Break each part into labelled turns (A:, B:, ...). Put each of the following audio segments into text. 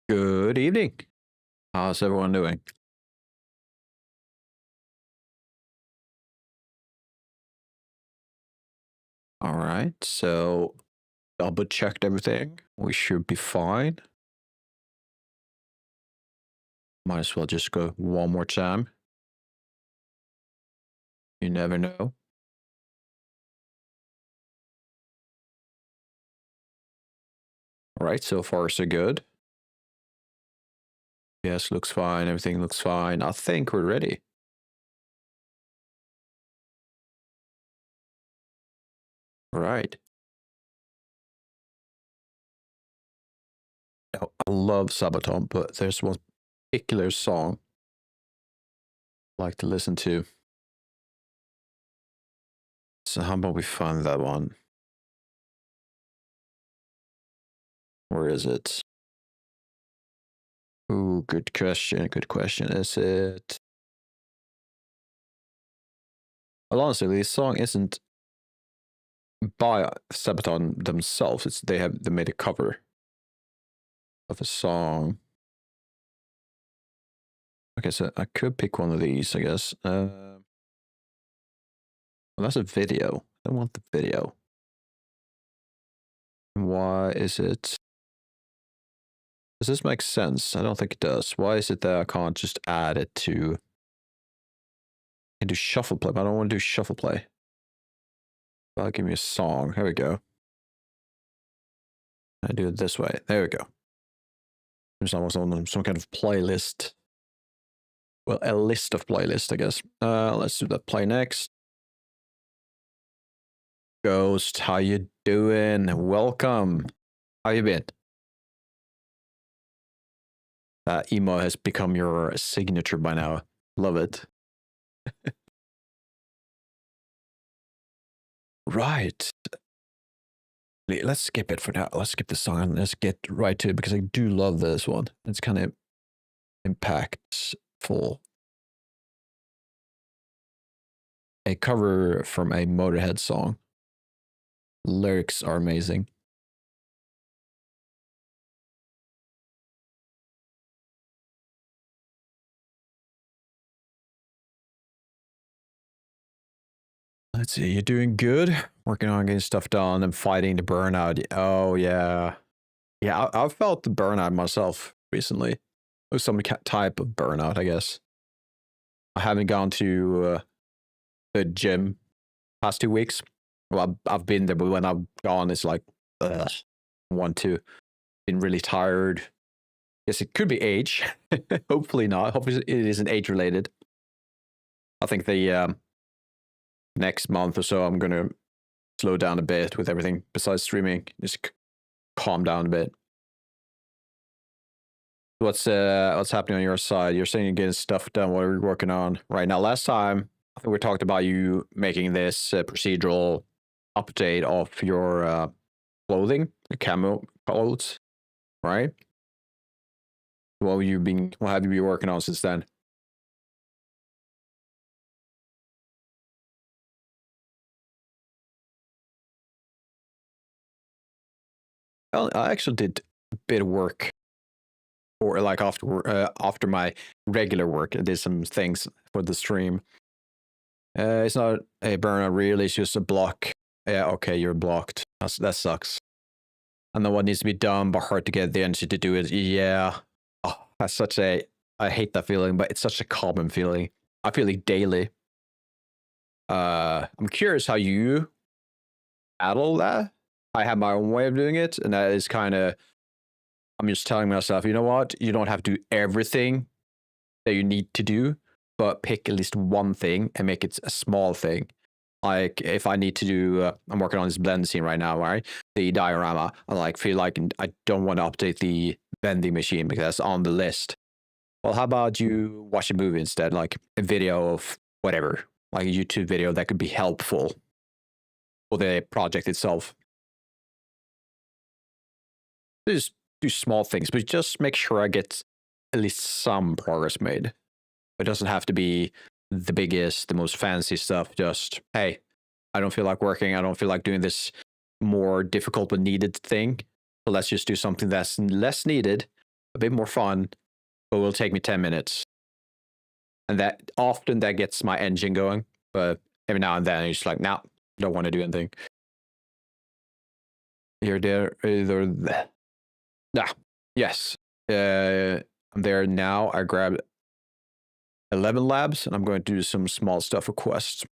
A: Good evening. How's everyone doing? All right, so double checked everything. We should be fine. Might as well just go one more time. You never know. All right, so far so good. Yes, looks fine. Everything looks fine. I think we're ready. All right. Now, I love Sabaton, but there's one particular song I like to listen to. So how about we find that one? Where is it? Ooh, good question. Good question. Is it? Well, honestly, this song isn't by Sabaton themselves. They made a cover of a song. Okay, so I could pick one of these, I guess. Well, that's a video. I don't want the video. Why is it? Does this make sense? I don't think it does. Why is it that I can't just add it to? I can do shuffle play, but I don't want to do shuffle play. Well, give me a song. Here we go. I do it this way. There we go. There's almost on some kind of playlist. Well, a list of playlists, I guess. Let's do that play next. Ghost, how you doing? Welcome. How you been? Emo has become your signature by now. Love it. Right. Let's skip it for now. Let's skip the song and let's get right to it because I do love this one. It's kind of impactful. A cover from a Motorhead song. Lyrics are amazing. Let's see, you're doing good. Working on getting stuff done and fighting the burnout. Oh, yeah. Yeah, I've felt the burnout myself recently. It was some type of burnout, I guess. I haven't gone to the gym past 2 weeks. Well, I've been there, but when I've gone, it's like, ugh, want to. Been really tired. Yes, it could be age. Hopefully not. Hopefully it isn't age related. I think the next month or so, I'm going to slow down a bit with everything besides streaming. Just calm down a bit. What's happening on your side? You're saying you're getting stuff done. What are you working on right now? Last time, I think we talked about you making this procedural update of your clothing, the camo clothes, right? What have you been working on since then? Well, I actually did a bit of work, or like after my regular work, I did some things for the stream. It's not a burnout really, it's just a block. Yeah, okay, you're blocked. That sucks. I know what needs to be done, but hard to get the energy to do it. Yeah. Oh, that's such a, I hate that feeling, but it's such a common feeling. I feel it daily. I'm curious how you battle that. I have my own way of doing it, and that is kind of, I'm just telling myself, you know what? You don't have to do everything that you need to do, but pick at least one thing and make it a small thing. Like if I need to do, I'm working on this blend scene right now, right? The diorama. I like feel like I don't want to update the vending machine because that's on the list. Well, how about you watch a movie instead, like a video of whatever, like a YouTube video that could be helpful for the project itself. Just do small things, but just make sure I get at least some progress made. It doesn't have to be the biggest, the most fancy stuff. Just, hey, I don't feel like working. I don't feel like doing this more difficult but needed thing. So let's just do something that's less needed, a bit more fun, but will take me 10 minutes. And that often that gets my engine going, but every now and then it's like, nah, don't want to do anything. You're there, either. Nah, yes. I'm there now. I grabbed 11 labs, and I'm going to do some small stuff for quests.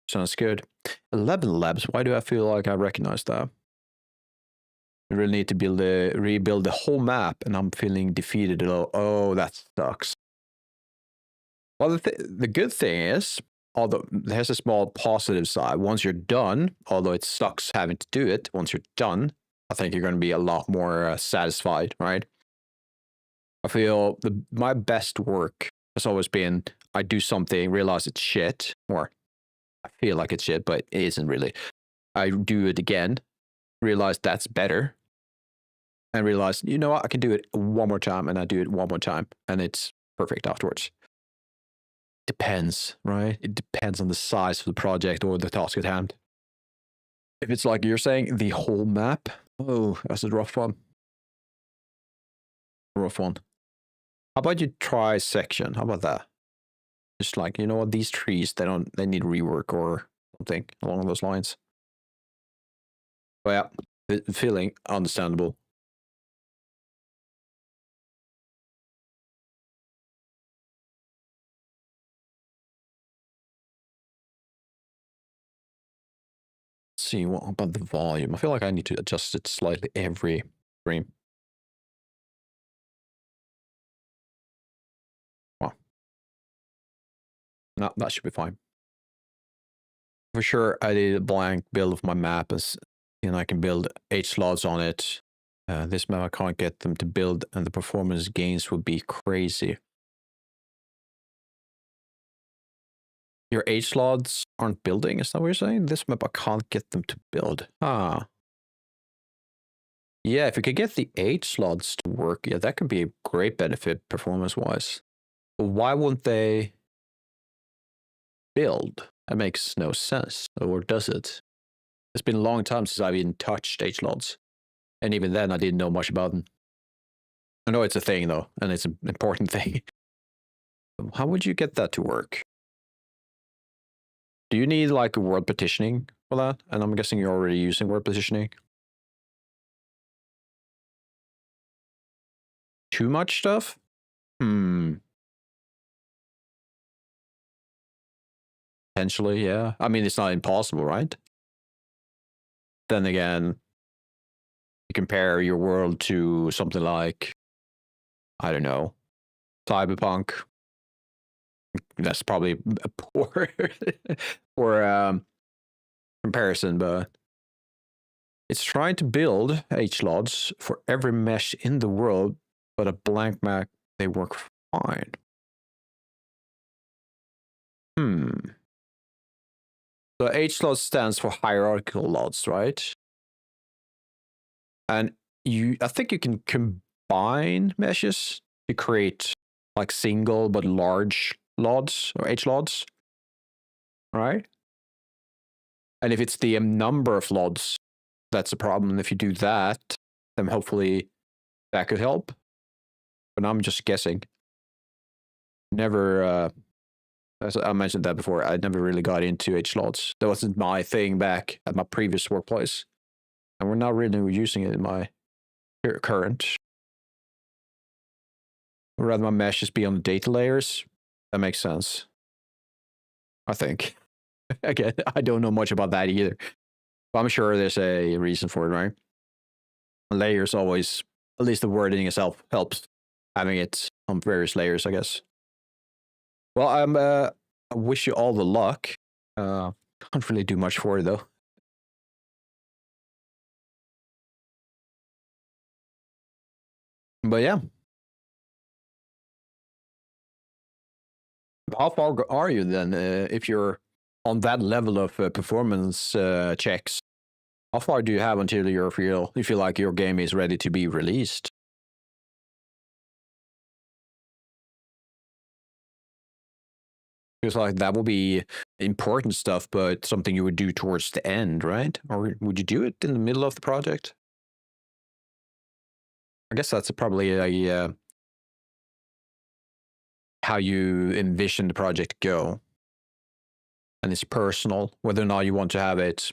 A: Sounds good. 11 labs. Why do I feel like I recognize that? We really need to rebuild the whole map, and I'm feeling defeated. Oh, that sucks. Well, the good thing is, although there's a small positive side, once you're done, although it sucks having to do it, once you're done, I think you're going to be a lot more satisfied, right? I feel my best work has always been, I do something, realize it's shit, or I feel like it's shit, but it isn't really. I do it again, realize that's better, and realize, you know what, I can do it one more time, and I do it one more time, and it's perfect afterwards. Depends, right? It depends on the size of the project or the task at hand. If it's like you're saying, the whole map, oh, that's a rough one. Rough one. How about you try section? How about that? Just like, you know what, these trees, they need rework or something along those lines. But yeah, the feeling, understandable. Let's see, what about the volume? I feel like I need to adjust it slightly every frame. Wow. No, that should be fine. For sure, I did a blank build of my map, and I can build 8 slots on it. This map, I can't get them to build, and the performance gains would be crazy. Your 8 slots aren't building, is that what you're saying? This map, I can't get them to build. Ah. Yeah, if you could get the 8 slots to work, yeah, that could be a great benefit performance-wise. But why won't they build? That makes no sense. Or does it? It's been a long time since I've even touched 8 slots. And even then, I didn't know much about them. I know it's a thing, though, and it's an important thing. How would you get that to work? Do you need, like, word partitioning for that? And I'm guessing you're already using word partitioning. Too much stuff? Potentially, yeah. I mean, it's not impossible, right? Then again, you compare your world to something like, I don't know, Cyberpunk. That's probably a poor comparison, but it's trying to build H-slots for every mesh in the world, but a blank map, they work fine. So H-slot stands for hierarchical lots, right? And I think you can combine meshes to create like single but large LODs or H-LODs, right? And if it's the number of LODs, that's a problem. If you do that, then hopefully that could help. But I'm just guessing. Never, as I mentioned that before, I never really got into H-LODs. That wasn't my thing back at my previous workplace. And we're not really using it in my current. I'd rather my meshes be on the data layers. That makes sense. I think. Again, I don't know much about that either. But I'm sure there's a reason for it, right? Layers always, at least the wording itself helps having it on various layers, I guess. Well, I wish you all the luck. Can't really do much for it, though. But yeah. How far are you then? If you're on that level of performance checks, how far do you have until you feel like your game is ready to be released? Because like that will be important stuff, but something you would do towards the end, right? Or would you do it in the middle of the project? I guess that's probably a how you envision the project to go. And it's personal, whether or not you want to have it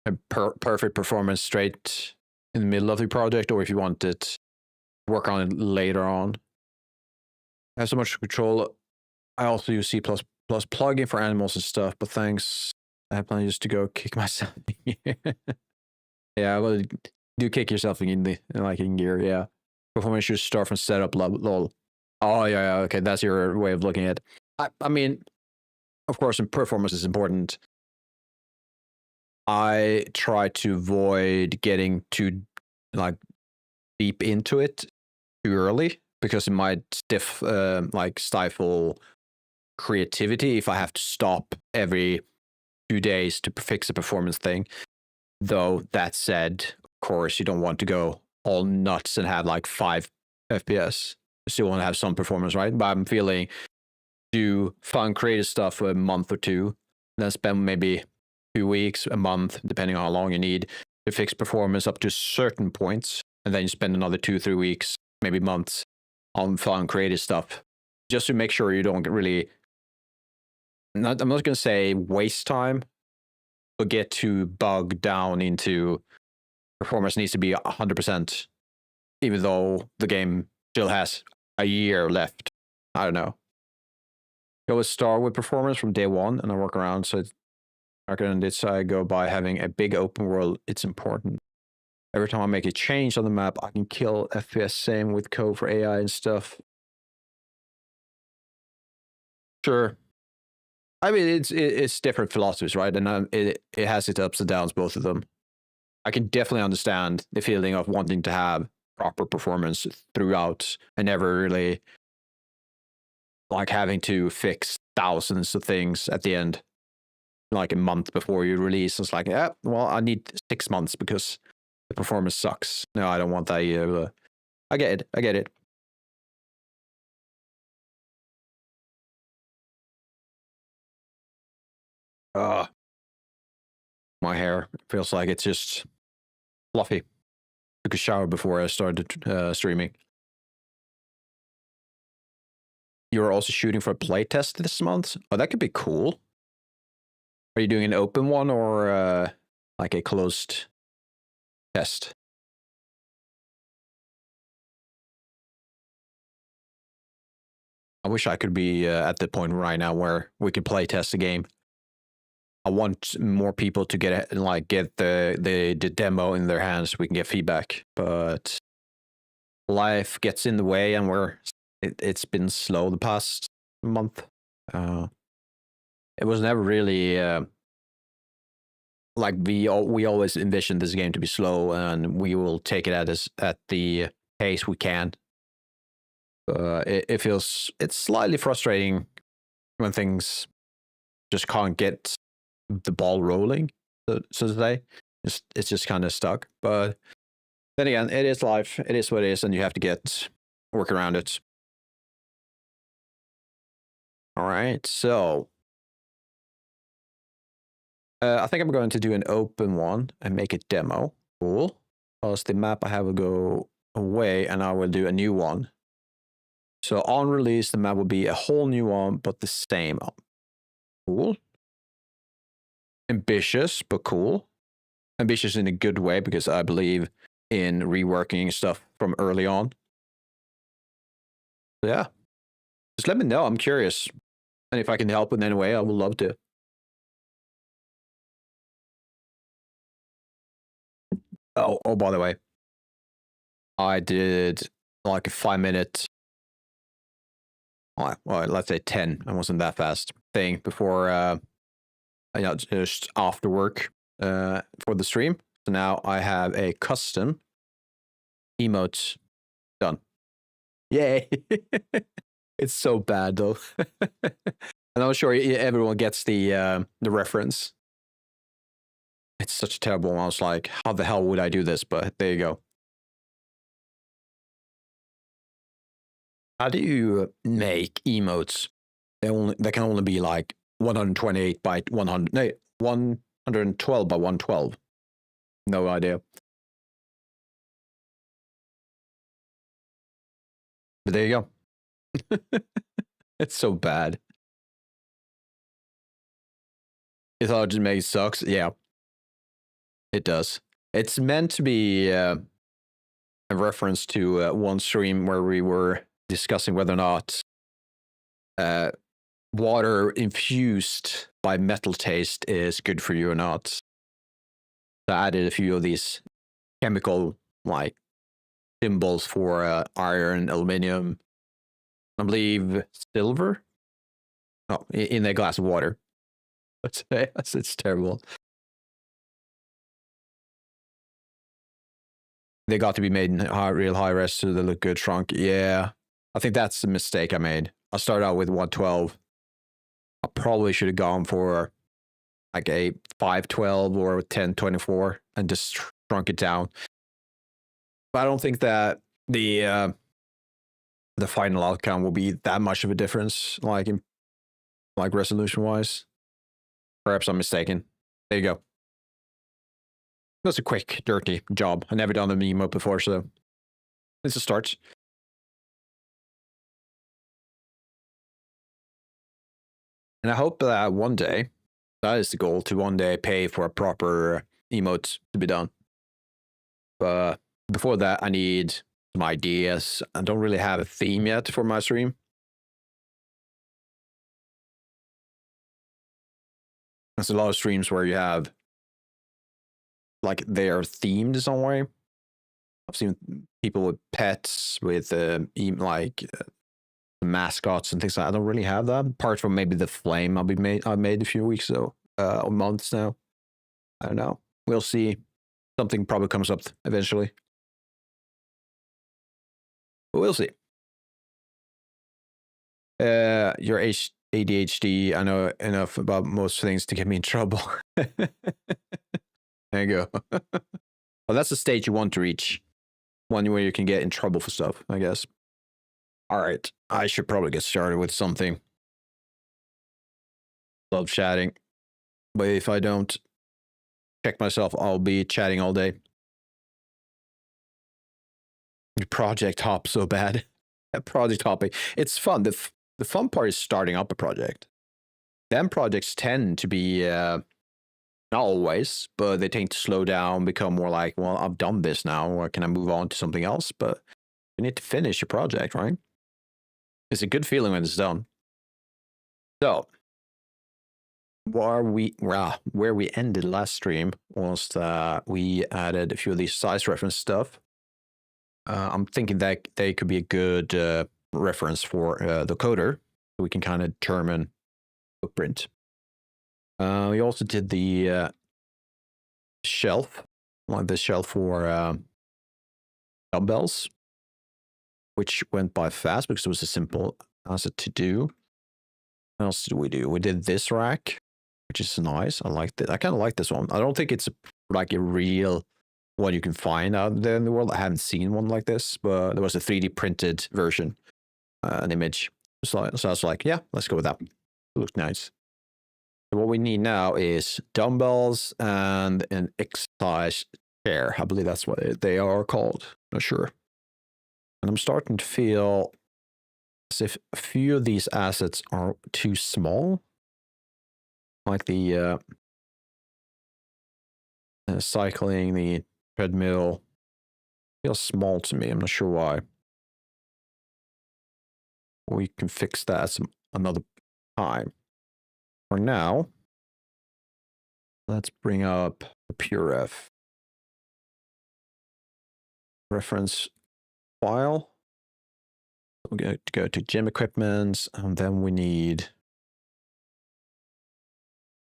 A: a perfect performance straight in the middle of the project, or if you want it to work on it later on. I have so much control. I also use C++ plugin for animals and stuff, but thanks. I have plans just to go kick myself. Yeah, well, do kick yourself in gear, yeah. Performance should start from setup level. Lol. Oh, yeah, okay, that's your way of looking at it. I mean, of course, performance is important. I try to avoid getting too deep into it too early, because it might stifle creativity if I have to stop every 2 days to fix a performance thing. Though that said, of course, you don't want to go all nuts and have 5 FPS. You still want to have some performance, right? But I'm feeling do fun creative stuff for a month or two, then spend maybe 2 weeks, a month, depending on how long you need to fix performance up to certain points, and then you spend another 2-3 weeks, maybe months, on fun creative stuff, just to make sure you don't really. I'm not going to say waste time, but get too bogged down into performance needs to be 100%, even though the game still has a year left. I don't know. You always start with performance from day one, and I work around. So I go by having a big open world. It's important. Every time I make a change on the map, I can kill FPS. Same with code for AI and stuff. Sure. I mean, it's different philosophies, right? And it has its ups and downs, both of them. I can definitely understand the feeling of wanting to have proper performance throughout and never really having to fix thousands of things at the end, a month before you release. It's well, I need 6 months because the performance sucks. No, I don't want that either. I get it. My hair feels like it's just fluffy. Took a shower before I started streaming. You're also shooting for a playtest this month? Oh, that could be cool. Are you doing an open one or a closed test? I wish I could be at the point right now where we could play test the game. I want more people to get the demo in their hands so we can get feedback. But life gets in the way, and it's been slow the past month. It was never really we always envisioned this game to be slow, and we will take it at the pace we can. It's slightly frustrating when things just can't get the ball rolling, so to say. It's just kind of stuck. But then again, it is life. It is what it is, and you have to work around it. All right, so I think I'm going to do an open one and make a demo. Cool. Because the map I have will go away, and I will do a new one. So on release, the map will be a whole new one, but the same. Cool. Ambitious, but cool. Ambitious in a good way, because I believe in reworking stuff from early on. So yeah. Just let me know. I'm curious. And if I can help in any way, I would love to. Oh, by the way, I did a 5-minute, well, let's say 10. I wasn't that fast thing before, just after work for the stream. So now I have a custom emote done. Yay! It's so bad though. And I'm sure everyone gets the reference. It's such a terrible one. I was like, how the hell would I do this? But there you go. How do you make emotes? They can only be 128 by 100. No, 112 by 112. No idea. But there you go. It's so bad. You thought it just made sucks? Yeah, it does. It's meant to be a reference to one stream where we were discussing whether or not water infused by metal taste is good for you or not. So I added a few of these chemical like symbols for iron, aluminium, I believe silver. Oh, in a glass of water. It's terrible. They got to be made in real high res so they look good shrunk. Yeah, I think that's the mistake I made. I started out with 112. I probably should have gone for like a 512 or 1024 and just shrunk it down. But I don't think that the final outcome will be that much of a difference, like in resolution wise. Perhaps I'm mistaken. There you go. That's a quick, dirty job. I've never done an emote before, so it's a start. And I hope that one day, that is the goal, to one day pay for a proper emote to be done. But before that, I need some ideas. I don't really have a theme yet for my stream. There's a lot of streams where you have, like, they are themed some way. I've seen people with pets, with mascots and things like that. I don't really have that, apart from maybe the flame I made a few weeks ago, or months now. I don't know. We'll see. Something probably comes up eventually. But we'll see. Your ADHD, I know enough about most things to get me in trouble. There you go. Well, that's the stage you want to reach. One where you can get in trouble for stuff, I guess. All right. I should probably get started with something. Love chatting. But if I don't check myself, I'll be chatting all day. Project hop so bad. Project hopping. It's fun. The fun part is starting up a project. Then projects tend to be, not always, but they tend to slow down, become more like, well, I've done this now, or can I move on to something else? But you need to finish your project, right? It's a good feeling when it's done. So, where we ended last stream was that we added a few of these size reference stuff. I'm thinking that they could be a good reference for the coder, so we can kind of determine footprint. We also did the shelf, like the shelf for dumbbells, which went by fast because it was a simple asset to do. What else did we do? We did this rack, which is nice. I like it. I kind of like this one. I don't think it's like a real one you can find out there in the world. I haven't seen one like this, but there was a 3D printed version, an image. So I was like, yeah, let's go with that. It looks nice. So what we need now is dumbbells and an exercise chair. I believe that's what they are called. Not sure. And I'm starting to feel as if a few of these assets are too small. Like the cycling, the treadmill feels small to me. I'm not sure why. We can fix that some another time. For now, let's bring up the PureRef reference file. We're going to go to gym equipment, and then we need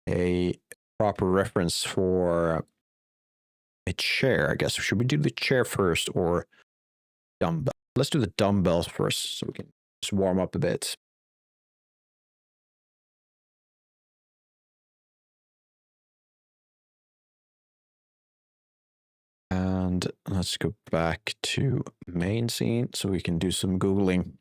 A: a proper reference for a chair, I guess. Should we do the chair first or dumbbell? Let's do the dumbbells first so we can just warm up a bit. And let's go back to main scene so we can do some Googling.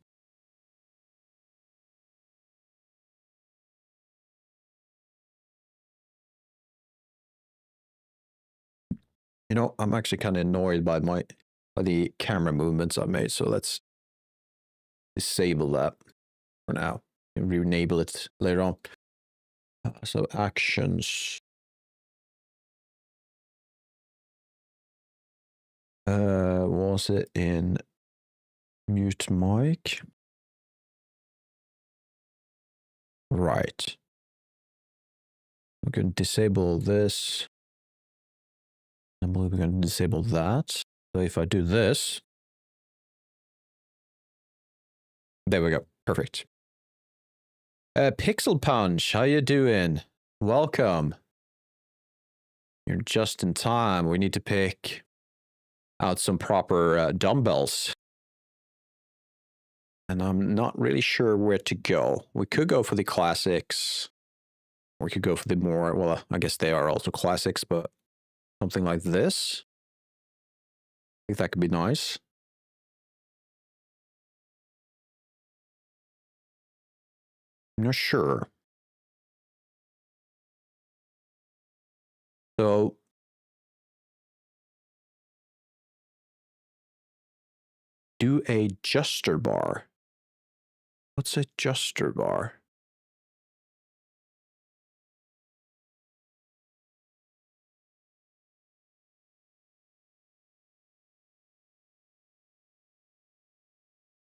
A: You know, I'm actually kind of annoyed by the camera movements I've made. So let's disable that for now and re-enable it later on. So actions. Was it in mute mic? Right. We can disable this. I believe we're going to disable that. So if I do this, there we go. Perfect. Pixel Punch, how you doing? Welcome. You're just in time. We need to pick out some proper dumbbells. And I'm not really sure where to go. We could go for the classics. Or we could go for the more, well, I guess they are also classics, but something like this. I think that could be nice. I'm not sure. So do a adjuster bar. What's a adjuster bar?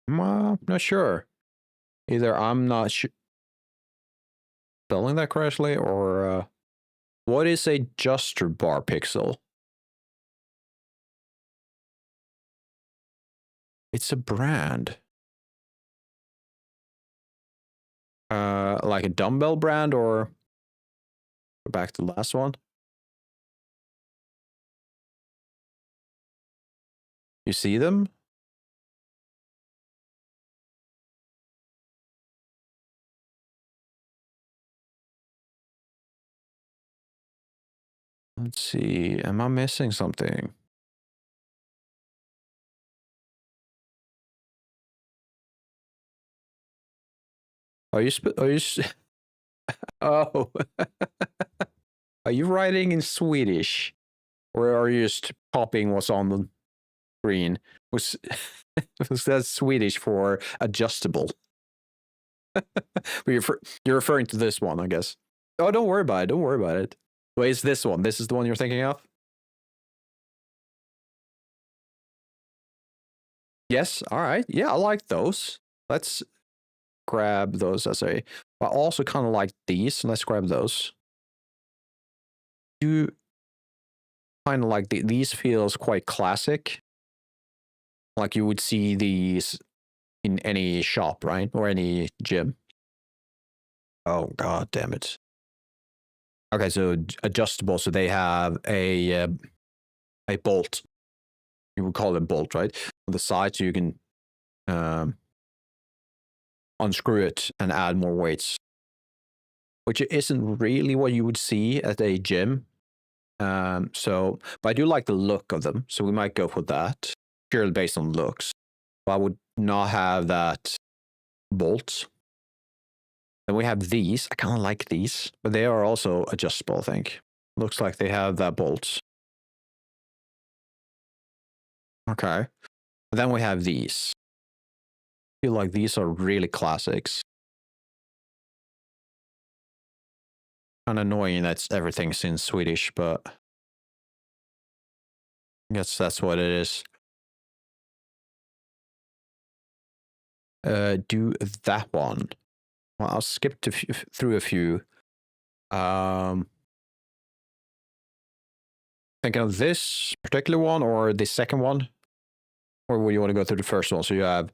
A: I'm not sure. Either I'm not spelling that correctly, or what is a adjuster bar, Pixel? It's a brand. Like a dumbbell brand, or go back to the last one. You see them? Let's see. Am I missing something? Are you oh. Are you writing in Swedish? Or are you just copying what's on the screen? Was that Swedish for adjustable? But you're referring to this one, I guess. Oh, don't worry about it. Don't worry about it. Wait, it's this one. This is the one you're thinking of? Yes. All right. Yeah, I like those. Let's grab those as a... I also kind of like these. Let's grab those. You kind of like these feels quite classic. Like you would see these in any shop, right? Or any gym. Oh, god damn it. Okay, so adjustable. So they have a bolt. You would call it a bolt, right? On the side, so you can unscrew it and add more weights, which isn't really what you would see at a gym. But I do like the look of them, so we might go for that, purely based on looks. But I would not have that bolt. Then we have these. I kind of like these, but they are also adjustable, I think. Looks like they have that bolt. Okay. Then we have these. I feel like these are really classics. Kind of annoying that everything's in Swedish, but I guess that's what it is. Do that one. Well, I'll skip through a few. Thinking of this particular one or the second one? Or would you want to go through the first one? So you have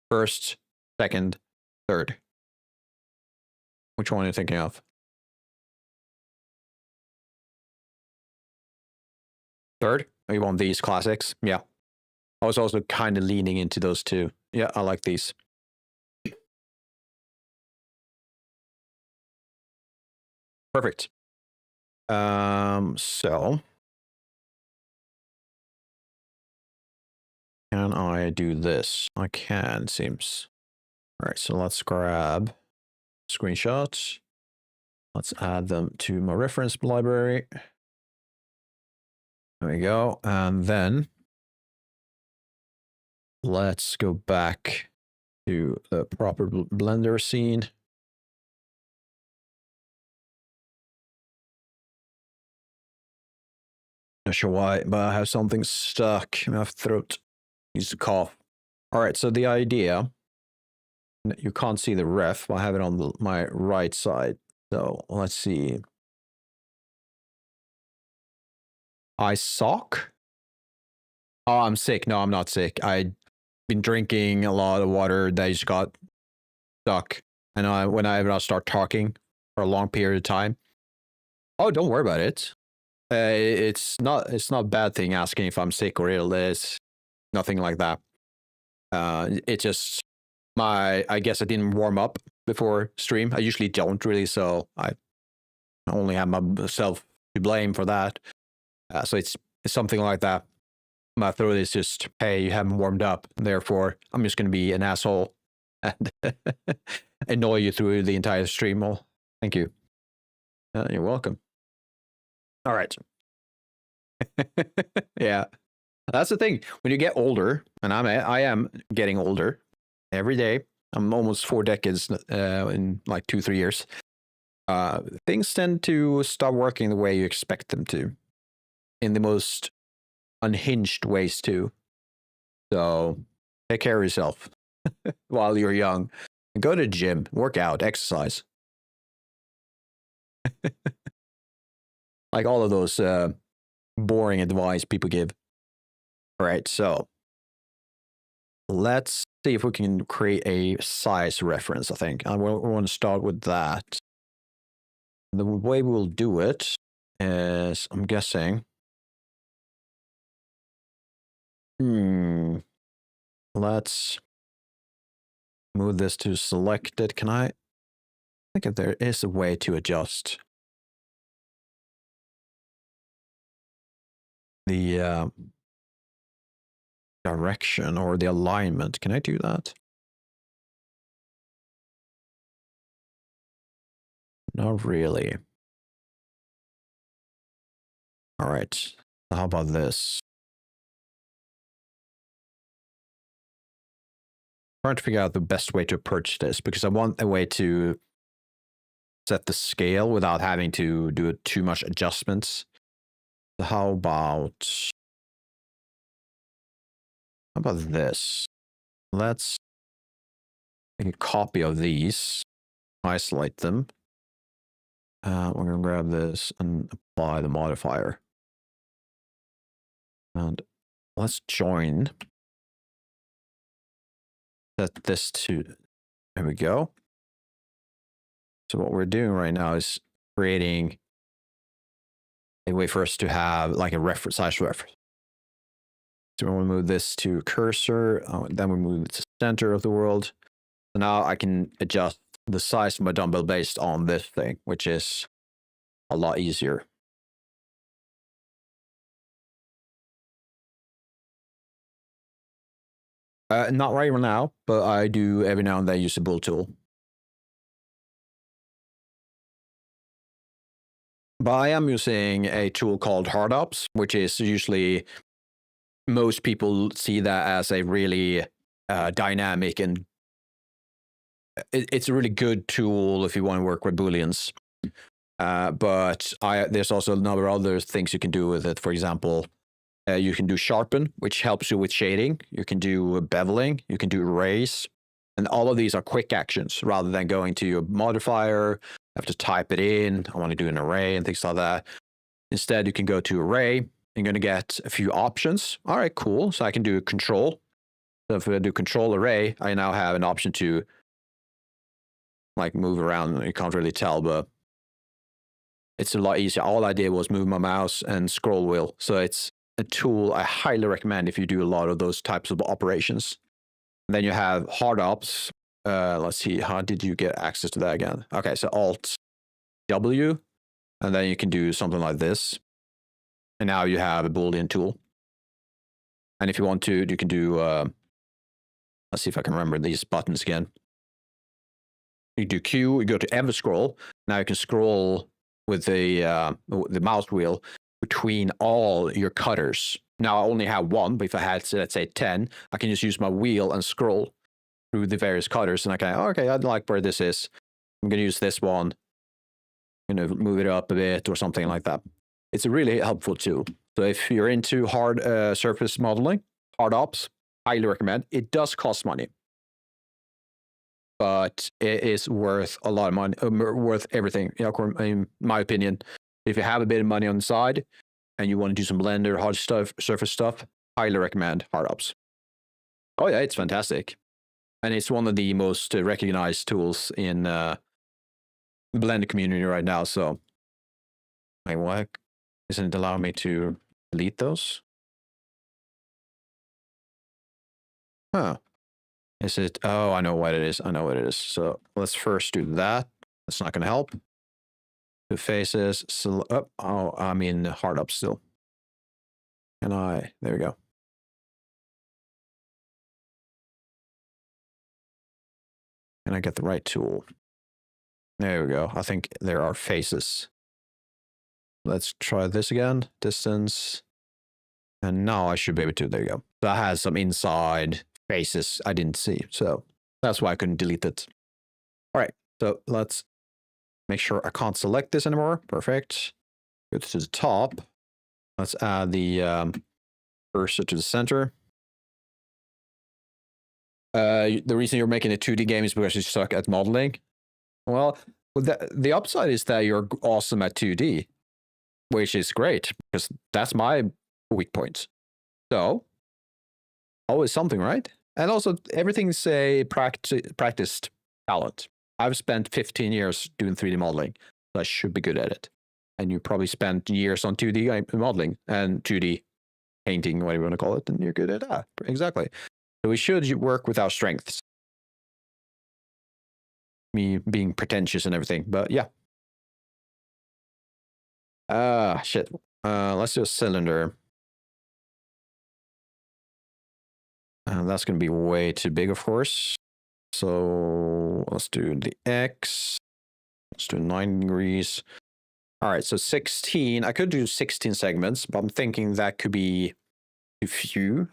A: first, second, third. Which one are you thinking of? Third? Oh, you want these classics? Yeah. I was also kind of leaning into those two. Yeah, I like these. Perfect. So can I do this? I can, seems. All right, so let's grab screenshots. Let's add them to my reference library. There we go. And then let's go back to the proper Blender scene. Not sure why, but I have something stuck in my throat. Needs to cough. All right, so the idea, you can't see the ref, I have it on my right side. So let's see. I sock? Oh, I'm sick. No, I'm not sick. I've been drinking a lot of water that just got stuck. And when I start talking for a long period of time. Oh, don't worry about it. It's not a bad thing asking if I'm sick or ill. It's nothing like that. It just I guess I didn't warm up before stream. I usually don't really, so I only have myself to blame for that. So it's something like that. My throat is just, hey, you haven't warmed up. Therefore, I'm just going to be an asshole and annoy you through the entire stream. Well, thank you. You're welcome. All right. Yeah, that's the thing. When you get older, and I am getting older every day. I'm almost 4 decades in like 2-3 years. Things tend to stop working the way you expect them to, in the most unhinged ways too. So take care of yourself while you're young. Go to the gym, work out, exercise. Like all of those boring advice people give. All right, so let's see if we can create a size reference, I think. I want to start with that. The way we'll do it is, I'm guessing, let's move this to selected. Can I think if there is a way to adjust the direction or the alignment? Can I do that? Not really. All right. How about this? I'm trying to figure out the best way to approach this because I want a way to set the scale without having to do too much adjustments. So how about this? Let's make a copy of these, isolate them. We're going to grab this and apply the modifier. And let's join. Set this to, there we go. So what we're doing right now is creating a way for us to have like a reference, size reference. So we'll move this to cursor, then we move it to center of the world. So now I can adjust the size of my dumbbell based on this thing, which is a lot easier. Not right now, but I do every now and then use a build tool. But I am using a tool called HardOps, which is usually, most people see that as a really dynamic, and it's a really good tool if you want to work with booleans. But there's also a number of other things you can do with it. For example, you can do sharpen, which helps you with shading. You can do beveling. You can do erase. And all of these are quick actions rather than going to your modifier, have to type it in. I want to do an array and things like that. Instead, you can go to array. You're going to get a few options. All right, cool. So I can do control. So if I do control array, I now have an option to like move around. You can't really tell, but it's a lot easier. All I did was move my mouse and scroll wheel. So it's a tool I highly recommend if you do a lot of those types of operations. And then you have HardOps. Let's see, how did you get access to that again? Okay, so Alt+W, and then you can do something like this. And now you have a Boolean tool. And if you want to, you can do, let's see if I can remember these buttons again. You do Q, you go to ever scroll. Now you can scroll with the mouse wheel between all your cutters. Now I only have one, but if I had, let's say 10, I can just use my wheel and scroll. through the various cutters, and I can, okay, I like where this is. I'm going to use this one. I'm going to move it up a bit or something like that. It's a really helpful tool. So if you're into hard surface modeling, HardOps, highly recommend. It does cost money, but it is worth a lot of money, worth everything. You know, in my opinion, if you have a bit of money on the side and you want to do some Blender, hard stuff, surface stuff, highly recommend HardOps. Oh yeah, it's fantastic. And it's one of the most recognized tools in the Blender community right now. So, like, why isn't it allowing me to delete those? Huh. Is it? Oh, I know what it is. I know what it is. So let's first do that. That's not going to help. The faces. So, oh, I'm in HardOps still. And there we go. And I get the right tool. There we go. I think there are faces. Let's try this again. Distance. And now I should be able to. There you go. That has some inside faces I didn't see. So that's why I couldn't delete it. All right. So let's make sure I can't select this anymore. Perfect. Go to the top. Let's add the cursor to the center. The reason you're making a 2D game is because you suck at modeling. Well, the upside is that you're awesome at 2D, which is great because that's my weak point. So, always something, right? And also, everything's a practiced talent. I've spent 15 years doing 3D modeling, so I should be good at it. And you probably spent years on 2D modeling and 2D painting, whatever you want to call it, and you're good at that. Exactly. So we should work with our strengths. Me being pretentious and everything, but yeah. Shit. Let's do a cylinder. That's going to be way too big, of course. So let's do the X. Let's do 9 degrees. All right, so 16. I could do 16 segments, but I'm thinking that could be too few.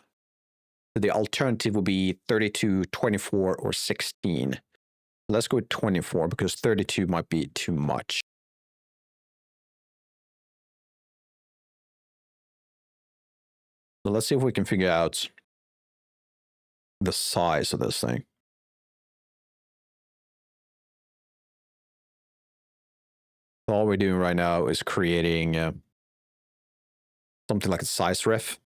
A: The alternative would be 32, 24, or 16. Let's go with 24 because 32 might be too much. So let's see if we can figure out the size of this thing. All we're doing right now is creating something like a size ref.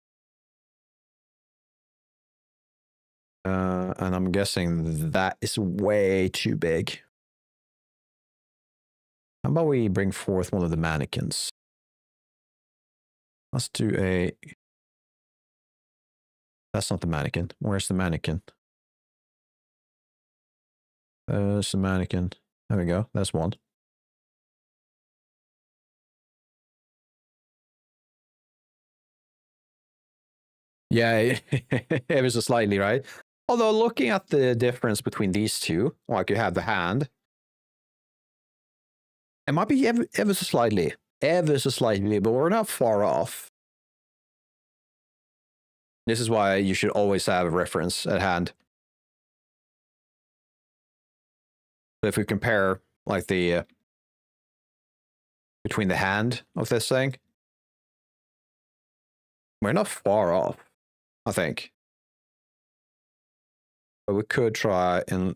A: And I'm guessing that is way too big. How about we bring forth one of the mannequins? Let's do a... That's not the mannequin. Where's the mannequin? There's the mannequin. There we go. That's one. Yeah, ever so slightly, right? Although looking at the difference between these two, like you have the hand, it might be ever so slightly, but we're not far off. This is why you should always have a reference at hand. So if we compare like the between the hand of this thing, we're not far off, I think. But we could try and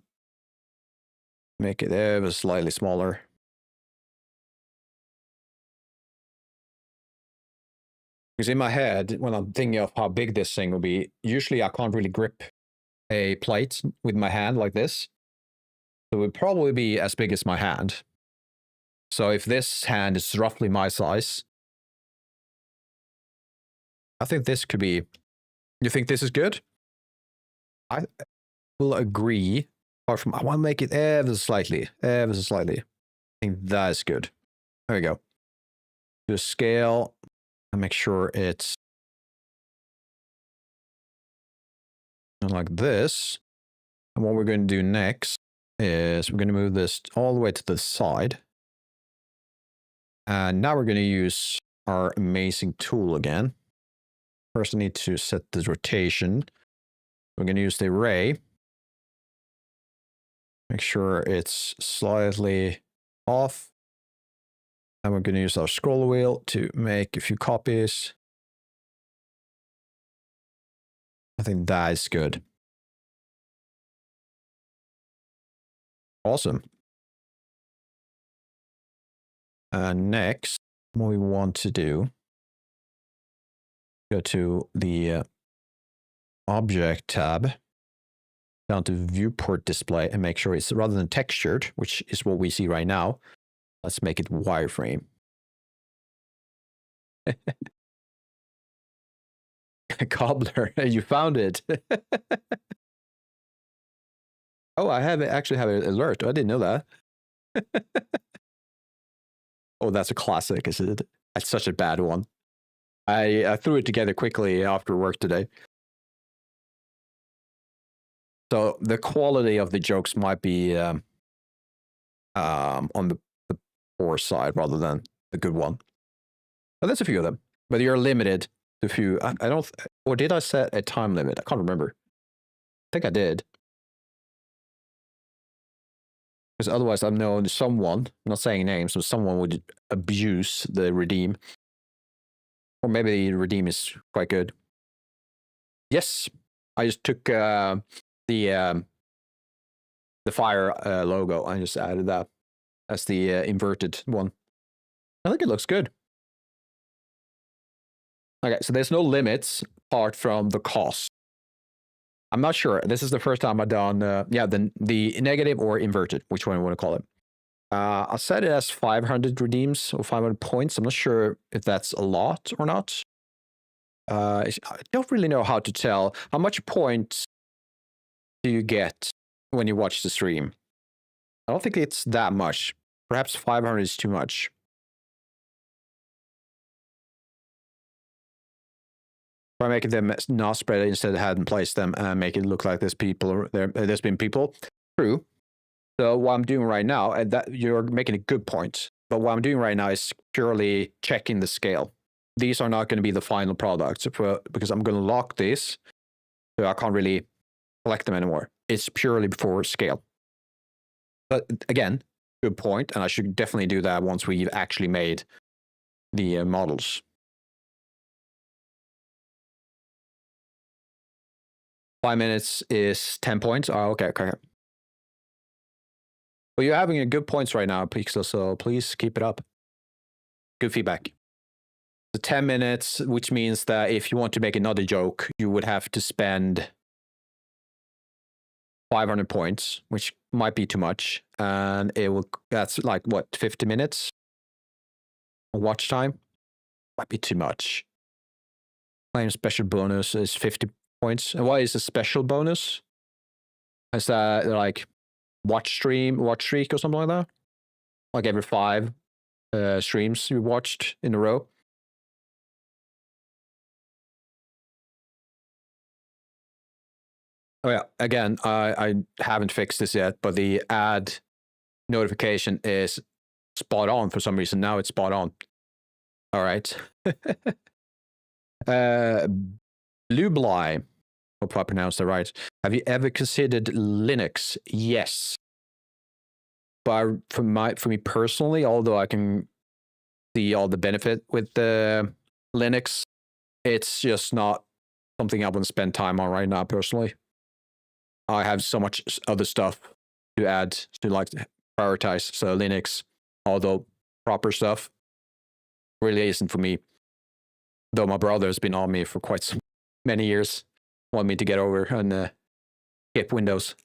A: make it ever slightly smaller. Because in my head, when I'm thinking of how big this thing will be, usually I can't really grip a plate with my hand like this. So it would probably be as big as my hand. So if this hand is roughly my size, I think this could be... You think this is good? I will agree. Apart from, I want to make it ever so slightly. I think that is good. There we go. Do a scale and make sure it's like this. And what we're going to do next is we're going to move this all the way to the side. And now we're going to use our amazing tool again. First, I need to set the rotation. We're going to use the array. Make sure it's slightly off. And we're going to use our scroll wheel to make a few copies. I think that is good. Awesome. Next, what we want to do, go to the Object tab, down to Viewport Display, and make sure it's rather than textured, which is what we see right now, let's make it wireframe. Cobbler, you found it. Oh, I actually have an alert. I didn't know that. Oh, that's a classic, is it? That's such a bad one. I threw it together quickly after work today. So the quality of the jokes might be on the poor side rather than the good one. But there's a few of them. But you're limited to a few. I don't. Or did I set a time limit? I can't remember. I think I did. Because otherwise, I know someone, I'm not saying names, but someone would abuse the redeem. Or maybe the redeem is quite good. Yes, I just took the fire logo. I just added that as the inverted one. I think it looks good. Okay, so there's no limits apart from the cost. I'm not sure. This is the first time I've done, the negative or inverted, which one I want to call it. I'll set it as 500 redeems or 500 points. I'm not sure if that's a lot or not. I don't really know how to tell. How much points do you get when you watch the stream? I don't think it's that much. Perhaps 500 is too much. By making them not spread instead of having placed them and make it look like there's been people. True. So what I'm doing right now, and that you're making a good point, but what I'm doing right now is purely checking the scale. These are not going to be the final products because I'm going to lock this, so I can't really collect them anymore. It's purely for scale. But again, good point, and I should definitely do that once we've actually made the models. Five minutes is 10 points. Oh, okay. Well, you're having a good points right now, Pixel, so please keep it up. Good feedback. So 10 minutes, which means that if you want to make another joke, you would have to spend 500 points, which might be too much. And that's like, what, 50 minutes? Watch time? Might be too much. Claim special bonus is 50 points. And what is a special bonus? Is that like watch streak or something like that? Like every 5 streams you watched in a row? Oh yeah, again, I haven't fixed this yet, but the ad notification is spot on for some reason. Now it's spot on. All right. Blue-Bly, hope I pronounced that right. Have you ever considered Linux? Yes. But for me personally, although I can see all the benefit with the Linux, it's just not something I want to spend time on right now personally. I have so much other stuff to add to like prioritize. So Linux, although proper stuff, really isn't for me. Though my brother has been on me for quite many years, want me to get over and skip Windows.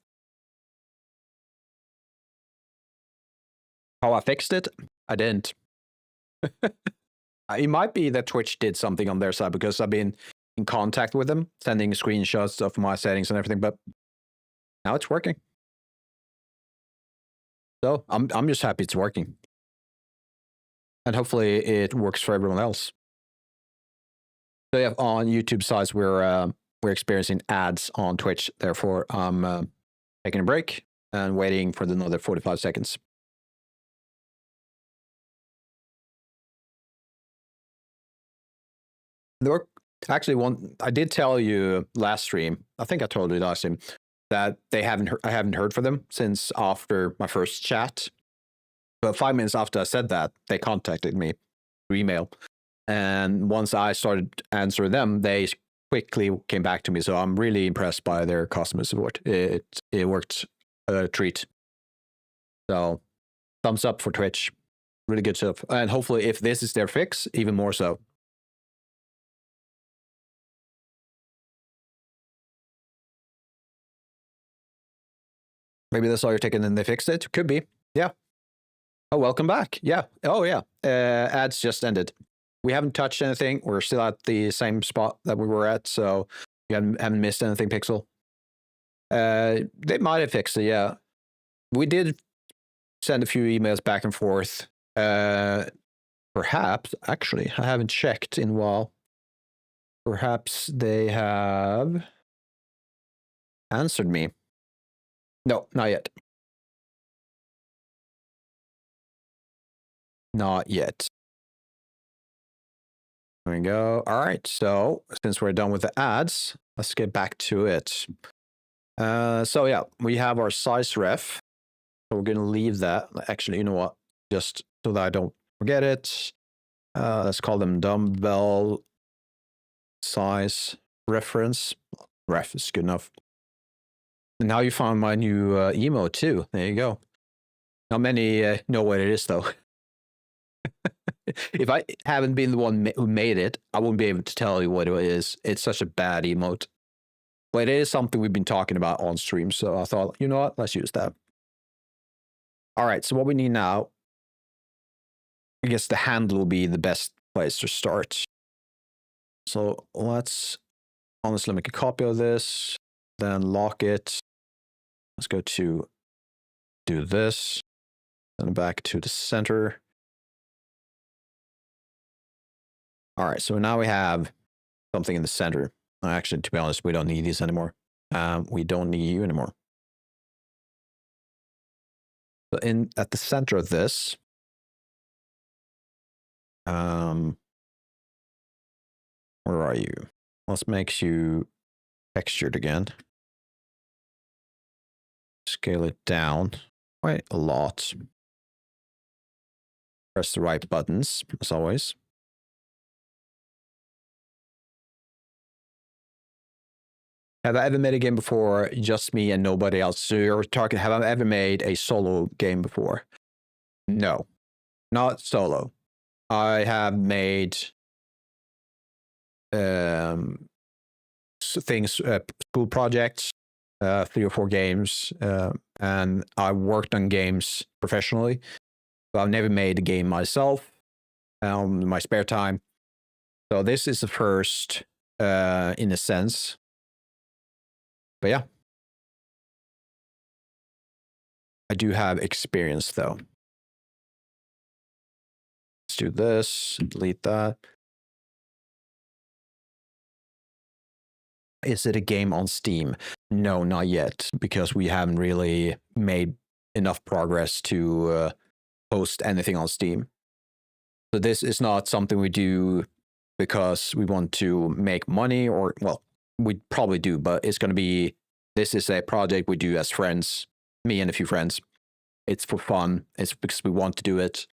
A: How I fixed it? I didn't. It might be that Twitch did something on their side because I've been in contact with them, sending screenshots of my settings and everything, but now it's working. So I'm just happy it's working. And hopefully it works for everyone else. So yeah, on YouTube sides, we're experiencing ads on Twitch. Therefore, I'm taking a break and waiting for another 45 seconds. There were actually I did tell you last stream, I think I told you last stream, that I haven't heard from them since after my first chat. But 5 minutes after I said that, they contacted me through email. And once I started answering them, they quickly came back to me. So I'm really impressed by their customer support. It worked a treat. So thumbs up for Twitch. Really good stuff. And hopefully if this is their fix, even more so. Maybe that's all you're taking and they fixed it. Could be. Yeah. Oh, welcome back. Yeah. Oh, yeah. Ads just ended. We haven't touched anything. We're still at the same spot that we were at. So you haven't missed anything, Pixel. They might have fixed it. Yeah. We did send a few emails back and forth. Perhaps, actually, I haven't checked in a while. Perhaps they have answered me. No, not yet. Not yet. There we go. All right. So since we're done with the ads, let's get back to it. So yeah, we have our size ref. So we're going to leave that. Actually, you know what? Just so that I don't forget it. Let's call them dumbbell size reference. Ref is good enough. And now you found my new emote too. There you go. Not many know what it is though. If I haven't been the one who made it, I wouldn't be able to tell you what it is. It's such a bad emote. But it is something we've been talking about on stream. So I thought, you know what? Let's use that. All right. So what we need now, I guess the handle will be the best place to start. So let's honestly make a copy of this, then lock it. Let's go to do this, then back to the center. All right, so now we have something in the center. Actually, to be honest, we don't need these anymore. We don't need you anymore. So at the center of this, where are you? Let's make you textured again. Scale it down quite a lot. Press the right buttons, as always. Have I ever made a game before, just me and nobody else? So you're talking, have I ever made a solo game before? No, not solo. I have made things, school projects, 3 or 4 games, and I worked on games professionally. But I've never made a game myself in my spare time. So this is the first, in a sense. But yeah, I do have experience though. Let's do this, delete that. Is it a game on Steam? No, not yet, because we haven't really made enough progress to post anything on Steam. So this is not something we do because we want to make money, or, well, we probably do, but it's going to be, this is a project we do as friends, me and a few friends. It's for fun. It's because we want to do it.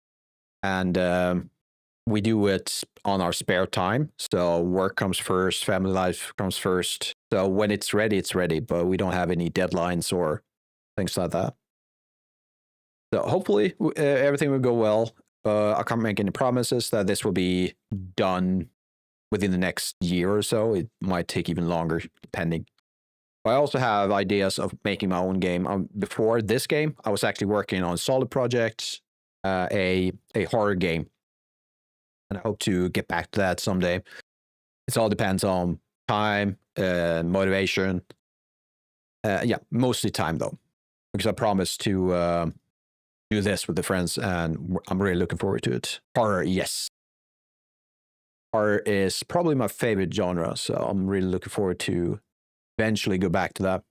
A: And we do it on our spare time. So work comes first, family life comes first. So when it's ready, but we don't have any deadlines or things like that. So hopefully everything will go well. I can't make any promises that this will be done within the next year or so. It might take even longer, depending. I also have ideas of making my own game. Before this game, I was actually working on a solid project, a horror game. And I hope to get back to that someday. It all depends on time, motivation. Yeah, mostly time though, because I promised to do this with the friends, and I'm really looking forward to it. Horror, yes. Horror is probably my favorite genre, so I'm really looking forward to eventually go back to that.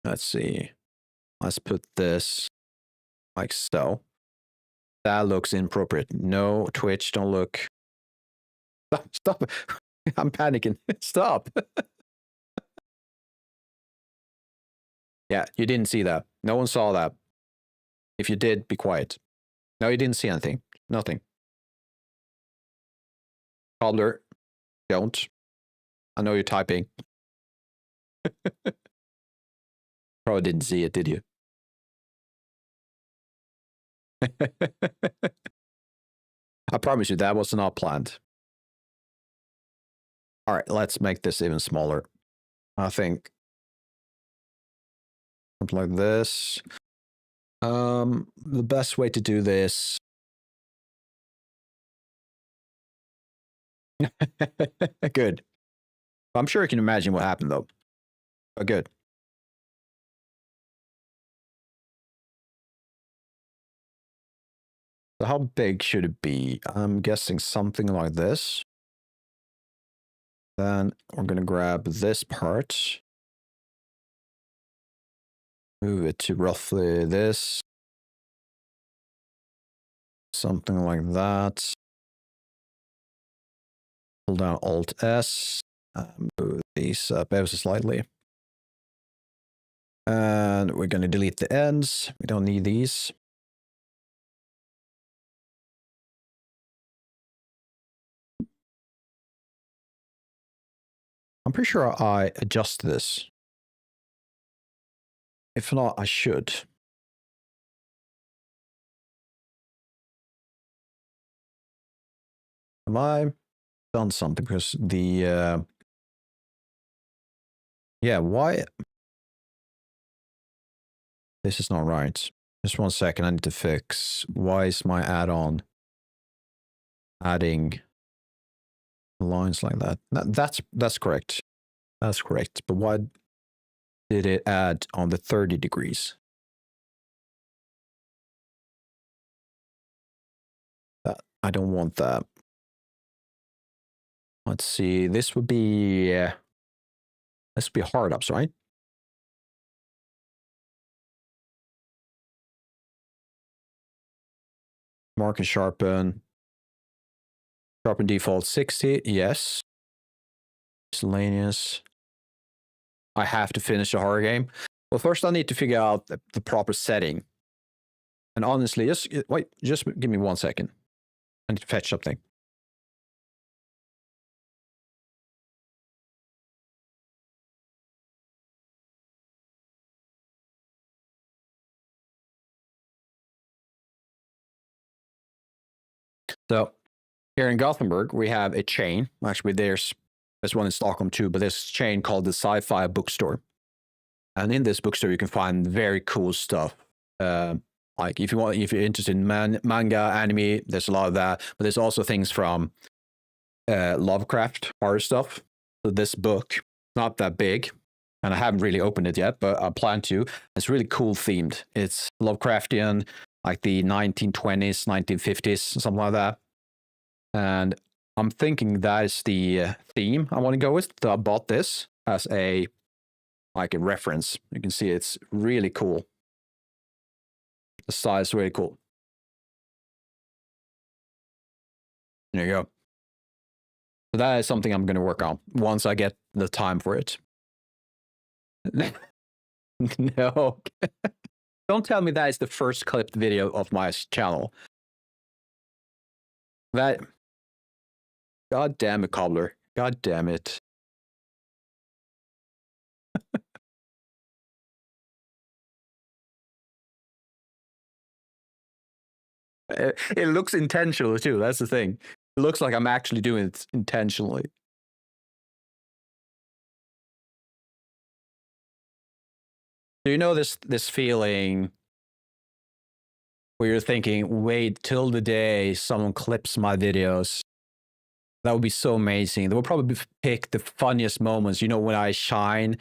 A: Let's see. Let's put this like so. That looks inappropriate. No, Twitch, don't look. Stop. I'm panicking. Stop. Yeah, you didn't see that. No one saw that. If you did, be quiet. No, you didn't see anything. Nothing. Cobbler, don't. I know you're typing. Probably didn't see it, did you? I promise you, that was not planned. All right, let's make this even smaller. I think something like this. The best way to do this. Good. I'm sure you can imagine what happened though. But good. So how big should it be? I'm guessing something like this. Then we're going to grab this part. Move it to roughly this. Something like that. Hold down Alt+S. Move these up ever so slightly. And we're going to delete the ends. We don't need these. I'm pretty sure I adjust this. If not, I should. Have I done something? Because the... yeah, why... This is not right. Just 1 second, I need to fix. Why is my add-on adding lines like that? That's correct. That's correct. But why did it add on the 30 degrees? I don't want that. Let's see. This would be HardOps, right? Mark and sharpen. Sharpen default 60. Yes. Miscellaneous. I have to finish a horror game. Well, first I need to figure out the proper setting. And honestly, just give me 1 second. I need to fetch something. So here in Gothenburg, we have a chain. Actually, there's one in Stockholm too, but there's a chain called the Sci-Fi Bookstore. And in this bookstore, you can find very cool stuff. Like if you're interested in manga, anime, there's a lot of that. But there's also things from Lovecraft, horror stuff. So this book, not that big, and I haven't really opened it yet, but I plan to. It's really cool themed. It's Lovecraftian, like the 1920s, 1950s, something like that. And I'm thinking that is the theme I want to go with. So I bought this as a reference. You can see it's really cool. The size is really cool. There you go. So that is something I'm going to work on once I get the time for it. No. Don't tell me that is the first clipped video of my channel. That... God damn it, Cobbler. God damn it. It looks intentional too. That's the thing. It looks like I'm actually doing it intentionally. Do you know this feeling where you're thinking, wait till the day someone clips my videos? That would be so amazing. They will probably pick the funniest moments, you know, when I shine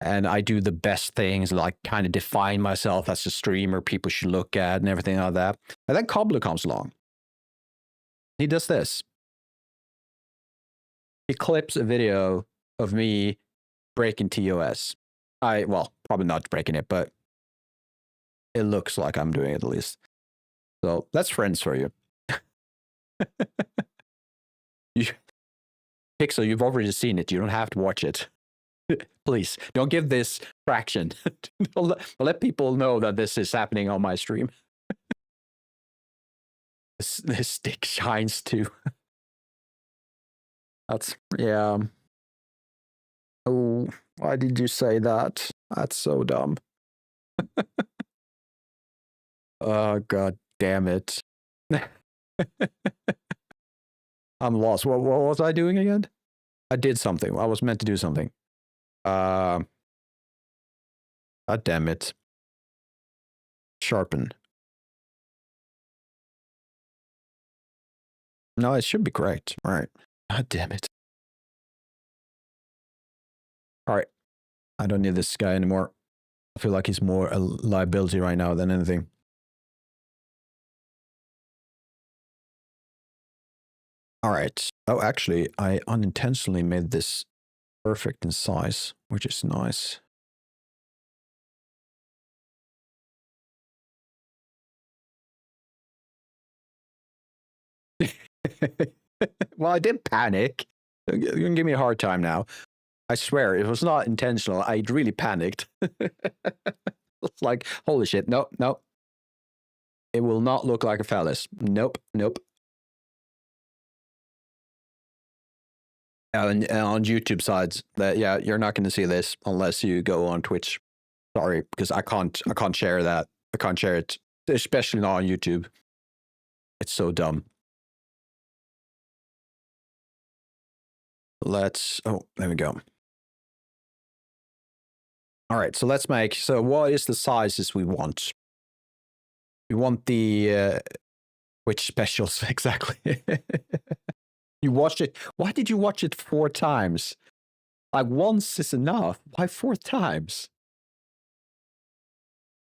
A: and I do the best things, like kind of define myself as a streamer people should look at and everything like that. And then Cobbler comes along. He does this. He clips a video of me breaking TOS. Well, probably not breaking it, but it looks like I'm doing it at least. So that's friends for you. Pixel, you've already seen it. You don't have to watch it. Please, don't give this fraction. Let people know that this is happening on my stream. This stick shines too. That's, yeah. Oh, why did you say that? That's so dumb. Oh, god damn it. I'm lost. What was I doing again? I did something. I was meant to do something. God damn it. Sharpen. No, it should be correct. All right. God damn it. All right. I don't need this guy anymore. I feel like he's more a liability right now than anything. All right. Oh, actually, I unintentionally made this perfect in size, which is nice. Well, I did panic. You can give me a hard time now. I swear, it was not intentional. I really panicked. It's like, holy shit, nope, nope. It will not look like a phallus. Nope, nope. And on YouTube sides, that yeah, you're not going to see this unless you go on Twitch. Sorry, because I can't share that. I can't share it, especially not on YouTube. It's so dumb. Let's, oh, there we go. All right, so let's make, so what is the sizes we want? We want the, which specials exactly? You watched it, why did you watch it 4 times? Like once is enough, why 4 times?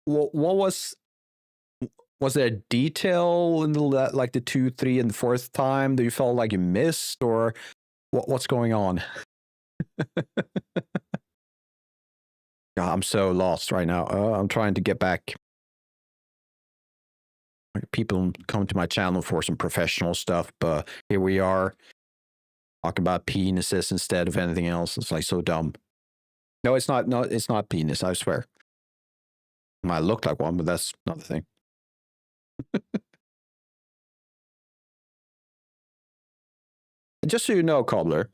A: What was there a detail in the, like the 2, 3, and the 4th time that you felt like you missed, or what's going on? God, I'm so lost right now. I'm trying to get back. People come to my channel for some professional stuff, but here we are talking about penises instead of anything else. It's like so dumb. No, it's not. No, it's not penis. I swear. It might look like one, but that's not the thing. Just so you know, Cobbler,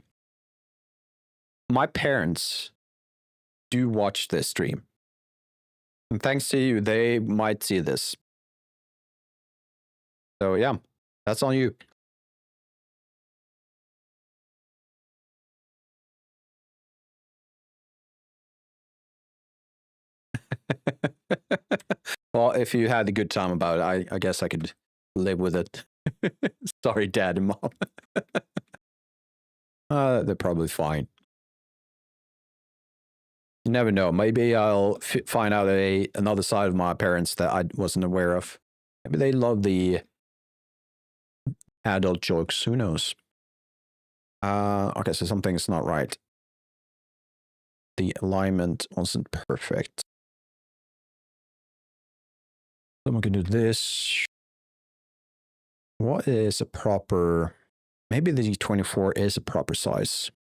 A: my parents do watch this stream. And thanks to you, they might see this. So yeah, that's on you. Well, if you had a good time about it, I guess I could live with it. Sorry, Dad and Mom. They're probably fine. You never know. Maybe I'll find out another side of my parents that I wasn't aware of. Maybe they love the adult jokes. Who knows? Okay, so something's not right. The alignment wasn't perfect. Someone can do this. What is a proper... Maybe the D24 is a proper size.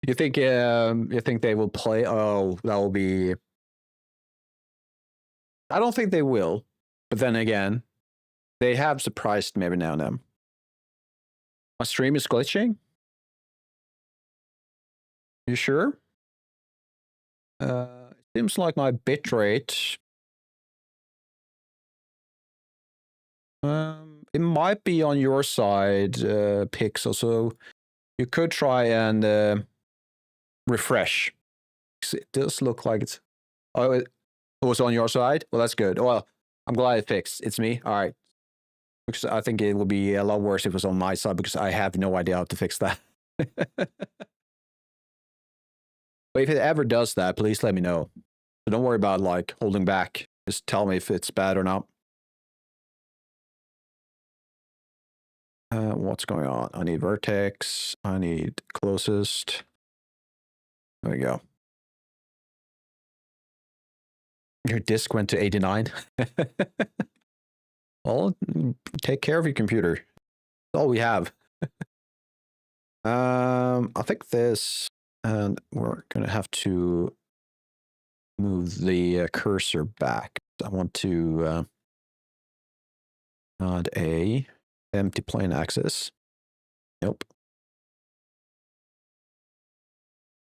A: You think they will play? Oh, that will be... I don't think they will. But then again, they have surprised me every now and then. My stream is glitching? You sure? It seems like my bitrate... it might be on your side, Pixel, so you could try and refresh. It does look like it's... Oh, it was on your side? Well, that's good. Well, I'm glad it fixed. It's me? All right. Because I think it would be a lot worse if it was on my side, because I have no idea how to fix that. But if it ever does that, please let me know. So don't worry about like holding back. Just tell me if it's bad or not. What's going on? I need vertex. I need closest. There we go. Your disk went to 89. Well, take care of your computer. That's all we have. I think this, and we're gonna have to move the cursor back. I want to add a empty plane axis. Nope.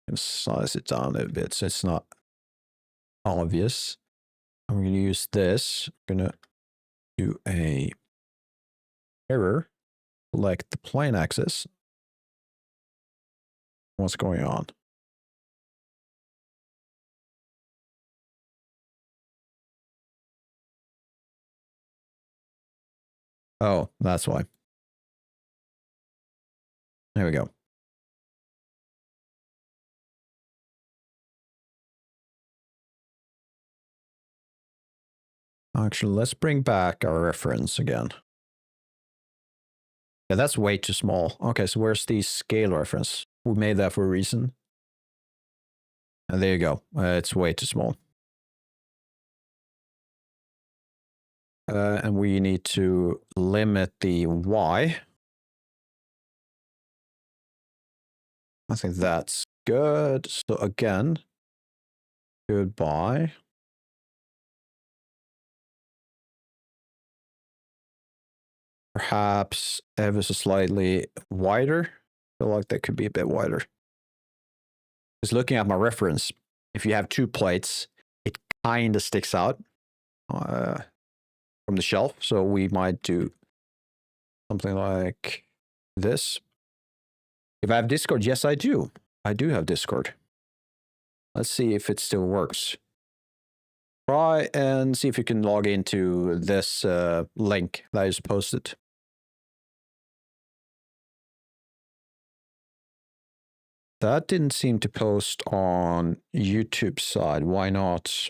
A: And size it down a bit so it's not obvious. I'm going to use this. I'm going to do a error, select the plane axis. What's going on? Oh, that's why. There we go. Actually, let's bring back our reference again. Yeah, that's way too small. Okay, so where's the scale reference? We made that for a reason. And there you go. It's way too small. And we need to limit the Y. I think that's good. So again, goodbye. Perhaps ever so slightly wider. I feel like that could be a bit wider. Just looking at my reference, if you have two plates, it kind of sticks out from the shelf. So we might do something like this. If I have Discord, yes, I do. I do have Discord. Let's see if it still works. Try and see if you can log into this link that is posted. That didn't seem to post on YouTube side. Why not?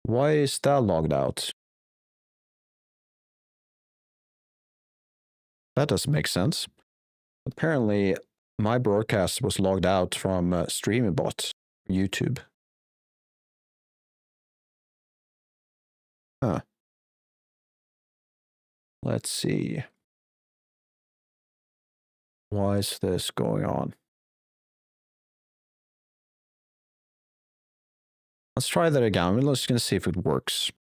A: Why is that logged out? That doesn't make sense. Apparently, my broadcast was logged out from StreamyBot, YouTube. Huh. Let's see. Why is this going on? Let's try that again. We're just going to see if it works.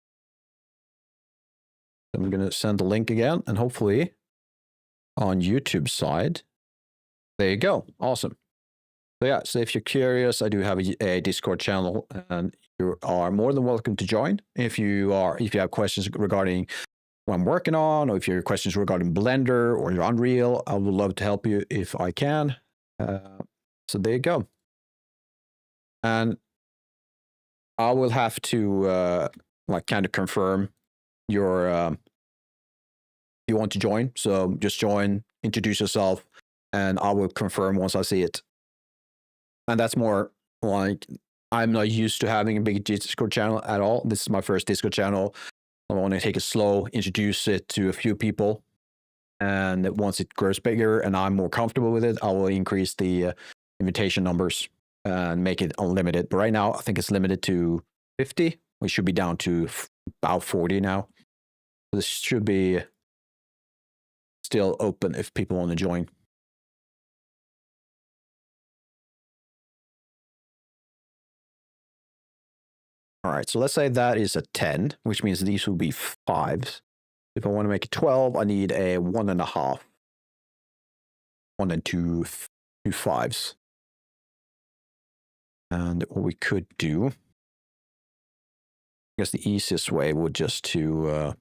A: I'm going to send the link again, and hopefully on YouTube side, there you go. Awesome. So yeah, so if you're curious, I do have a Discord channel, and you are more than welcome to join. If you have questions regarding what I'm working on, or if you have questions regarding Blender or your Unreal, I would love to help you if I can. So there you go. And I will have to like kind of confirm your you want to join. So just join, introduce yourself, and I will confirm once I see it. And that's more like, I'm not used to having a big Discord channel at all. This is my first Discord channel. I want to take it slow, introduce it to a few people. And once it grows bigger and I'm more comfortable with it, I will increase the invitation numbers and make it unlimited. But right now, I think it's limited to 50. We should be down to about 40 now. This should be still open if people want to join. All right, so let's say that is a 10, which means these will be 5s. If I want to make it 12, I need a 1.5. 1 and 2 5s. And what we could do, I guess the easiest way would just to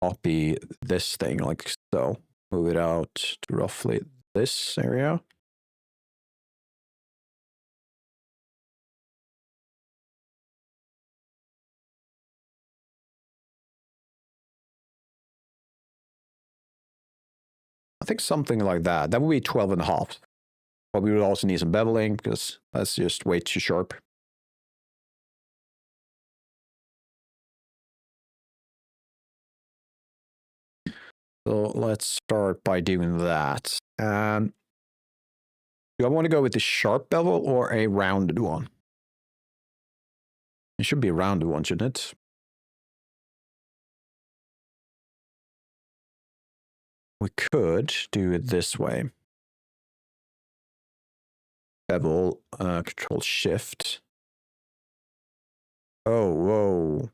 A: copy this thing like so. Move it out to roughly this area. I think something like that. That would be 12.5. But we would also need some beveling because that's just way too sharp. So let's start by doing that. Do I want to go with the sharp bevel or a rounded one? It should be a rounded one, shouldn't it? We could do it this way. Bevel, Control Shift. Oh, whoa.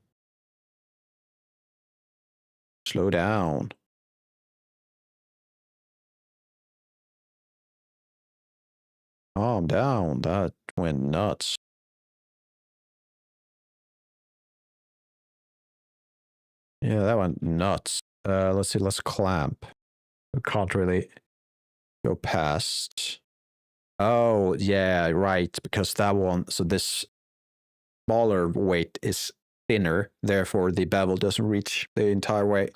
A: Slow down. Calm down. That went nuts. Yeah, that went nuts. Let's see. Let's clamp. We can't really go past. Oh, yeah, right. Because that one, so this smaller weight is thinner. Therefore, the bevel doesn't reach the entire way.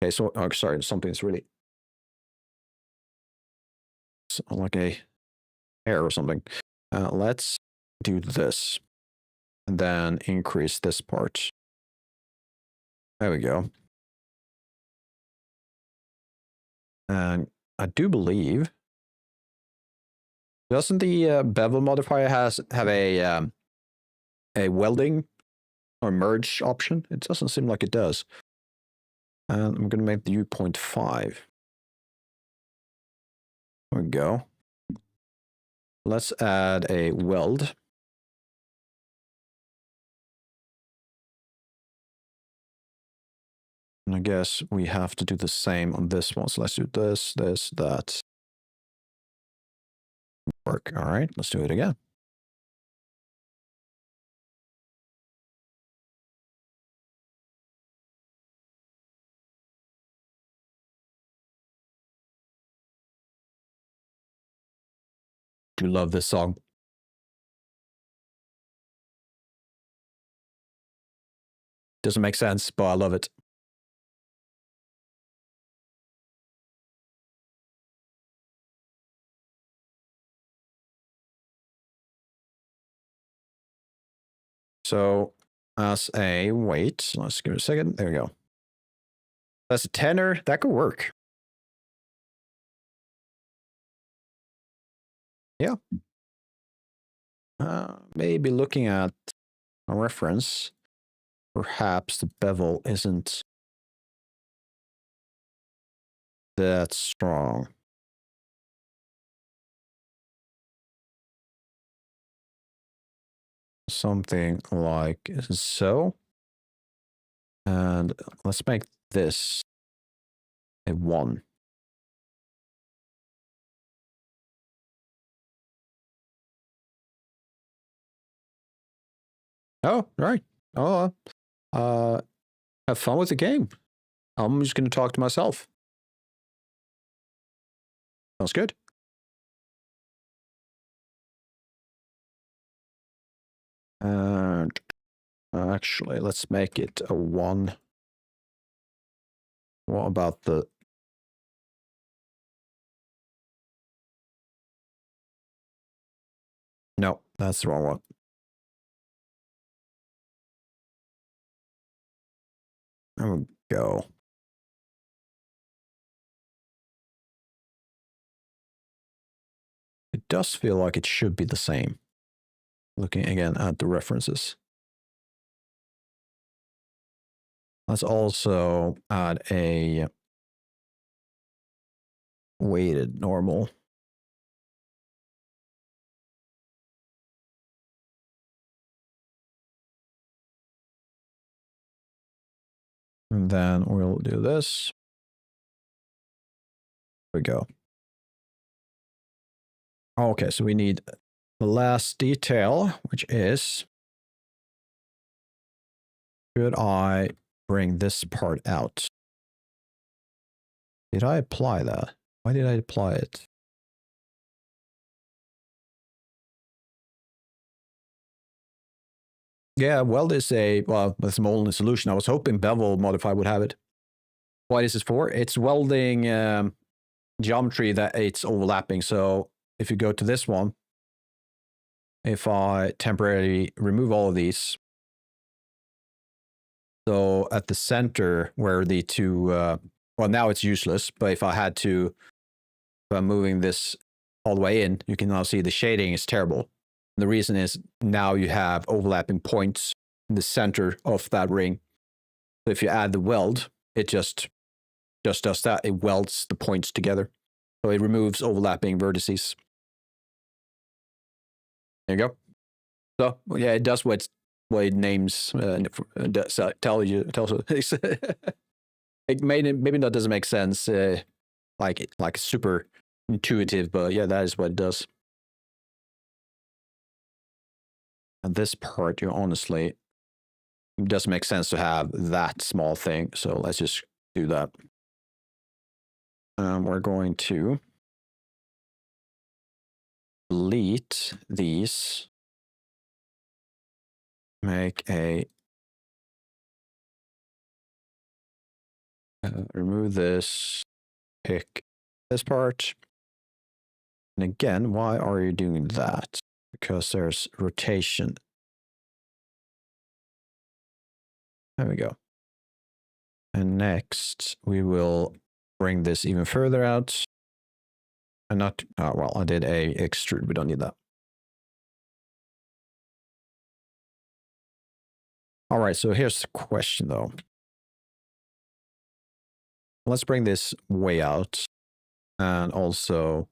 A: Okay, so, oh, sorry, something's really like a hair or something. Let's do this and then increase this part. There we go. And I do believe, doesn't the bevel modifier have a welding or merge option? It doesn't seem like it does. And I'm going to make the U 0.5. There we go. Let's add a weld. And I guess we have to do the same on this one. So let's do this, this, that. Work. All right, let's do it again. Do love this song. Doesn't make sense, but I love it. So as a weight, let's give it a second. There we go. That's a tenor. That could work. Yeah. Maybe looking at a reference, perhaps the bevel isn't that strong. Something like so. And let's make this a 1. Oh, right. Oh, have fun with the game. I'm just going to talk to myself. Sounds good. And actually, let's make it a 1. What about the... No, that's the wrong one. There we go. It does feel like it should be the same. Looking again at the references. Let's also add a weighted normal. And then we'll do this. There we go. Okay, so we need the last detail, which is, should I bring this part out? Did I apply that? Why did I apply it? Yeah, Weld is well, that's my only solution. I was hoping bevel modify would have it. What is this for? It's welding geometry that it's overlapping. So if you go to this one, if I temporarily remove all of these, so at the center where the two well, now it's useless, but if I had to, if I'm moving this all the way in, you can now see the shading is terrible. The reason is now you have overlapping points in the center of that ring. So if you add the weld, it just does that. It welds the points together. So it removes overlapping vertices. There you go. So yeah, it does what it names tells you. It maybe that doesn't make sense, like super intuitive, but yeah, that is what it does. And this part, you honestly, it doesn't make sense to have that small thing. So let's just do that. We're going to delete these. Make a remove this, pick this part. And again, why are you doing that? Because there's rotation. There we go. And next, we will bring this even further out. And not, oh, well, I did a extrude. We don't need that. All right, so here's the question, though. Let's bring this way out and also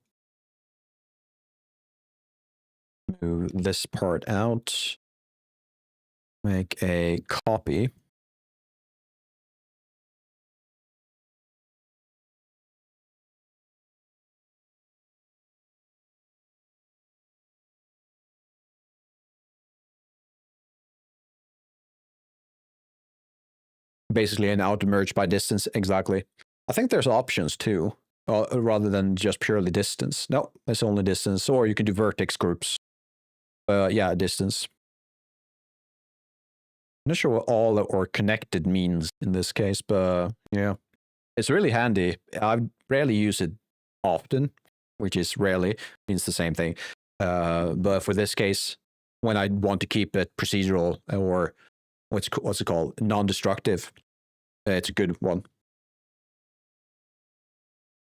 A: move this part out. Make a copy. Basically an outer merge by distance, exactly. I think there's options too, rather than just purely distance. No, it's only distance, or you can do vertex groups. Yeah, distance. I'm not sure what all or connected means in this case, but yeah, it's really handy. I rarely use it often, which is rarely, means the same thing. But for this case, when I want to keep it procedural or what's it called, non-destructive, it's a good one.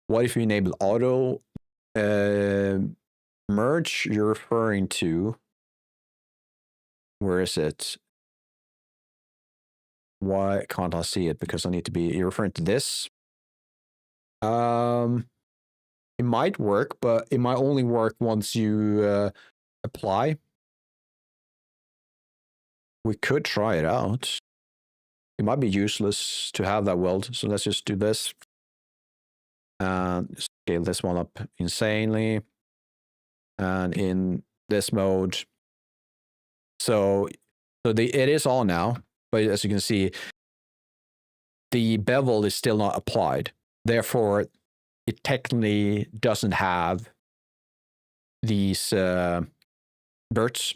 A: What if you enable auto merge? You're referring to, where is it? Why can't I see it? Because I need to be, you're referring to this? It might work, but it might only work once you apply. We could try it out. It might be useless to have that weld, so let's just do this. And scale this one up insanely. And in this mode, so it is on now, but as you can see, the bevel is still not applied. Therefore, it technically doesn't have these verts.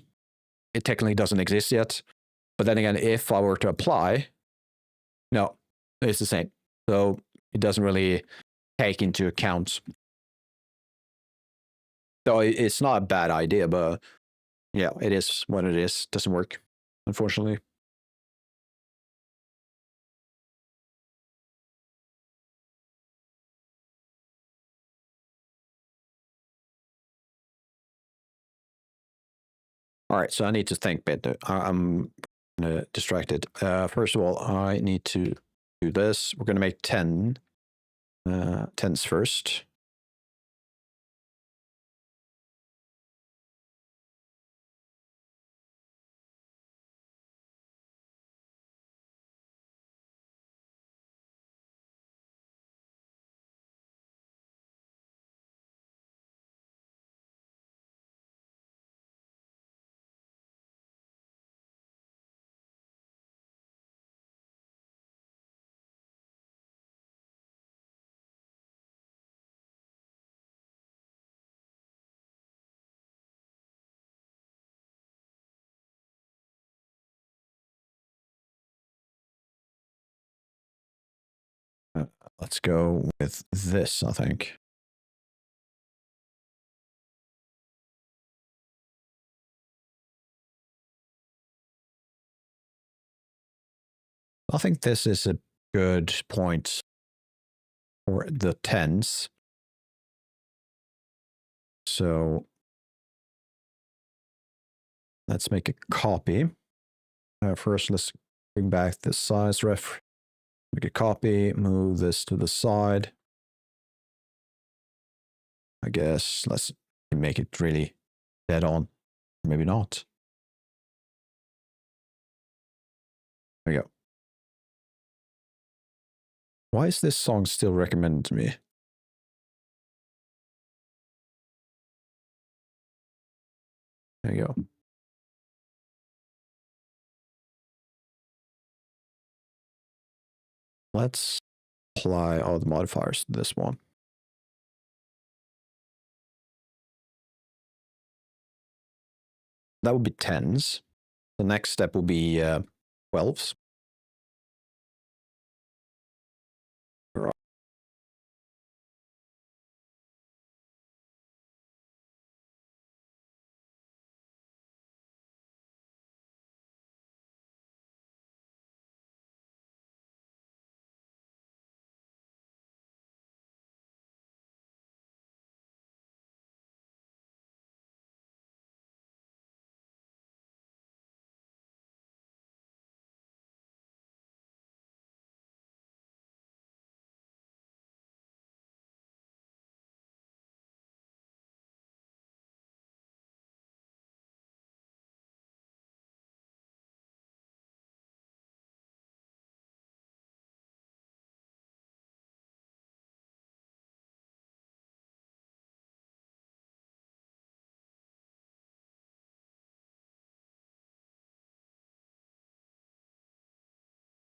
A: It technically doesn't exist yet. But then again, if I were to apply, no, it's the same. So it doesn't really take into account. So it's not a bad idea, but yeah, it is what it is. Doesn't work, unfortunately. All right, so I need to think a bit. I'm distracted. First of all, I need to do this. We're going to make 10 tens first. Let's go with this, I think. I think this is a good point. or the tens. So let's make a copy. First, let's bring back the size ref. Make a copy, move this to the side. I guess let's make it really dead on. Maybe not. There we go. Why is this song still recommended to me? There you go. Let's apply all the modifiers to this one. That would be 10s. The next step will be 12s.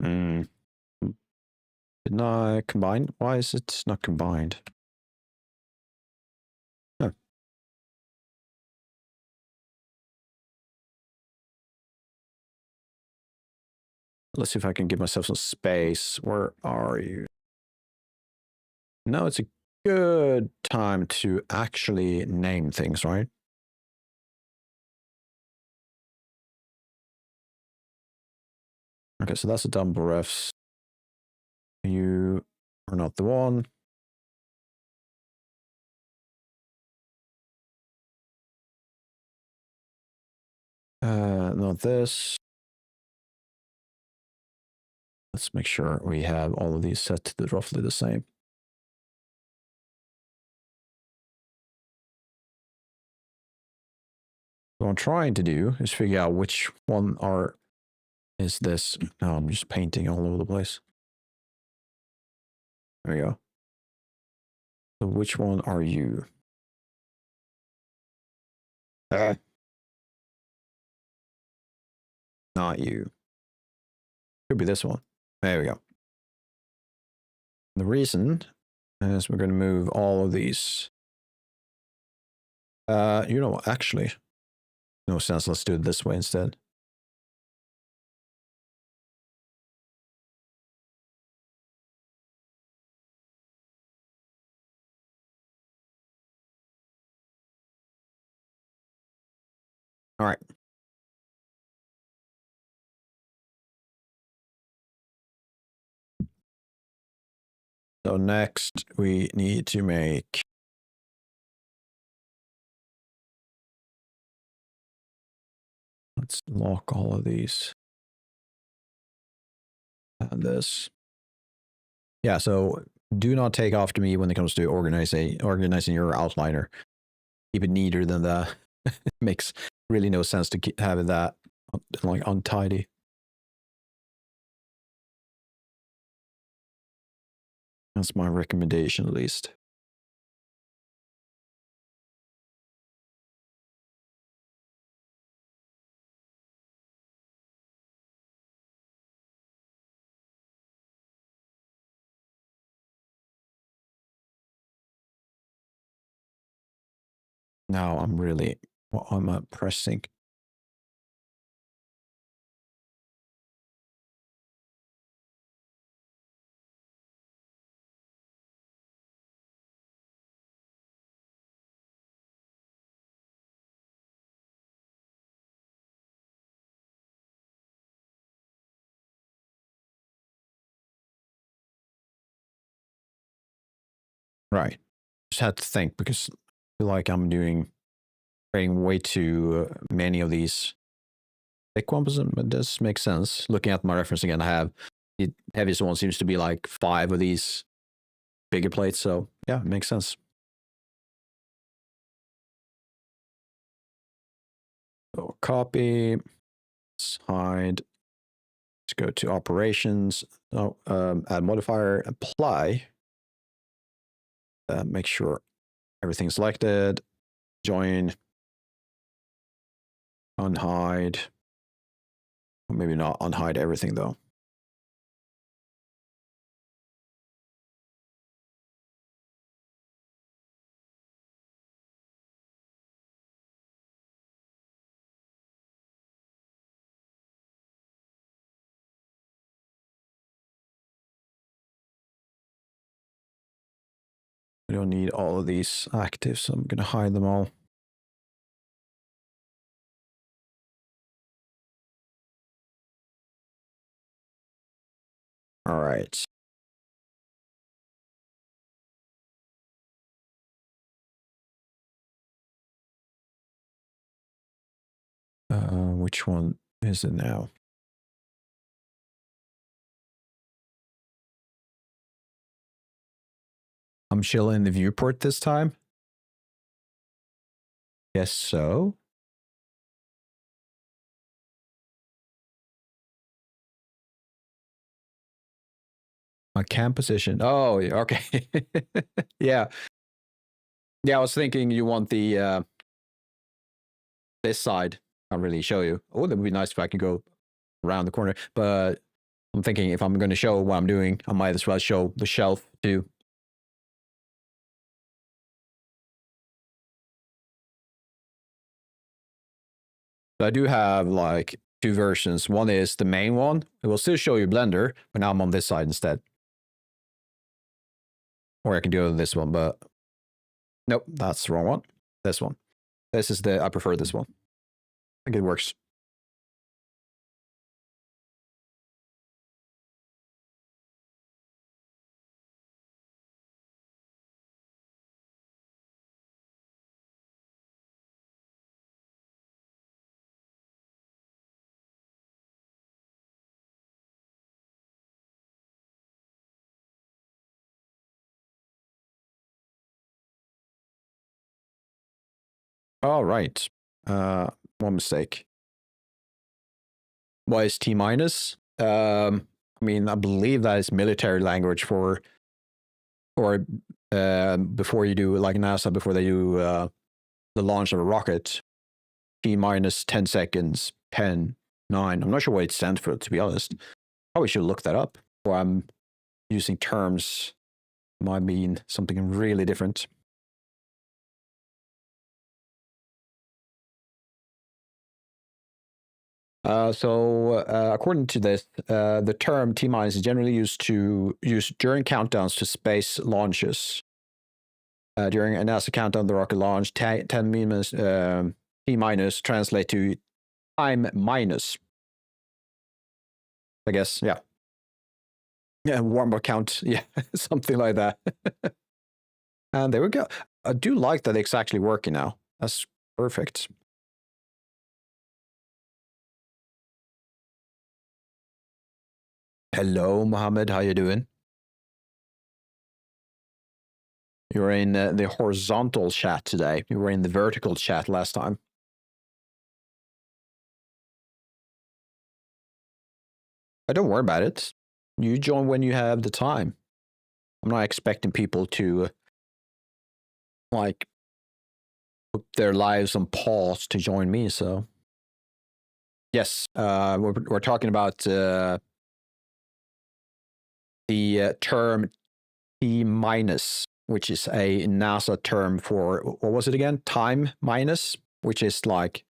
A: Didn't I combine? Why is it not combined? Huh. Let's see if I can give myself some space. Where are you? Now it's a good time to actually name things, right? Okay, so that's the dumbbell refs. You are not the one. Not this. Let's make sure we have all of these set to roughly the same. What I'm trying to do is figure out which one is this. No, I'm just painting all over the place. There we go. So which one are you? Not you. Could be this one. There we go. The reason is we're going to move all of these. You know, actually, no sense. Let's do it this way instead. All right. So next we need to make let's lock all of these and this. Yeah, so do not take after me when it comes to organizing your outliner. Keep it neater than that. It makes really no sense to keep having that like untidy. That's my recommendation, at least. Now I'm really, I'm pressing. Right. Just had to think because I feel like I'm creating way too many of these thick ones, but this makes sense. Looking at my reference again, I have the heaviest one seems to be like 5 of these bigger plates. So yeah, it makes sense. So copy, let's hide. Let's go to operations. Oh, add modifier, apply. Make sure everything's selected. Join. Unhide. Maybe not unhide everything though. We don't need all of these active, so I'm going to hide them all. All right. Which one is it now? I'm chilling in the viewport this time. Guess so. My cam position. Oh, okay. Yeah. Yeah, I was thinking you want the this side. Can't really show you. Oh, that would be nice if I could go around the corner. But I'm thinking if I'm going to show what I'm doing, I might as well show the shelf too. So I do have like 2 versions. One is the main one. It will still show you Blender, but now I'm on this side instead. Or I can do this one, but nope, that's the wrong one. This one. This is I prefer this one. I think it works. All right. One mistake. Why is T minus? I mean, I believe that is military language for, or before you do like NASA, before they do the launch of a rocket. T minus 10 seconds, 10, 9. I'm not sure what it stands for, to be honest. Probably should look that up. Or I'm using terms might mean something really different. According to this, the term T-minus is generally used during countdowns to space launches. During a NASA countdown, the rocket launch, 10 minus, T-minus translate to time minus. I guess, yeah. Yeah, warm-up count, yeah, something like that. And there we go. I do like that it's actually working now. That's perfect. Hello, Mohammed. How you doing? You were in the horizontal chat today. You were in the vertical chat last time. Don't worry about it. You join when you have the time. I'm not expecting people to like put their lives on pause to join me. So yes, we're talking about the term T minus, which is a NASA term for, what was it again? Time minus, which is like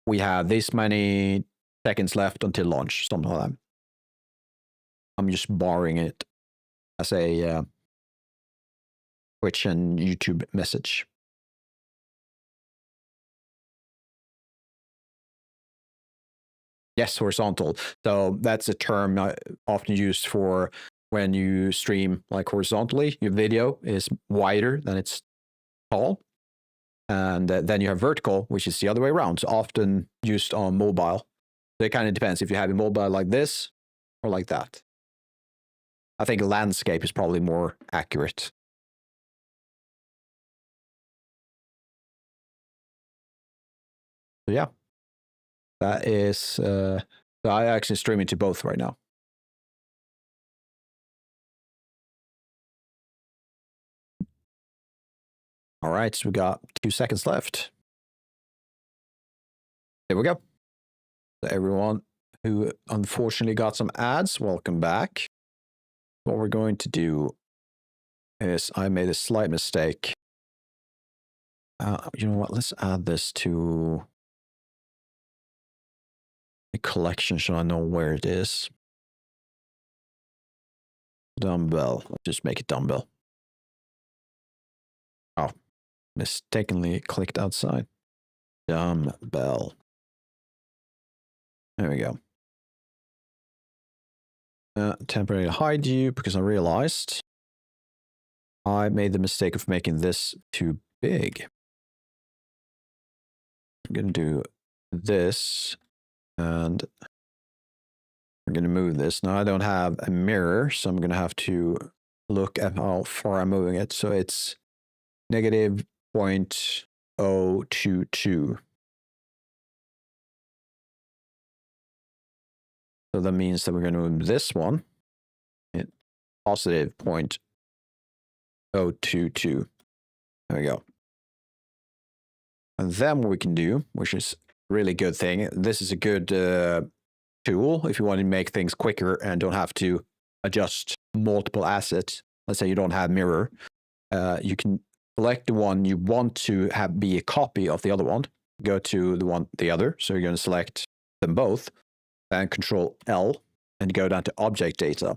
A: we have this many seconds left until launch, something like that. I'm just borrowing it as a Twitch and YouTube message. Yes, horizontal. So that's a term often used for when you stream like horizontally, your video is wider than it's tall. And then you have vertical, which is the other way around. So often used on mobile. So it kind of depends if you have a mobile like this or like that. I think landscape is probably more accurate. So yeah, that is, so I actually stream into both right now. All right, so we got 2 seconds left. There we go. So everyone who unfortunately got some ads, welcome back. What we're going to do is I made a slight mistake. You know what? Let's add this to a collection so I know where it is. Dumbbell. Let's just make it dumbbell. Oh, mistakenly clicked outside. Dumbbell. There we go. Temporarily hide you because I realized I made the mistake of making this too big. I'm going to do this and I'm going to move this. Now I don't have a mirror, so I'm going to have to look at how far I'm moving it. So it's negative 0.022. So that means that we're going to move this one at positive 0.022. There we go. And then what we can do, which is a really good thing, this is a good tool if you want to make things quicker and don't have to adjust multiple assets. Let's say you don't have mirror. You can select the one you want to have be a copy of the other one. Go to the other. So you're going to select them both. And Control L and go down to object data.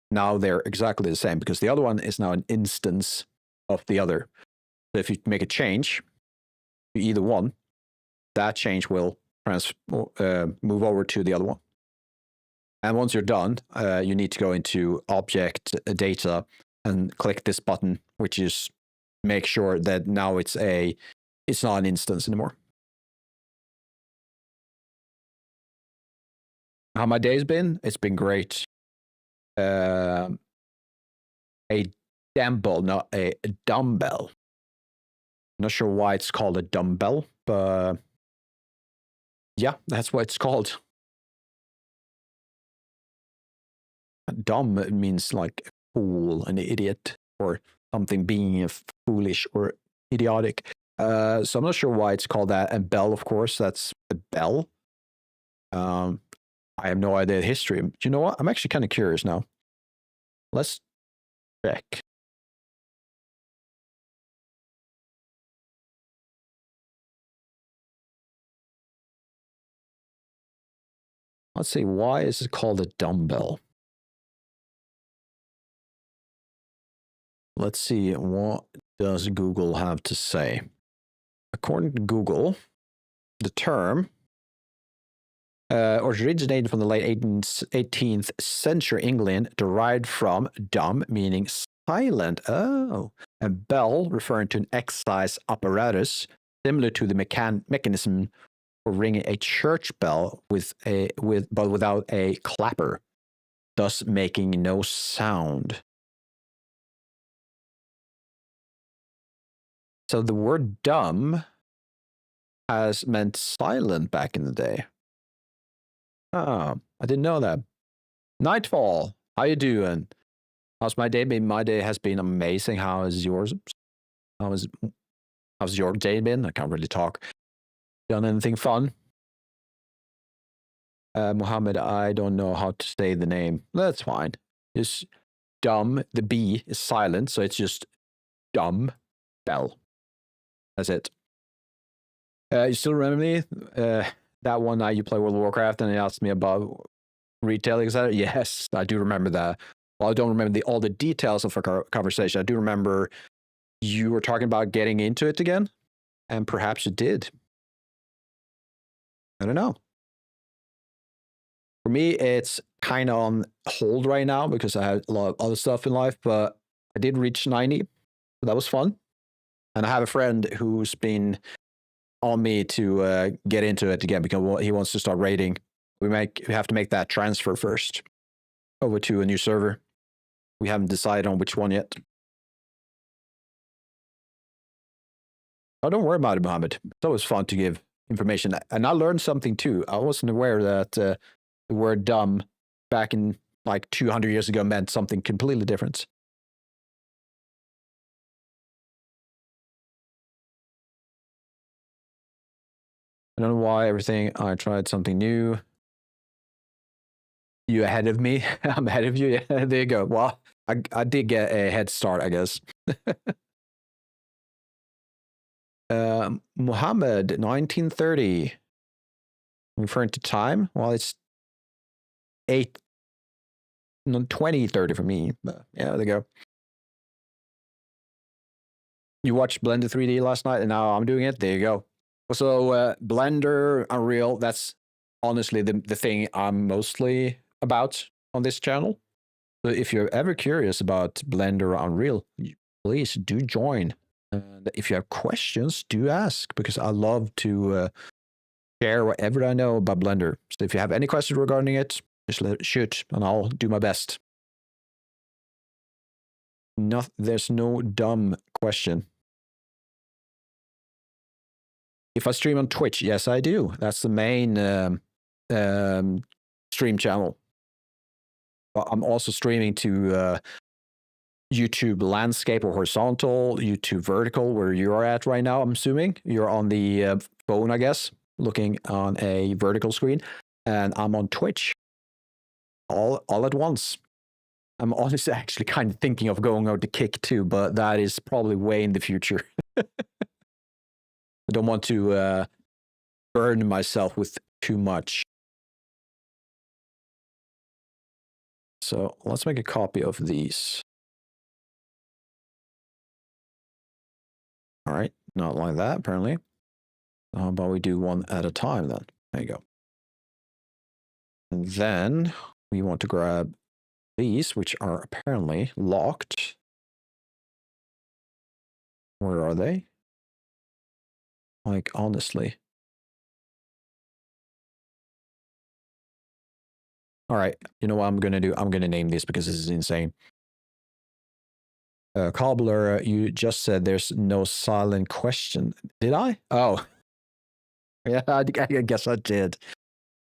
A: Now they're exactly the same because the other one is now an instance of the other. So if you make a change to either one, that change will move over to the other one. And once you're done, you need to go into object data and click this button, which is make sure that now it's not an instance anymore. How my day's been? It's been great. A dumbbell, not a dumbbell. I'm not sure why it's called a dumbbell, but yeah, that's what it's called. Dumb means like fool, an idiot, or something being foolish or idiotic. So I'm not sure why it's called that. And bell, of course, that's the bell. I have no idea the history. Do you know what? I'm actually kind of curious now. Let's check. Let's see, why is it called a dumbbell? Let's see, what does Google have to say? According to Google, the term originated from the late 18th century England, derived from dumb, meaning silent. Oh, and bell, referring to an exercise apparatus similar to the mechanism for ringing a church bell but without a clapper, thus making no sound. So the word dumb has meant silent back in the day. Oh, I didn't know that. Nightfall, how you doing? How's my day been? My day has been amazing. How is yours? How's your day been? I can't really talk. Done anything fun? Mohammed, I don't know how to say the name. That's fine. It's dumb. The B is silent, so it's just dumb bell. That's it. You still remember me? That one night you play World of Warcraft and you asked me about retailing, etc. Yes, I do remember that. Well, I don't remember all the details of our conversation. I do remember you were talking about getting into it again, and perhaps you did. I don't know. For me, it's kind of on hold right now because I have a lot of other stuff in life, but I did reach 90. So that was fun. And I have a friend who's been on me to get into it again because he wants to start raiding. We have to make that transfer first over to a new server. We haven't decided on which one yet. Oh, don't worry about it, Mohammed. It's always fun to give information. And I learned something too. I wasn't aware that the word dumb back in like 200 years ago meant something completely different. I don't know why everything I tried something new. You ahead of me? I'm ahead of you. Yeah, there you go. Well, I did get a head start, I guess. Muhammad, 1930. Referring to time? Well, it's 2030 for me. But yeah, there you go. You watched Blender 3D last night, and now I'm doing it. There you go. So Blender, Unreal, that's honestly the thing I'm mostly about on this channel. So if you're ever curious about Blender or Unreal, please do join. And if you have questions, do ask, because I love to share whatever I know about Blender. So if you have any questions regarding it, just shoot, and I'll do my best. There's no dumb question. If I stream on Twitch, yes, I do. That's the main stream channel. But I'm also streaming to YouTube landscape or horizontal, YouTube vertical, where you are at right now, I'm assuming. You're on the phone, I guess, looking on a vertical screen. And I'm on Twitch all at once. I'm honestly actually kind of thinking of going out to Kick too, but that is probably way in the future. I don't want to burn myself with too much. So let's make a copy of these. All right, not like that, apparently. How about we do one at a time then? There you go. And then we want to grab these, which are apparently locked. Where are they? Like, honestly. All right, you know what I'm going to do? I'm going to name this because this is insane. Cobbler, you just said there's no silent question. Did I? Oh. Yeah, I guess I did.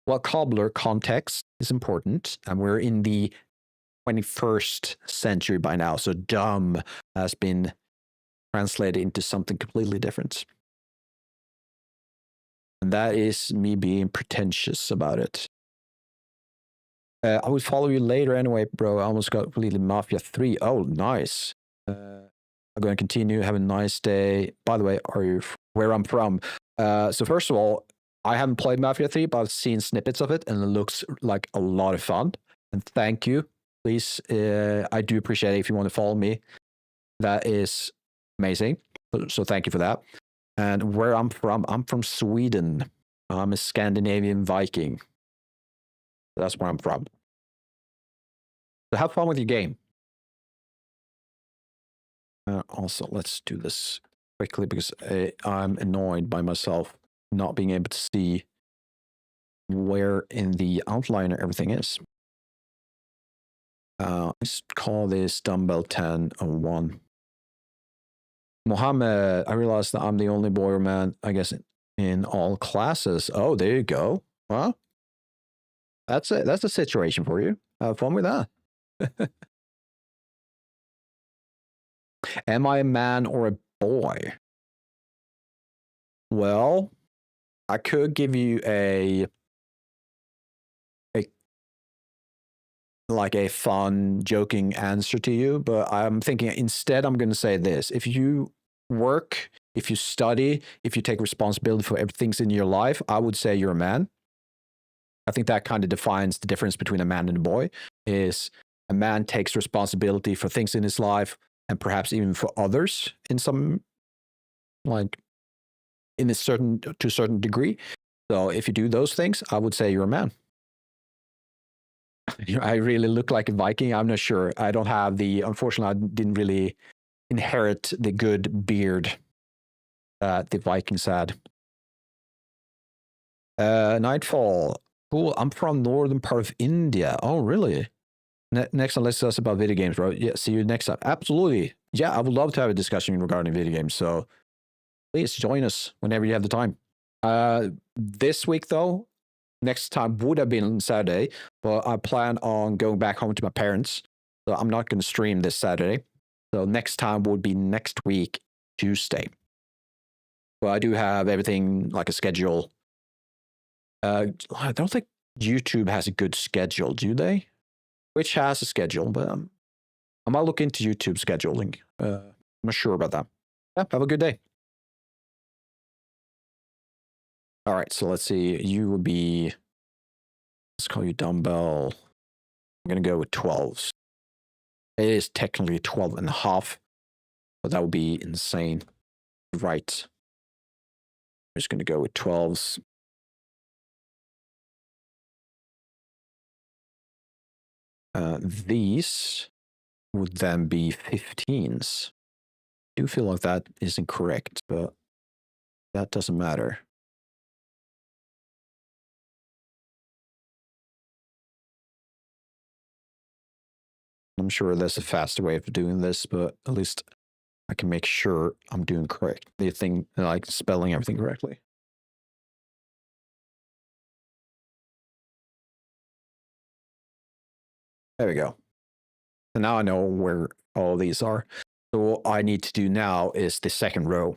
A: Well, Cobbler, context is important, and we're in the 21st century by now, so dumb has been translated into something completely different. And that is me being pretentious about it. I will follow you later anyway, bro. I almost got completely Mafia 3. Oh, nice. I'm going to continue. Have a nice day. By the way, are you where I'm from? So first of all, I haven't played Mafia 3, but I've seen snippets of it, and it looks like a lot of fun. And thank you. Please, I do appreciate it if you want to follow me. That is amazing. So thank you for that. And where I'm from Sweden. I'm a Scandinavian Viking. That's where I'm from. So have fun with your game. Also, let's do this quickly because I'm annoyed by myself not being able to see where in the outliner everything is. Let's call this Dumbbell 1001. Mohammed, I realized that I'm the only boy or man, I guess, in all classes. Oh, there you go. Well, that's it. That's a situation for you. Have fun with that. Am I a man or a boy? Well, I could give you a fun, joking answer to you, but I'm thinking instead I'm going to say this. If you work, if you study, if you take responsibility for everything in your life, I would say you're a man. I think that kind of defines the difference between a man and a boy, is a man takes responsibility for things in his life and perhaps even for others in some, like, to a certain degree. So if you do those things, I would say you're a man. I really look like a Viking. I'm not sure. I don't have the, unfortunately, I didn't really inherit the good beard that the Vikings had. Nightfall. Cool. I'm from northern part of India. Oh, really? Next time, let's discuss about video games, bro. Yeah, see you next time. Absolutely. Yeah, I would love to have a discussion regarding video games. So please join us whenever you have the time. This week, though, next time would have been Saturday, but I plan on going back home to my parents. So I'm not going to stream this Saturday. So next time would be next week, Tuesday. But I do have everything like a schedule. I don't think YouTube has a good schedule, do they? Which has a schedule, but I might look into YouTube scheduling. I'm not sure about that. Yeah, have a good day. All right, so let's see. You would be, let's call you Dumbbell. I'm going to go with 12s. It is technically 12 and a half, but that would be insane. Right. I'm just going to go with 12s. These would then be 15s. I do feel like that is incorrect, but that doesn't matter. I'm sure there's a faster way of doing this, but at least I can make sure I'm doing correct. The thing, like spelling everything correctly. There we go. So now I know where all these are. So what I need to do now is the second row.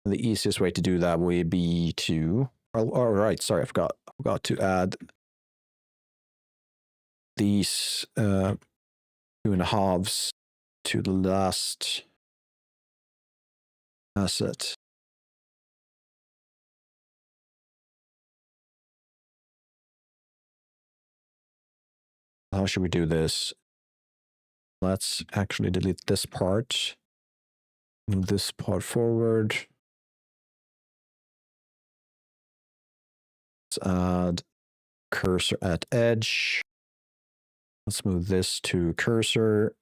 A: The easiest way to do that would be to, oh, all right, sorry, I forgot to add these 2.5s to the last asset. How should we do this? Let's actually delete this part. Move this part forward. Let's add cursor at edge. Let's move this to cursor.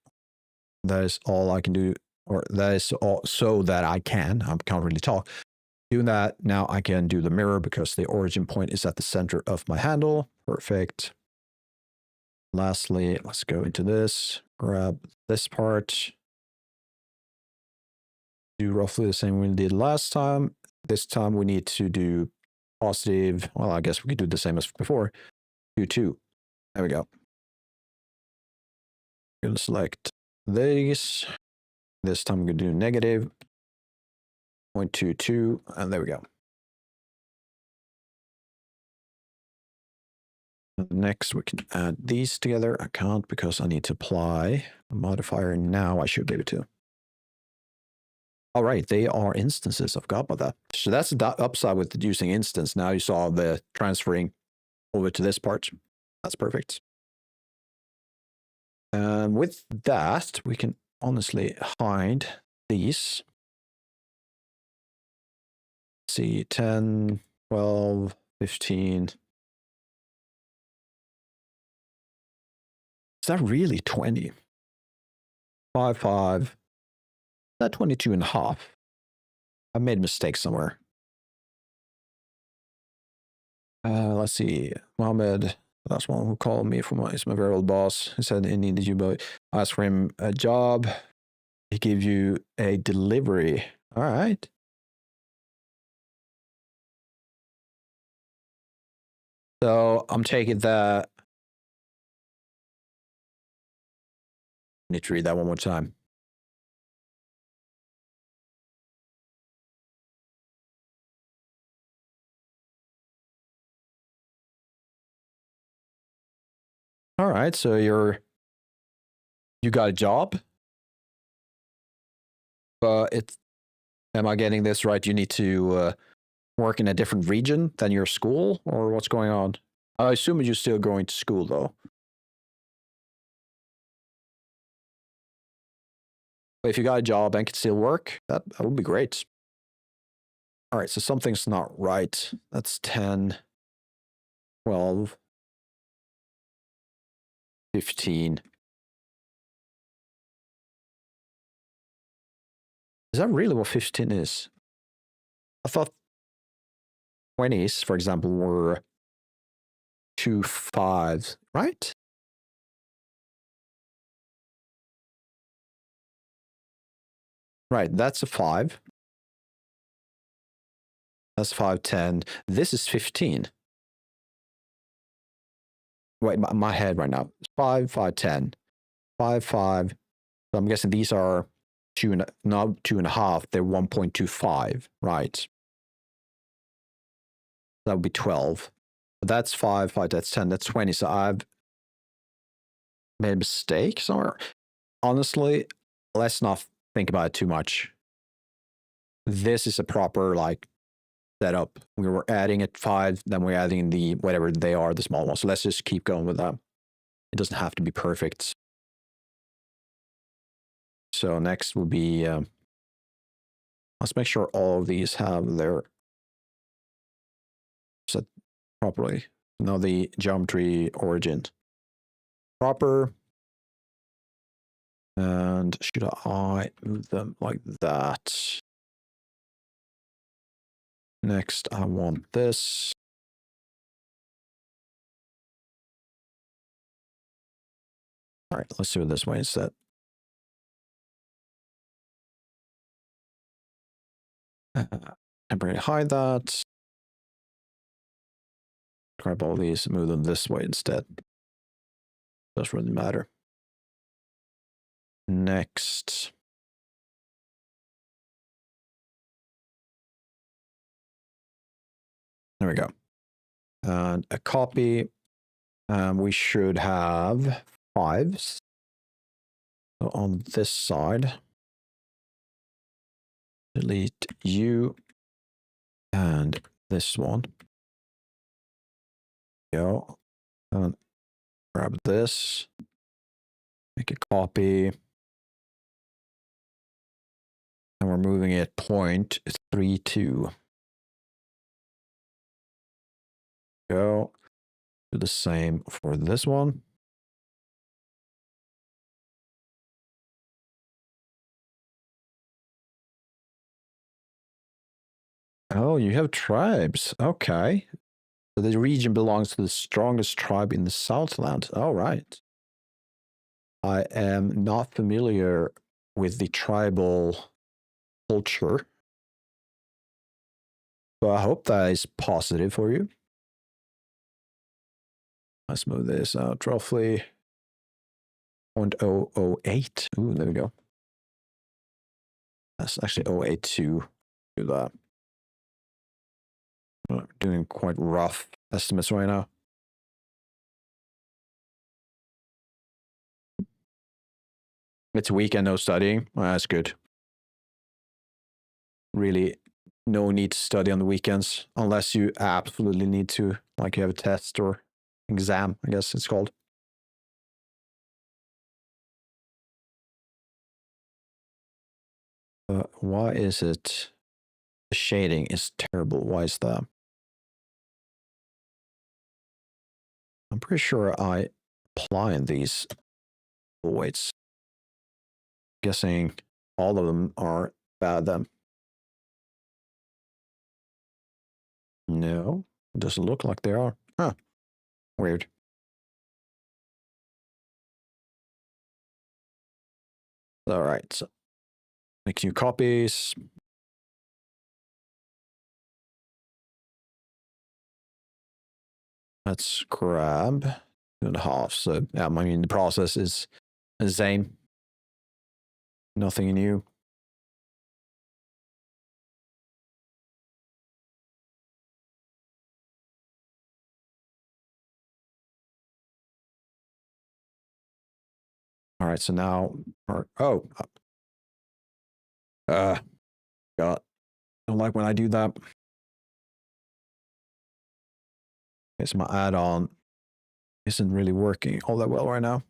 A: That is all I can do, or that is all so that I can't really talk. Doing that, now I can do the mirror because the origin point is at the center of my handle. Perfect. Lastly, let's go into this, grab this part. Do roughly the same we did last time. This time we need to do positive. Well, I guess we could do the same as before. Do 2. There we go. I'm going to select these. This time I'm going to do negative 0.22, and there we go. Next, we can add these together. I can't because I need to apply a modifier. Now I should be able to. All right, they are instances. I forgot about that. So that's the upside with using instance. Now you saw the transferring over to this part. That's perfect. And with that, we can honestly hide these. Let's see, 10, 12, 15. Is that really 20? 5, 5. Is that 22 and a half? I made a mistake somewhere. Let's see. Mohammed, that's one who called me from he's my very old boss. He said he needed you, but I asked for him a job. He gave you a delivery. All right. So I'm taking that. I need to read that one more time. All right, so you got a job, but am I getting this right? You need to work in a different region than your school, or what's going on? I assume you're still going to school though. But if you got a job and can still work, that would be great. All right, so something's not right. That's 10, 12. 15. Is that really what 15 is? I thought 20s, for example, were 2 5s, right? Right, that's a 5. That's 5, 10. This is 15. Wait, my head right now. 5, 5, 10. 5, 5. So I'm guessing these are not 2.5. They're 1.25, right? That would be 12. But that's 5, 5, that's 10, that's 20. So I've made a mistake somewhere. Honestly, let's not think about it too much. This is a proper like setup. We were adding at 5, then we're adding the whatever they are, the small ones. So let's just keep going with that. It doesn't have to be perfect. So next will be, let's make sure all of these have their set properly. Now the geometry origin. Proper. And should I move them like that? Next, I want this. All right, let's do it this way instead. Temporarily hide that. Grab all these, move them this way instead. Doesn't really matter. Next. There we go. And a copy. We should have 5s. So on this side, delete you and this one. Go and grab this. Make a copy. And we're moving it 0.32. Go. Do the same for this one. Oh, you have tribes. Okay. So the region belongs to the strongest tribe in the Southland. All right. I am not familiar with the tribal culture, but I hope that is positive for you. Let's move this out roughly 0.008. Ooh, there we go. That's actually 0.82. Do that. We're doing quite rough estimates right now. It's a weekend, no studying. Well, that's good. Really, no need to study on the weekends unless you absolutely need to, like you have a test or exam, I guess it's called. Why is it? The shading is terrible. Why is that? I'm pretty sure I applied these weights. Guessing all of them are bad then. No, it doesn't look like they are. Huh. Weird. All right, so make new copies. Let's grab 2.5. So yeah, I mean the process is the same. Nothing new. All right, so now, God, don't like when I do that. Okay, so my add-on isn't really working all that well right now.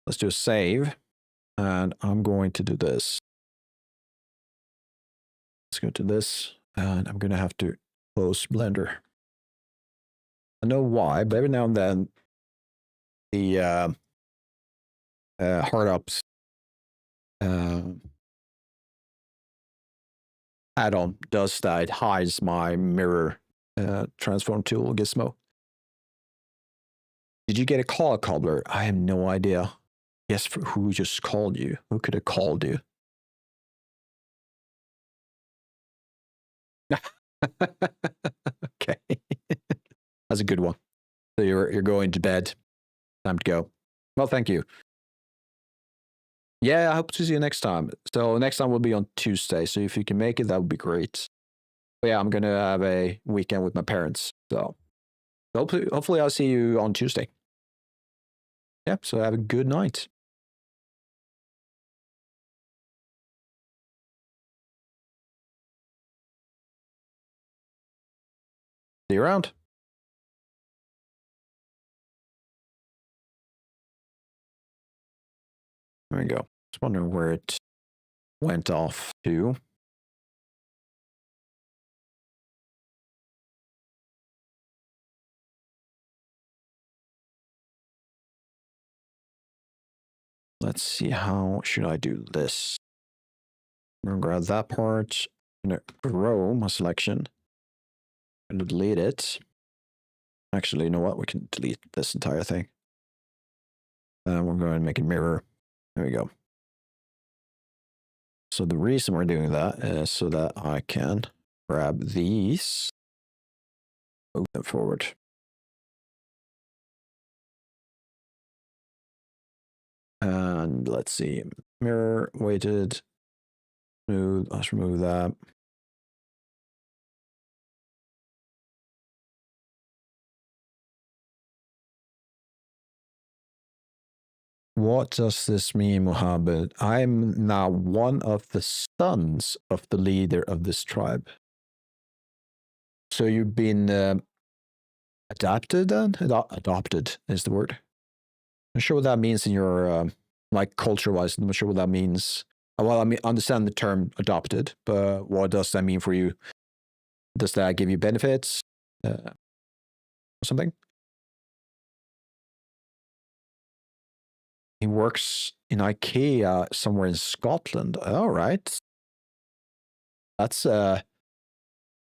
A: Let's do a save, and I'm going to do this. Let's go to this, and I'm going to have to close Blender. I know why, but every now and then the HardOps add-on does that. It hides my mirror transform tool gizmo. Did you get a call, Cobbler? I have no idea. Yes, for who just called you? Who could have called you? Okay. That's a good one. So you're going to bed. Time to go. Well, thank you. Yeah, I hope to see you next time. So next time will be on Tuesday. So if you can make it, that would be great. But yeah, I'm gonna have a weekend with my parents. So hopefully I'll see you on Tuesday. Yeah, so have a good night. See you around. There we go. Just wondering where it went off to. Let's see, how should I do this? I'm gonna grab that part. I'm gonna grow my selection. I'm gonna delete it. Actually, you know what? We can delete this entire thing. And we're going to make a mirror. There we go. So the reason we're doing that is so that I can grab these, move them forward. And let's see, mirror weighted, smooth, let's remove that. What does this mean, Mohammed? I'm now one of the sons of the leader of this tribe. So you've been adapted then? Adopted is the word. I'm not sure what that means in your, like culture-wise, I'm not sure what that means. Well, I mean, understand the term adopted, but what does that mean for you? Does that give you benefits or something? He works in IKEA somewhere in Scotland. All right. That's that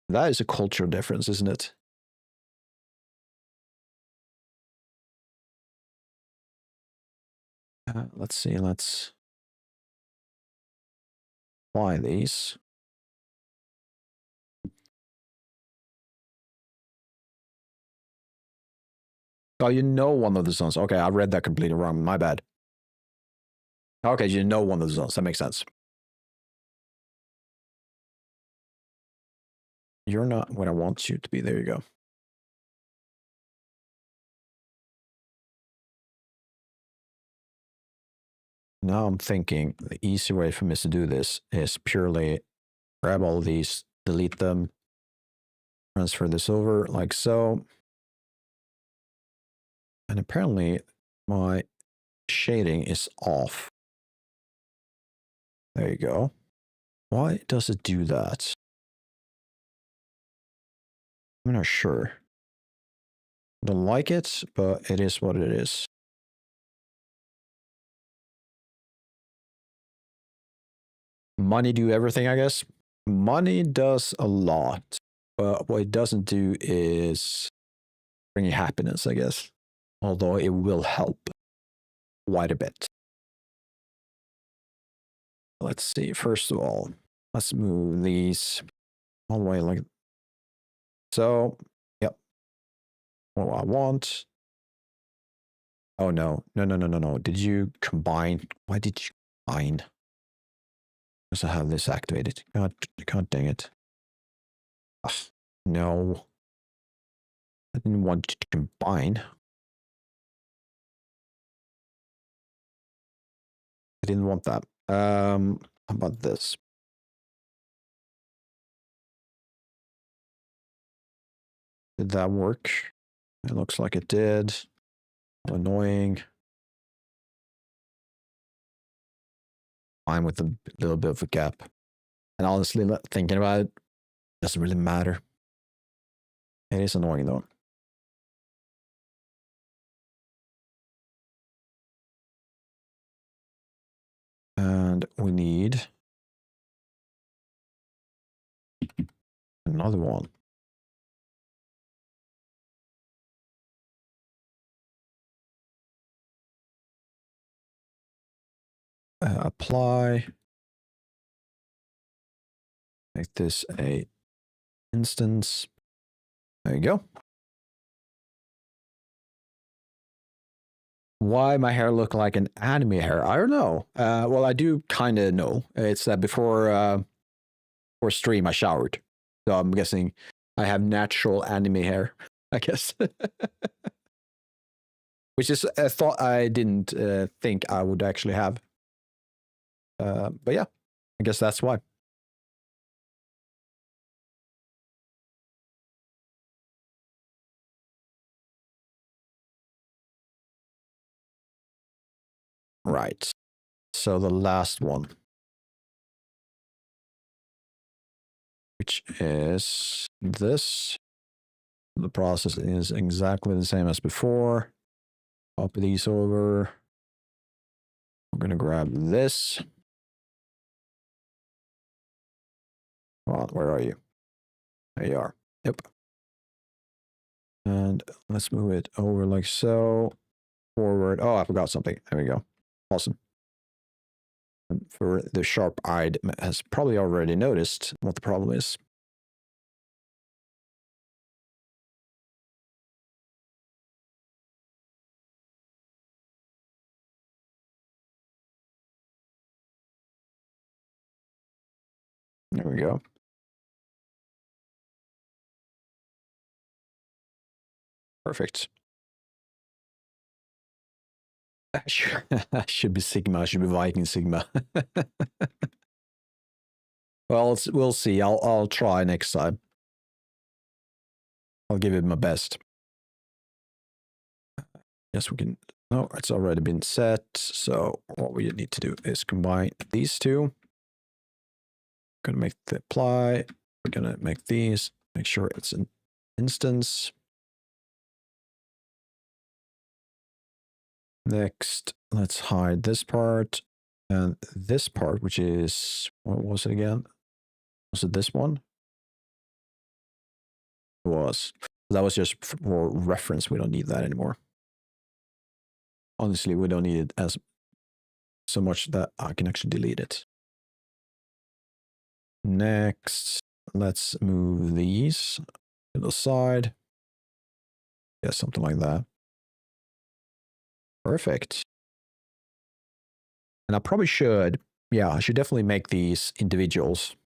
A: is a cultural difference, isn't it? Let's see. Let's apply these. Oh, you know one of the zones. Okay, I read that completely wrong. My bad. Okay, you know one of the zones. That makes sense. You're not what I want you to be. There you go. Now I'm thinking the easy way for me to do this is purely grab all of these, delete them, transfer this over like so. And apparently my shading is off. There you go. Why does it do that? I'm not sure. I don't like it, but it is what it is. Money do everything, I guess. Money does a lot, but what it doesn't do is bring you happiness, I guess. Although it will help quite a bit. Let's see. First of all, let's move these all the way like so. Yep. What do I want? Oh no. No. Did you combine? Why did you combine? Because I have this activated. God dang it. Ugh, no. I didn't want to combine. I didn't want that. How about this? Did that work? It looks like it did. Annoying. Fine with a little bit of a gap. And honestly, thinking about it, doesn't really matter. It is annoying though. And we need another one. Apply. Make this a instance. There you go. Why my hair look like an anime hair? I don't know. Well, I do kind of know. It's that before stream I showered, so I'm guessing I have natural anime hair. I guess, which is a thought I didn't think I would actually have. But yeah, I guess that's why. Right. So the last one, which is this. The process is exactly the same as before. Copy these over. I'm going to grab this. Come on, where are you? There you are. Yep. And let's move it over like so. Forward. Oh, I forgot something. There we go. Awesome. And for the sharp-eyed has probably already noticed what the problem is. There we go. Perfect. I should be Sigma. I should be Viking Sigma. Well, we'll see. I'll try next time. I'll give it my best. Yes, we can. No, it's already been set. So what we need to do is combine these two. Going to make the apply. We're going to make these. Make sure it's an instance. Next, let's hide this part and this part, which is, what was it again? Was it this one? It was. That was just for reference. We don't need that anymore. Honestly, we don't need it as so much that I can actually delete it. Next, let's move these to the side. Yeah, something like that. Perfect. And I probably should, yeah, I should definitely make these individuals.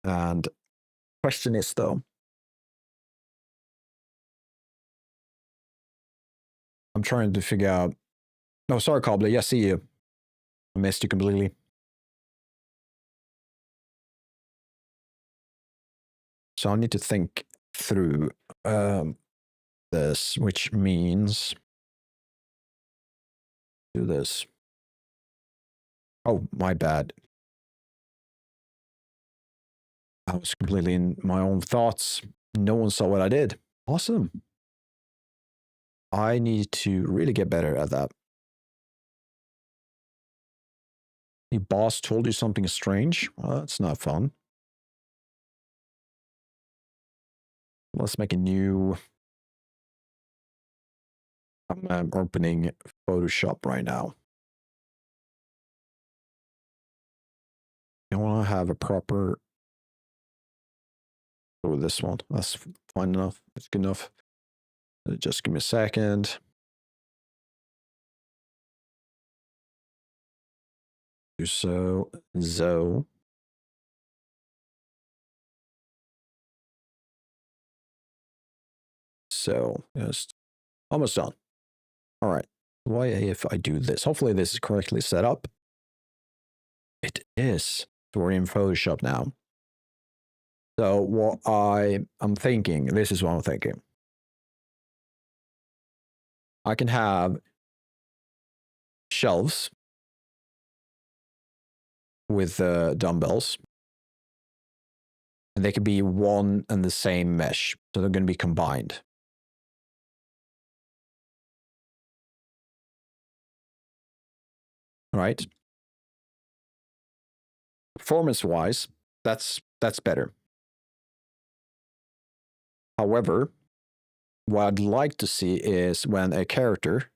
A: And question is though, I'm trying to figure out, oh, sorry, Cobbler, yeah, see you. I missed you completely. So I need to think through this, which means do this. Oh, my bad. I was completely in my own thoughts. No one saw what I did. Awesome. I need to really get better at that. Your boss told you something strange? Well, that's not fun. Let's make a new. I'm opening Photoshop right now. I want to have a proper. Oh, this one. That's fine enough. It's good enough. Just give me a second. Do so. So, just almost done. All right. Why if I do this? Hopefully this is correctly set up. It is. So we're in Photoshop now. So what I'm thinking, this is what I'm thinking. I can have shelves with dumbbells. And they could be one and the same mesh. So they're going to be combined. right? Performance-wise, that's better. However, what I'd like to see is when a character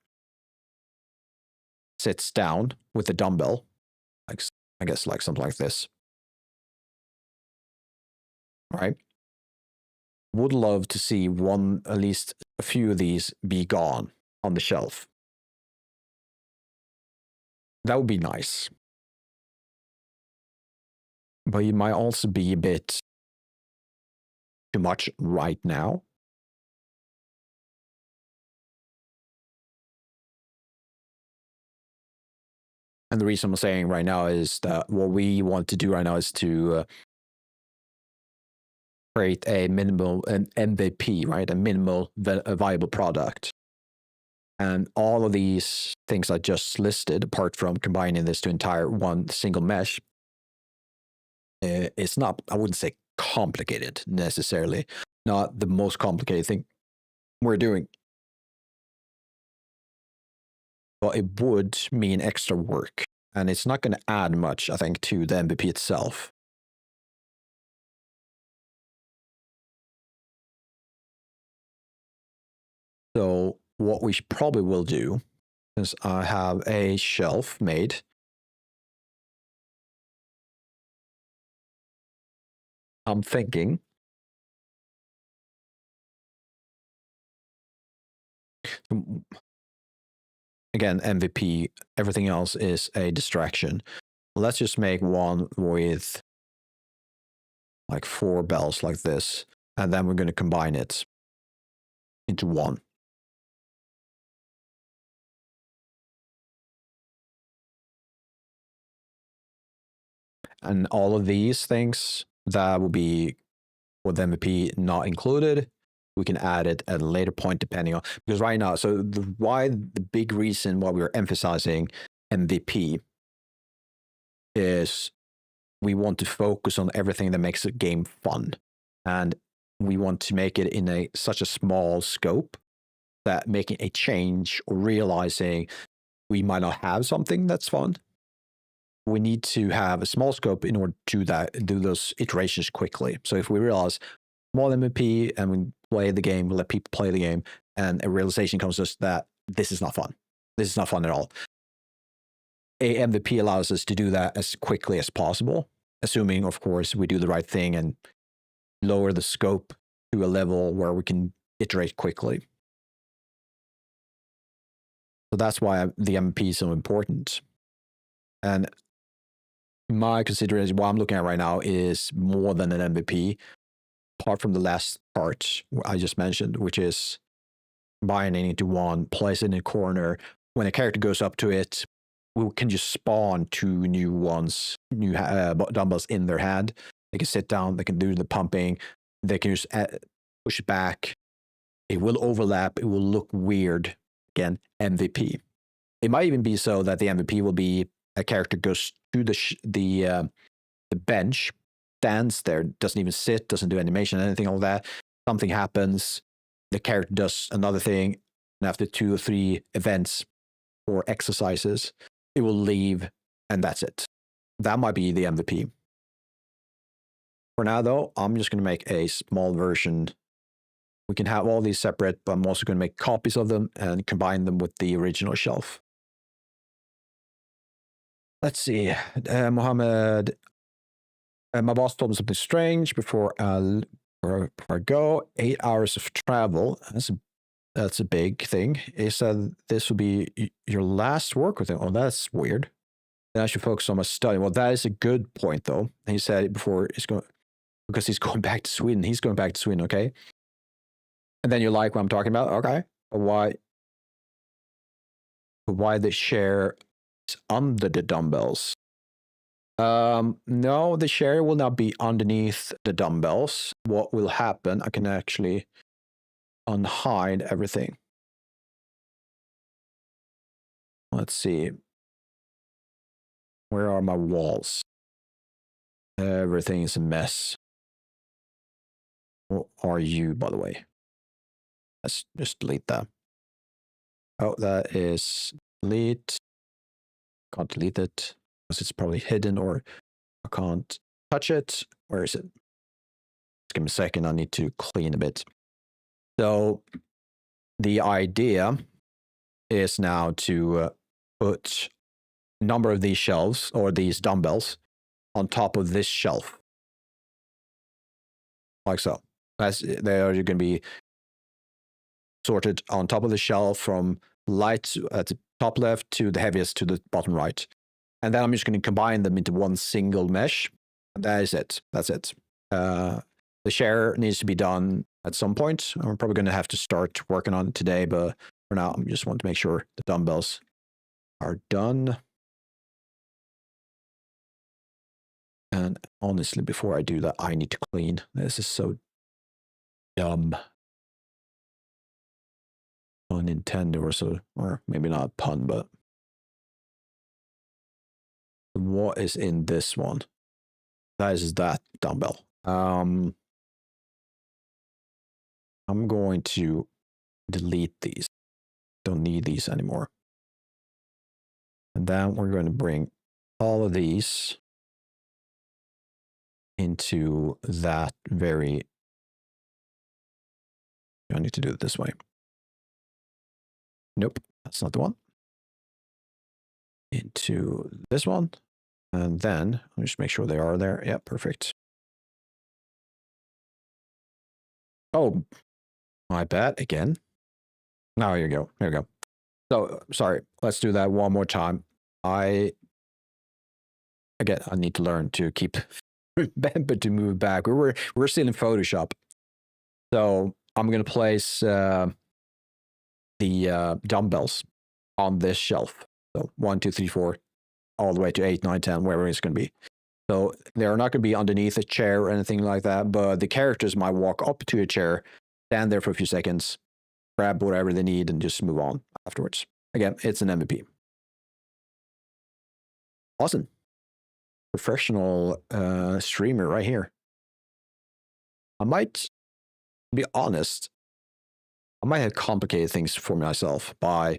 A: sits down with a dumbbell, like I guess like something like this, right? Would love to see at least a few of these be gone on the shelf. That would be nice. But it might also be a bit too much right now. And the reason I'm saying right now is that what we want to do right now is to create an MVP, right? A minimal viable product. And all of these things I just listed, apart from combining this to entire one single mesh, it's not, I wouldn't say complicated necessarily, not the most complicated thing we're doing. But it would mean extra work. And it's not going to add much, I think, to the MVP itself. So what we probably will do is I have a shelf made. I'm thinking again, MVP, everything else is a distraction. Let's just make one with like 4 bells like this, and then we're going to combine it into one. And all of these things that will be with MVP not included, we can add it at a later point depending on, because right now, so the big reason why we're emphasizing MVP is we want to focus on everything that makes the game fun. And we want to make it in such a small scope that making a change or realizing we might not have something that's fun, we need to have a small scope in order to do those iterations quickly. So if we realize small MVP and we play the game, we let people play the game, and a realization comes to us that this is not fun. This is not fun at all. A MVP allows us to do that as quickly as possible, assuming, of course, we do the right thing and lower the scope to a level where we can iterate quickly. So that's why the MVP is so important. And my consideration, what I'm looking at right now is more than an MVP, apart from the last part I just mentioned, which is combining into one, place it in a corner. When a character goes up to it, we can just spawn 2 new ones, new dumbbells in their hand. They can sit down, they can do the pumping, they can just push back. It will overlap, it will look weird. Again, MVP. It might even be so that the MVP will be a character goes to the bench, stands there, doesn't even sit, doesn't do animation, anything like that. Something happens, the character does another thing, and after 2 or 3 events or exercises, it will leave, and that's it. That might be the MVP. For now, though, I'm just going to make a small version. We can have all these separate, but I'm also going to make copies of them and combine them with the original shelf. Let's see. Mohammed, my boss told me something strange before I go. 8 hours of travel. That's a big thing. He said this will be your last work with him. Oh, that's weird. Then I should focus on my study. Well, that is a good point, though. He said it before because he's going back to Sweden. He's going back to Sweden, okay? And then you like what I'm talking about? Okay. But why the share is under the dumbbells? No, the share will not be underneath the dumbbells. What will happen, I can actually unhide everything. Let's see. Where are my walls? Everything is a mess. What are you, by the way? Let's just delete that. Oh, that is delete. Can't delete it because it's probably hidden, or I can't touch it. Where is it? Just give me a second. I need to clean a bit. So the idea is now to put a number of these shelves or these dumbbells on top of this shelf. Like so. They're going to be sorted on top of the shelf from light at the top left to the heaviest to the bottom right. And then I'm just going to combine them into one single mesh. And that is it. That's it. The share needs to be done at some point. I'm probably going to have to start working on it today, but for now, I just want to make sure the dumbbells are done. And honestly, before I do that, I need to clean. This is so dumb. On Nintendo or so, or maybe not a pun, but what is in this one? That is that dumbbell. I'm going to delete these. Don't need these anymore. And then we're going to bring all of these into that very. I need to do it this way. Nope, that's not the one. Into this one. And then I'll just make sure they are there. Yeah, perfect. Oh, my bad again. Now here you go. Here we go. So sorry. Let's do that one more time. I need to learn to keep remember to move back. We're still in Photoshop. So I'm gonna place the dumbbells on this shelf. So 1, 2, 3, 4, all the way to 8, 9, 10, wherever it's gonna be. So they're not gonna be underneath a chair or anything like that, but the characters might walk up to a chair, stand there for a few seconds, grab whatever they need, and just move on afterwards. Again, it's an MVP. Awesome. Professional streamer right here. I might be honest, I might have complicated things for myself by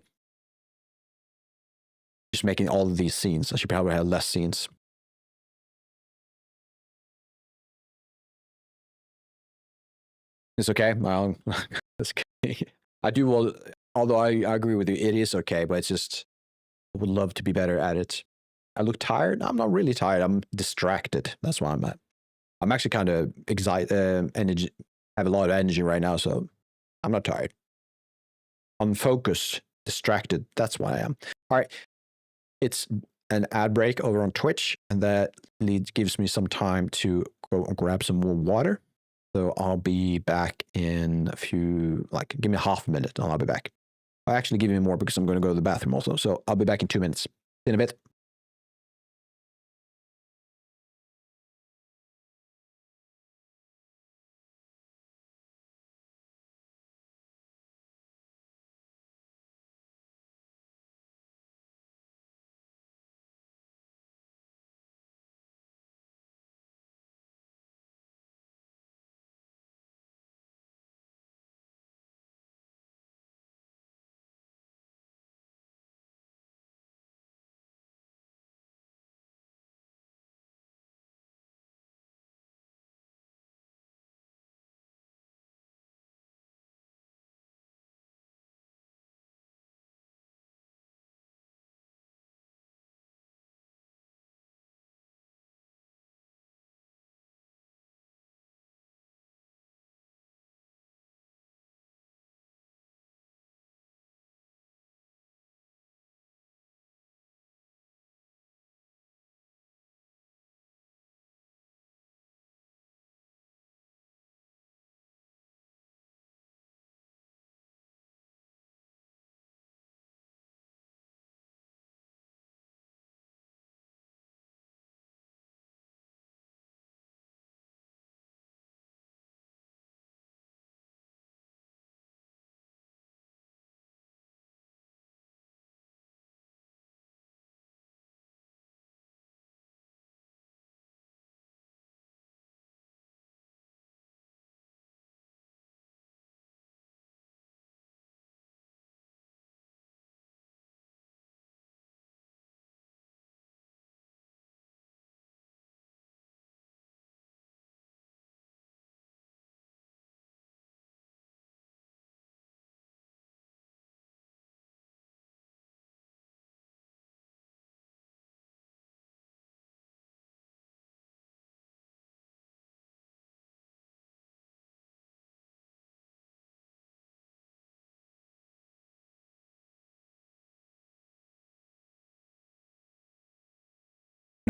A: just making all of these scenes. I should probably have less scenes. It's okay. Well, it's okay. I do well, although I agree with you, it is okay, but it's just, I would love to be better at it. I look tired. I'm not really tired. I'm distracted. That's why I'm at. I'm actually kind of excited, energy, have a lot of energy right now, so I'm not tired. I'm focused, distracted. That's why I am. All right. It's an ad break over on Twitch, and that gives me some time to go and grab some more water. So I'll be back in a few, like, give me half a minute and I'll be back. I'll actually give me more because I'm going to go to the bathroom also. So I'll be back in 2 minutes. In a bit.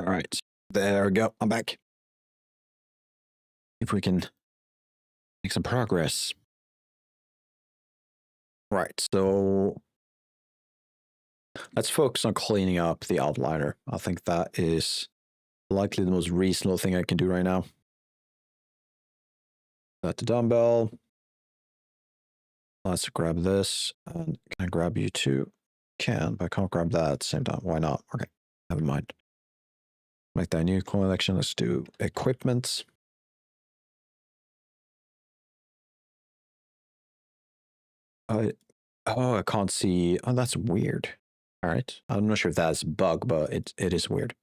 A: All right, there we go. I'm back. If we can make some progress. Right, so let's focus on cleaning up the outliner. I think that is likely the most reasonable thing I can do right now. Got the dumbbell. Let's grab this. And can I grab you too? Can, but I can't grab that at the same time. Why not? Okay, never mind. Make that new collection. Let's do equipment. Oh, I can't see. Oh, that's weird. All right. I'm not sure if that's a bug, but it is weird.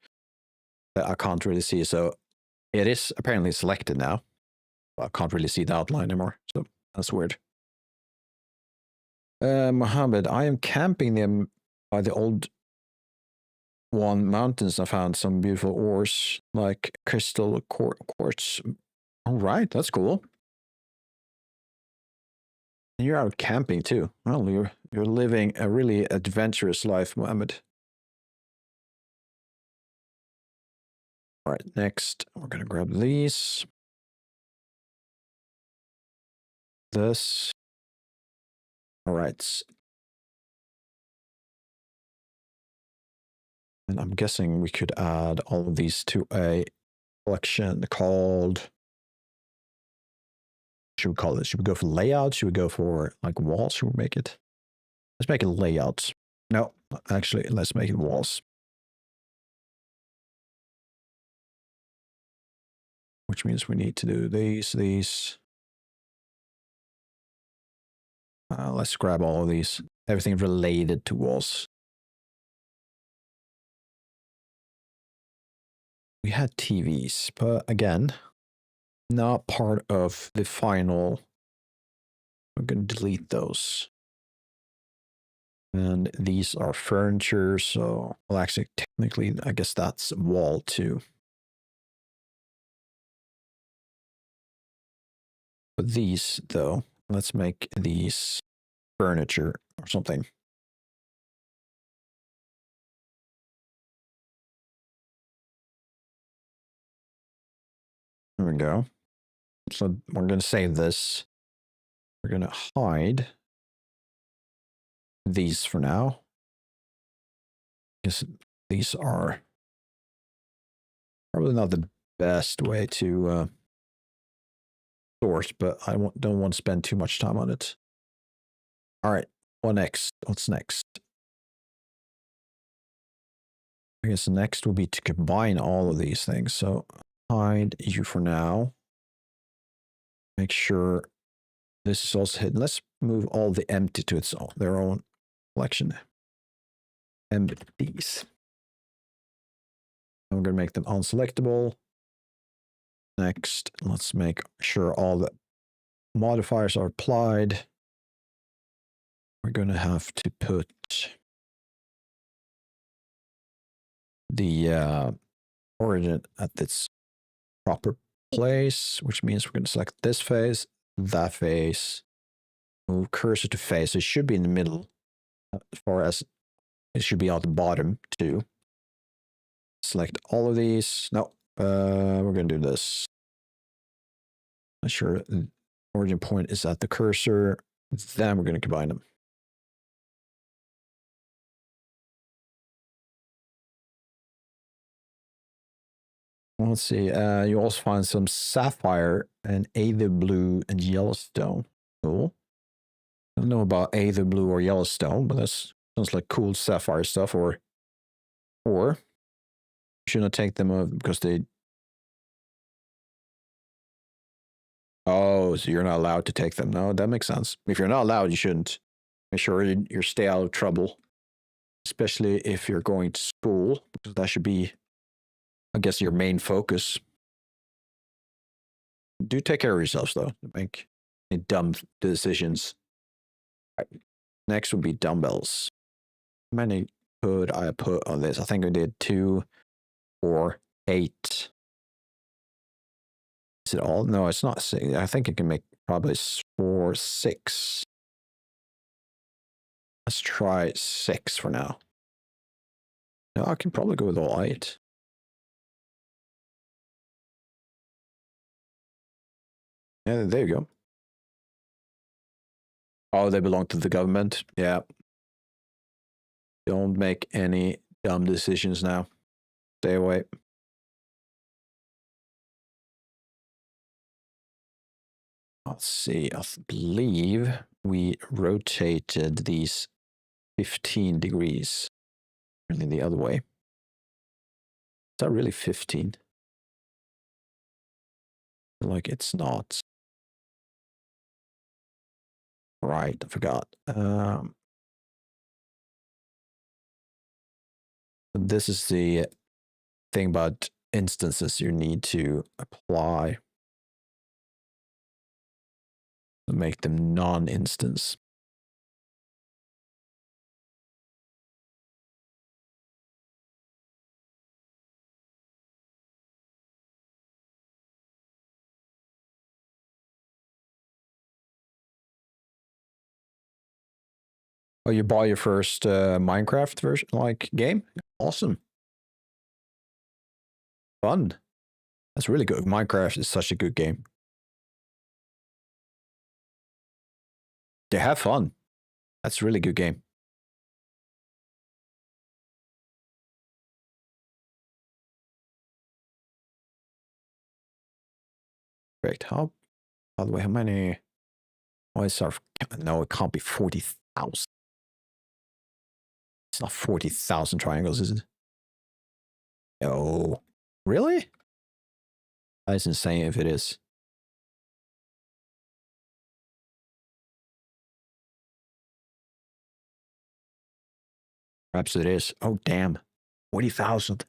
A: I can't really see. So it is apparently selected now. But I can't really see the outline anymore. So that's weird. Mohammed, I am camping them by the old one mountains. I found some beautiful ores like crystal quartz. All right, that's cool. And you're out camping too. Well, you're living a really adventurous life, Mohammed. All right, next we're gonna grab these. This. All right. And I'm guessing we could add all of these to a collection called, should we call it? Should we go for layout? Should we go for like walls? Should we make it? Let's make it layouts. No, actually, let's make it walls. Which means we need to do these. Let's grab all of these. Everything related to walls. We had TVs, but again, not part of the final. I'm going to delete those. And these are furniture, so, well, actually, technically, I guess that's wall too. But these, though, let's make these furniture or something. There we go. So we're going to save this. We're going to hide these for now. Because these are probably not the best way to source, but I don't want to spend too much time on it. All right, what next? What's next? I guess next will be to combine all of these things. So hide you for now. Make sure this is also hidden. Let's move all the empty to their own collection. Empties. I'm going to make them unselectable. Next, let's make sure all the modifiers are applied. We're going to have to put the origin at its proper place, which means we're going to select this face, that face, move cursor to face. It should be in the middle, as far as it should be at the bottom too. Select all of these. No, we're going to do this. Not sure the origin point is at the cursor. Then we're going to combine them. Let's see. You also find some sapphire and either blue and yellowstone. Cool. I don't know about either blue or yellowstone, but that sounds like cool sapphire stuff. Or you should not take them because they. Oh, so you're not allowed to take them. No, that makes sense. If you're not allowed, you shouldn't. Make sure you stay out of trouble, especially if you're going to school, because that should be, I guess, your main focus. Do take care of yourselves, though. Make dumb decisions. Right. Next would be dumbbells. How many could I put on this? I think I did 2, 4, 8. Is it all? No, it's not 6. I think I can make probably 4, 6. Let's try 6 for now. No, I can probably go with all 8. Yeah, there you go. Oh, they belong to the government. Yeah. Don't make any dumb decisions now. Stay away. Let's see. I believe we rotated these 15 degrees. Really the other way. Is that really 15? Like it's not. Right, I forgot. This is the thing about instances you need to apply to make them non-instance. Oh, you bought your first Minecraft version, like game? Awesome. Fun. That's really good. Minecraft is such a good game. They have fun. That's a really good game. Correct. How, by the way, how many? Oh, it's our, no, it can't be 40,000. It's not 40,000 triangles, is it? Oh, really? That is insane if it is. Perhaps it is. Oh, damn. 40,000.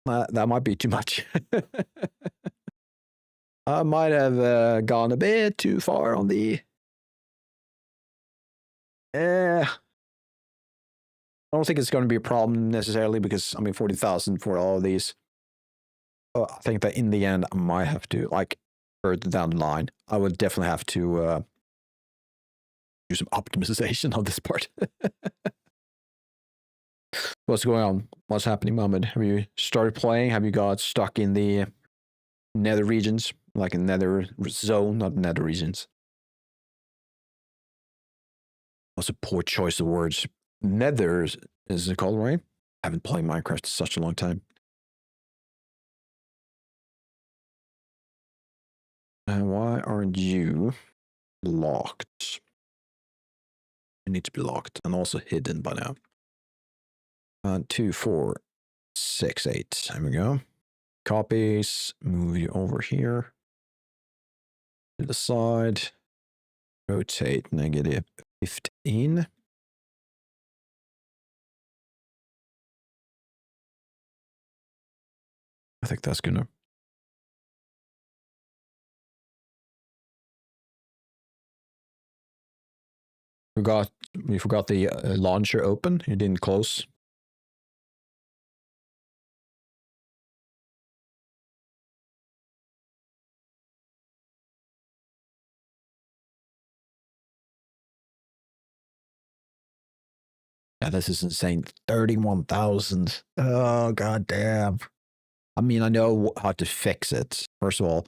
A: That might be too much. I might have gone a bit too far on the... I don't think it's going to be a problem necessarily because, I mean, 40,000 for all of these. I think that in the end, I might have to, like, further down the line, I would definitely have to do some optimization of this part. What's going on? What's happening, Mohammed? Have you started playing? Have you got stuck in the nether regions? Like a nether zone, not nether regions. That's a poor choice of words. Nether is it called, right? I haven't played Minecraft in such a long time. And why aren't you locked? You need to be locked and also hidden by now. 2, 4, 6, 8. There we go. Copies. Move you over here. To the side. Rotate -15. I think that's gonna. We forgot the launcher open. You didn't close. Yeah, this is insane. 31,000. Oh, god damn. I mean, I know how to fix it. First of all,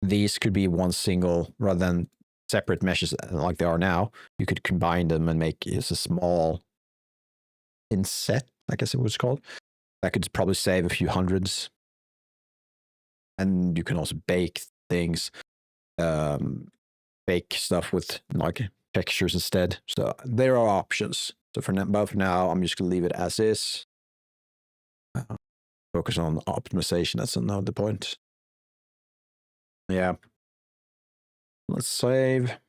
A: these could be one single rather than separate meshes like they are now. You could combine them and make it a small inset, I guess it was called. That could probably save a few hundreds. And you can also bake things, bake stuff with like textures instead. So there are options. So for now, I'm just going to leave it as is. Focus on optimization. That's another point. Yeah. Let's save.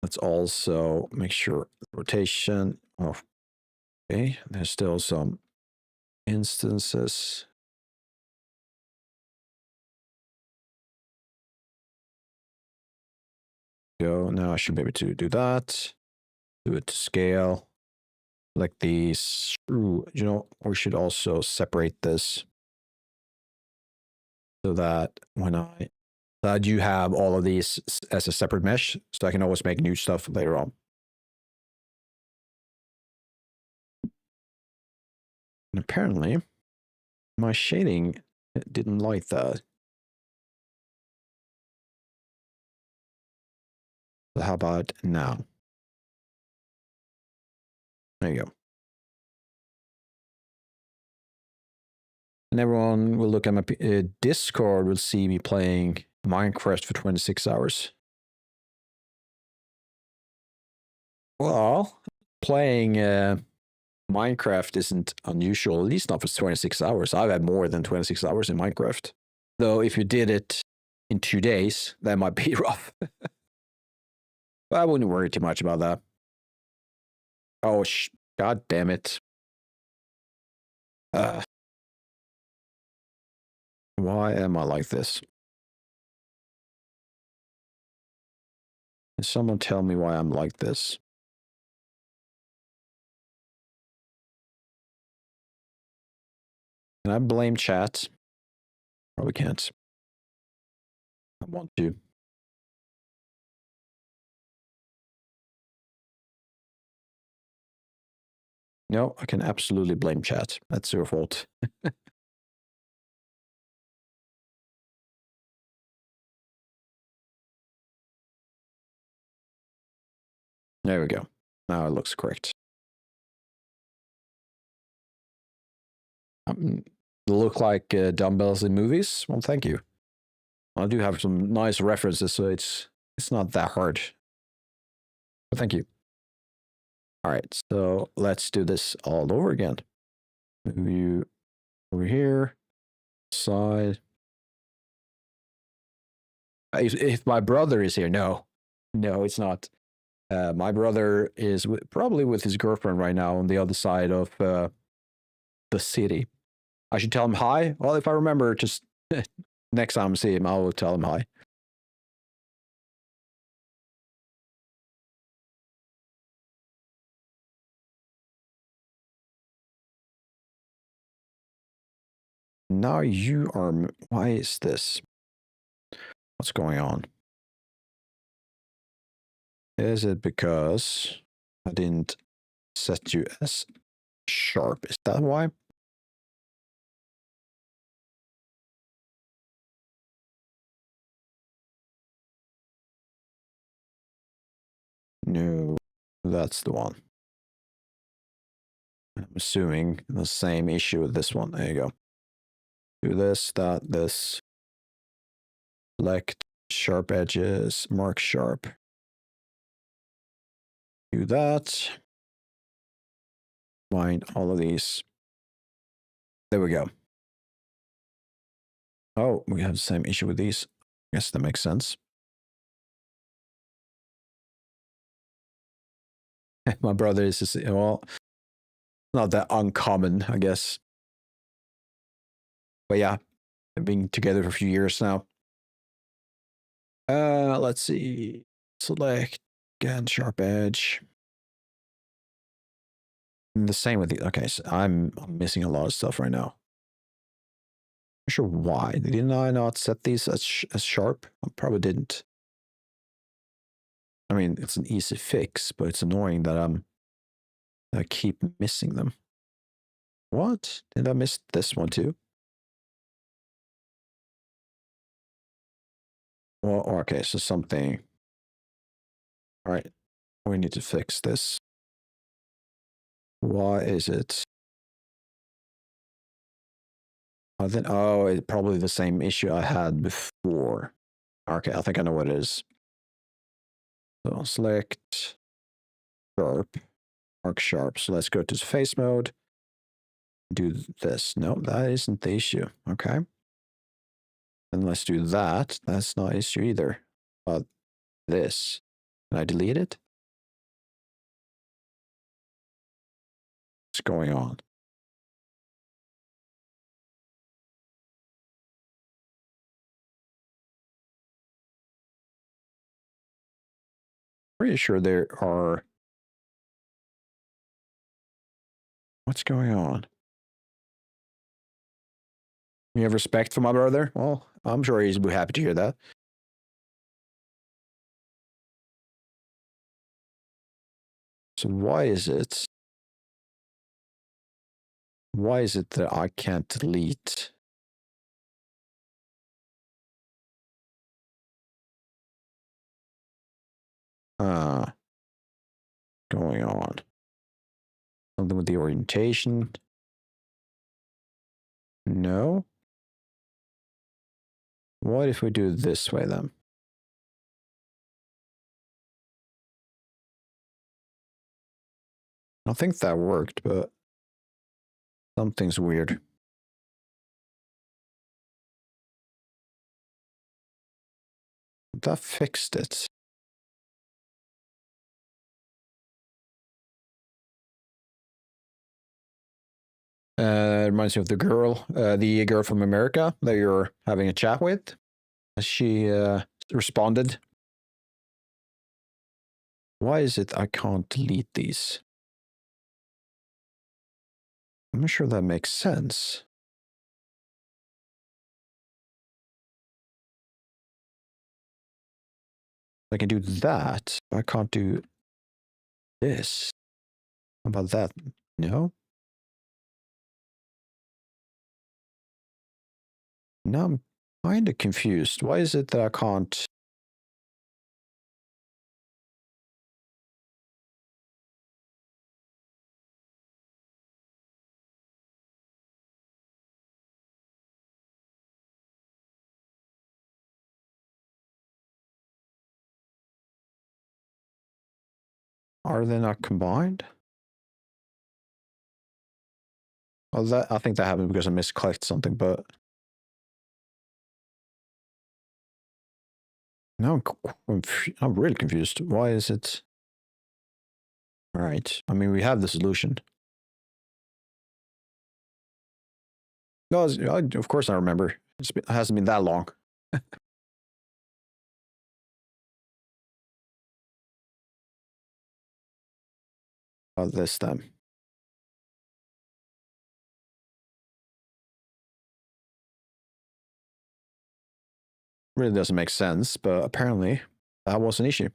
A: Let's also make sure rotation. Oh, okay. There's still some instances. Go. Now I should be able to do that. Do it to scale. Like these. Ooh, you know, we should also separate this so that when I do have all of these as a separate mesh, so I can always make new stuff later on. And apparently, my shading didn't like that. So how about now? There you go. And everyone will look at my Discord, will see me playing Minecraft for 26 hours. Well, playing Minecraft isn't unusual, at least not for 26 hours. I've had more than 26 hours in Minecraft. Though if you did it in 2 days, that might be rough. But I wouldn't worry too much about that. Oh, god damn it. Why am I like this? Can someone tell me why I'm like this? Can I blame chat? Probably can't. I want to. No, I can absolutely blame chat. That's your fault. There we go. Now it looks correct. Look like dumbbells in movies? Well, thank you. I do have some nice references, so it's not that hard. But thank you. All right, so let's do this all over again. Move you over here, side. If my brother is here, no, it's not. My brother is probably with his girlfriend right now on the other side of the city. I should tell him hi. Well, if I remember, just next time I see him, I will tell him hi. Now you are. Why is this? What's going on? Is it because I didn't set you as sharp? Is that why? No, that's the one. I'm assuming the same issue with this one. There you go. Do this, that, this. Select sharp edges, mark sharp. Do that. Find all of these. There we go. Oh, we have the same issue with these. I guess that makes sense. My brother is just, well, not that uncommon, I guess. But yeah, they've been together for a few years now. Let's see. Select again, sharp edge. And the same with the. Okay, so I'm missing a lot of stuff right now. I'm not sure why. Didn't I not set these as sharp? I probably didn't. I mean, it's an easy fix, but it's annoying that I keep missing them. What? Did I miss this one too? Well, okay, so something. All right, we need to fix this. Why is it? Oh, it's probably the same issue I had before. Okay, I think I know what it is. So select sharp, mark sharp. So let's go to face mode. Do this. No, that isn't the issue. Okay. And let's do that. That's not issue either. But this. Can I delete it? What's going on? Pretty sure there are. What's going on? You have respect for my brother? Well, I'm sure he's happy to hear that. So why is it? Why is it that I can't delete Going on. Something with the orientation. No. What if we do it this way then? I think that worked, but something's weird. That fixed it. It reminds me of the girl from America that you're having a chat with. She responded. Why is it I can't delete these? I'm not sure that makes sense. I can do that, but I can't do this. How about that? No? Now I'm kind of confused. Why is it that I can't? Are they not combined? Well, I think that happened because I misclicked something, but now I'm really confused. Why is it? All right. I mean, we have the solution. No, of course I remember. It hasn't been that long. This time. Really doesn't make sense, but apparently that was an issue.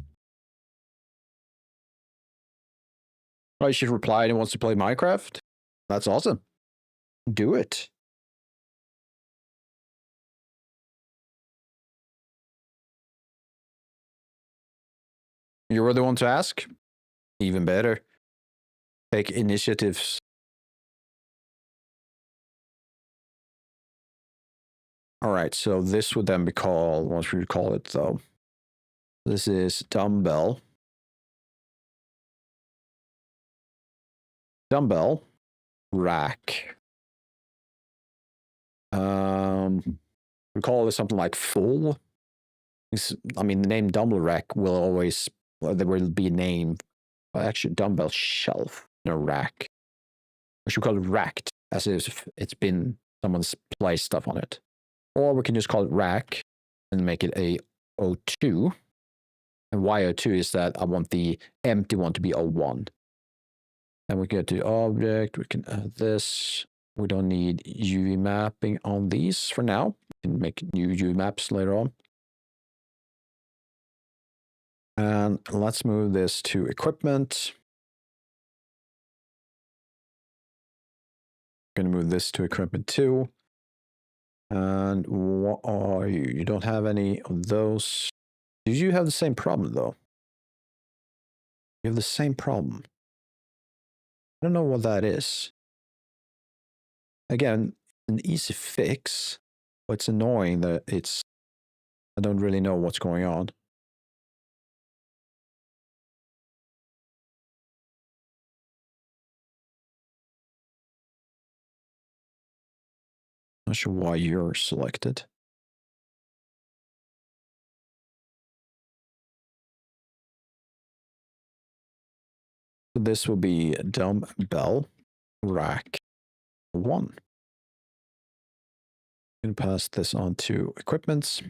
A: Oh, she replied and wants to play Minecraft? That's awesome. Do it. You were the one to ask? Even better. Take initiatives. All right, so this would then be called, once we call it though, this is dumbbell. Dumbbell rack. We call this something like full. I mean, the name dumbbell rack will always, there will be a name. Actually, dumbbell shelf, no rack. We should call it racked, as if it's been someone's placed stuff on it. Or we can just call it rack and make it a O2. And why O2 is that I want the empty one to be O1. And we get to object, we can add this. We don't need UV mapping on these for now. We can make new UV maps later on. And let's move this to equipment. I'm going to move this to equipment 2. And what are you? You don't have any of those. Did you have the same problem, though? You have the same problem. I don't know what that is. Again, an easy fix, but it's annoying that I don't really know what's going on. Not sure why you're selected. This will be dumbbell rack 1. I'm going to pass this on to equipments.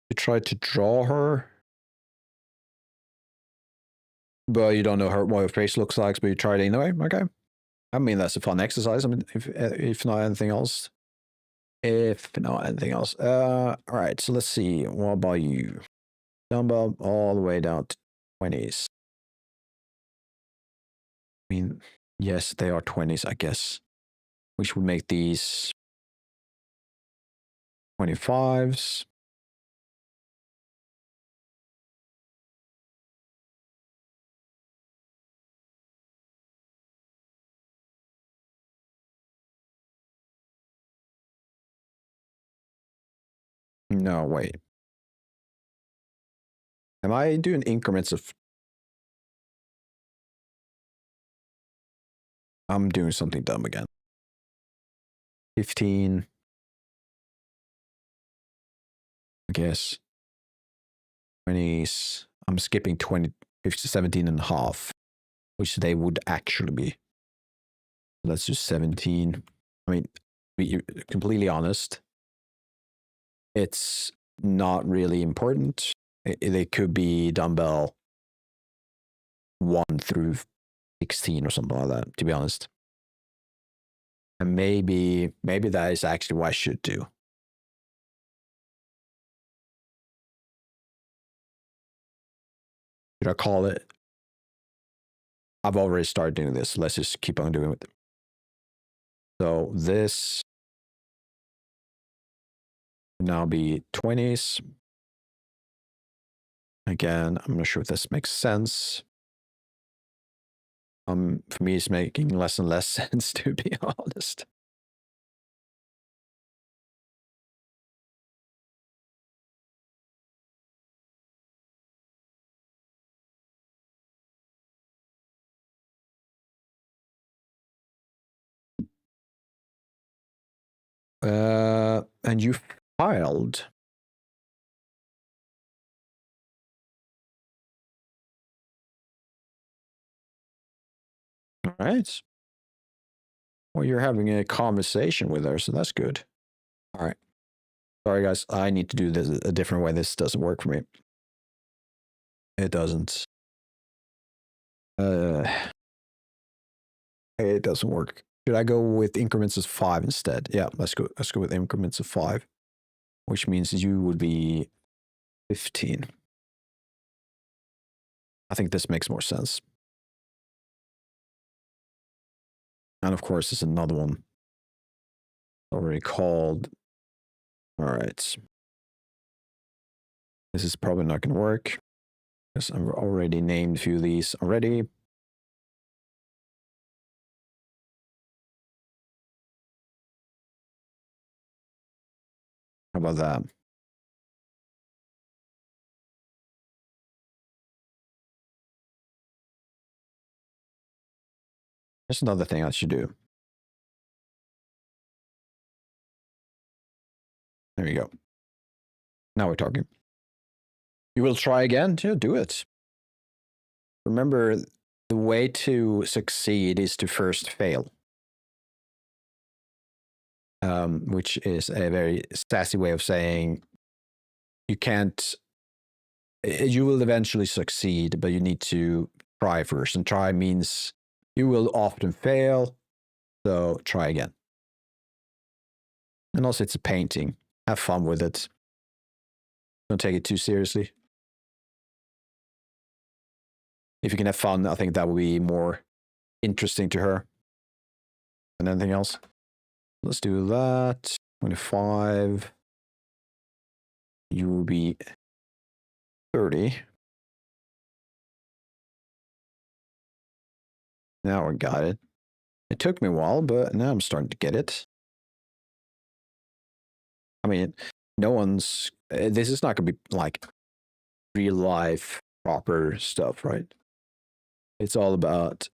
A: You tried to draw her, but you don't know what her face looks like, but you tried anyway. Okay. I mean, that's a fun exercise. I mean, if not anything else. If not anything else. All right. So let's see. What about you? Dumbbell all the way down to 20s. I mean, yes, they are 20s, I guess. Which would make these 25s. No, wait. Am I doing increments of... I'm doing something dumb again. 15. I guess. 20s. I'm skipping 20, 15, 17 and a half, which they would actually be. Let's do 17. I mean, be completely honest, it's not really important. They could be dumbbell 1 through 16 or something like that, to be honest. And maybe that is actually what I should do. Should I call it? I've already started doing this. Let's just keep on doing it. So this would now be 20s. Again, I'm not sure if this makes sense. For me, it's making less and less sense, to be honest. And you filed. All right. Well, you're having a conversation with her, so that's good. All right. Sorry, guys. I need to do this a different way. This doesn't work for me. It doesn't. It doesn't work. Should I go with increments of 5 instead? Yeah, let's go with increments of 5, which means you would be 15. I think this makes more sense. And of course, there's another one already called. All right. This is probably not going to work because I've already named a few of these already. How about that? There's another thing I should do. There you go. Now we're talking. You will try again? Yeah, do it. Remember, the way to succeed is to first fail. Which is a very sassy way of saying you can't... You will eventually succeed, but you need to try first. And try means you will often fail, so try again. And also, it's a painting. Have fun with it. Don't take it too seriously. If you can have fun, I think that will be more interesting to her than anything else. Let's do that. 25. You will be 30. Now we got it. It took me a while, but now I'm starting to get it. I mean, no one's... This is not going to be like real life proper stuff, right? It's all about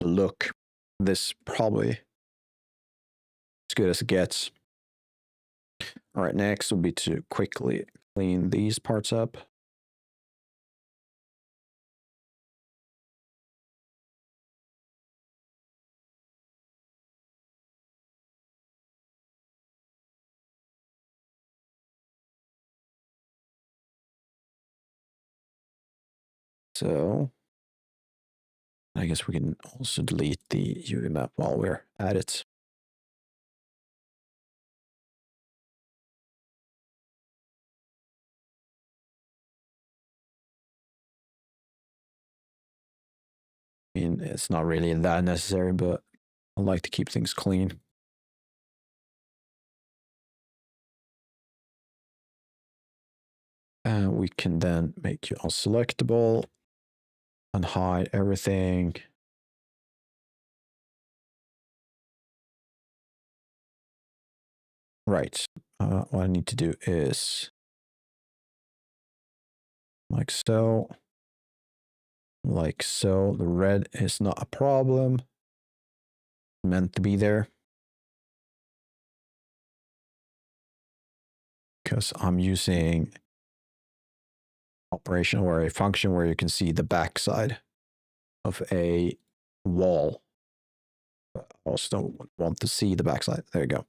A: the look. This probably as good as it gets. All right, next will be to quickly clean these parts up. So I guess we can also delete the UV map while we're at it. I mean, it's not really that necessary, but I like to keep things clean. And we can then make you unselectable and hide everything. Right. What I need to do is like so. Like so. The red is not a problem. Meant to be there. Because I'm using operation or a function where you can see the backside of a wall. I also don't want to see the backside. There you go.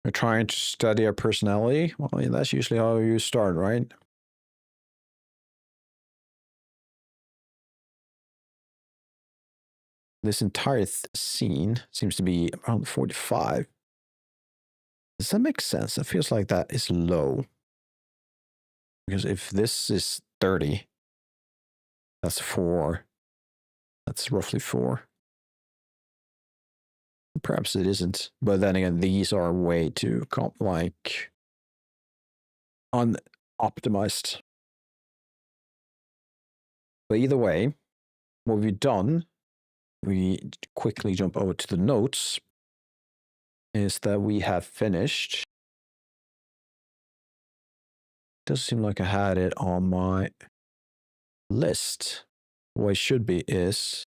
A: We're trying to study our personality. Well, that's usually how you start, right? This entire scene seems to be around 45. Does that make sense? It feels like that is low. Because if this is 30, that's 4. That's roughly 4. Perhaps it isn't. But then again, these are way too, like, unoptimized. But either way, what we've done, we quickly jump over to the notes, is that we have finished. Doesn't seem like I had it on my list. What it should be is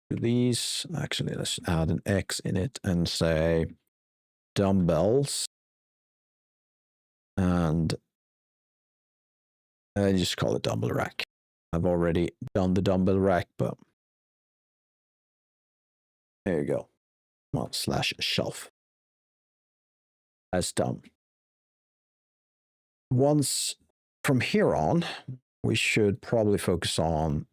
A: these. Actually, let's add an X in it and say dumbbells. And I just call it dumbbell rack. I've already done the dumbbell rack, but there you go. Well, / shelf. That's done. Once from here on, we should probably focus on,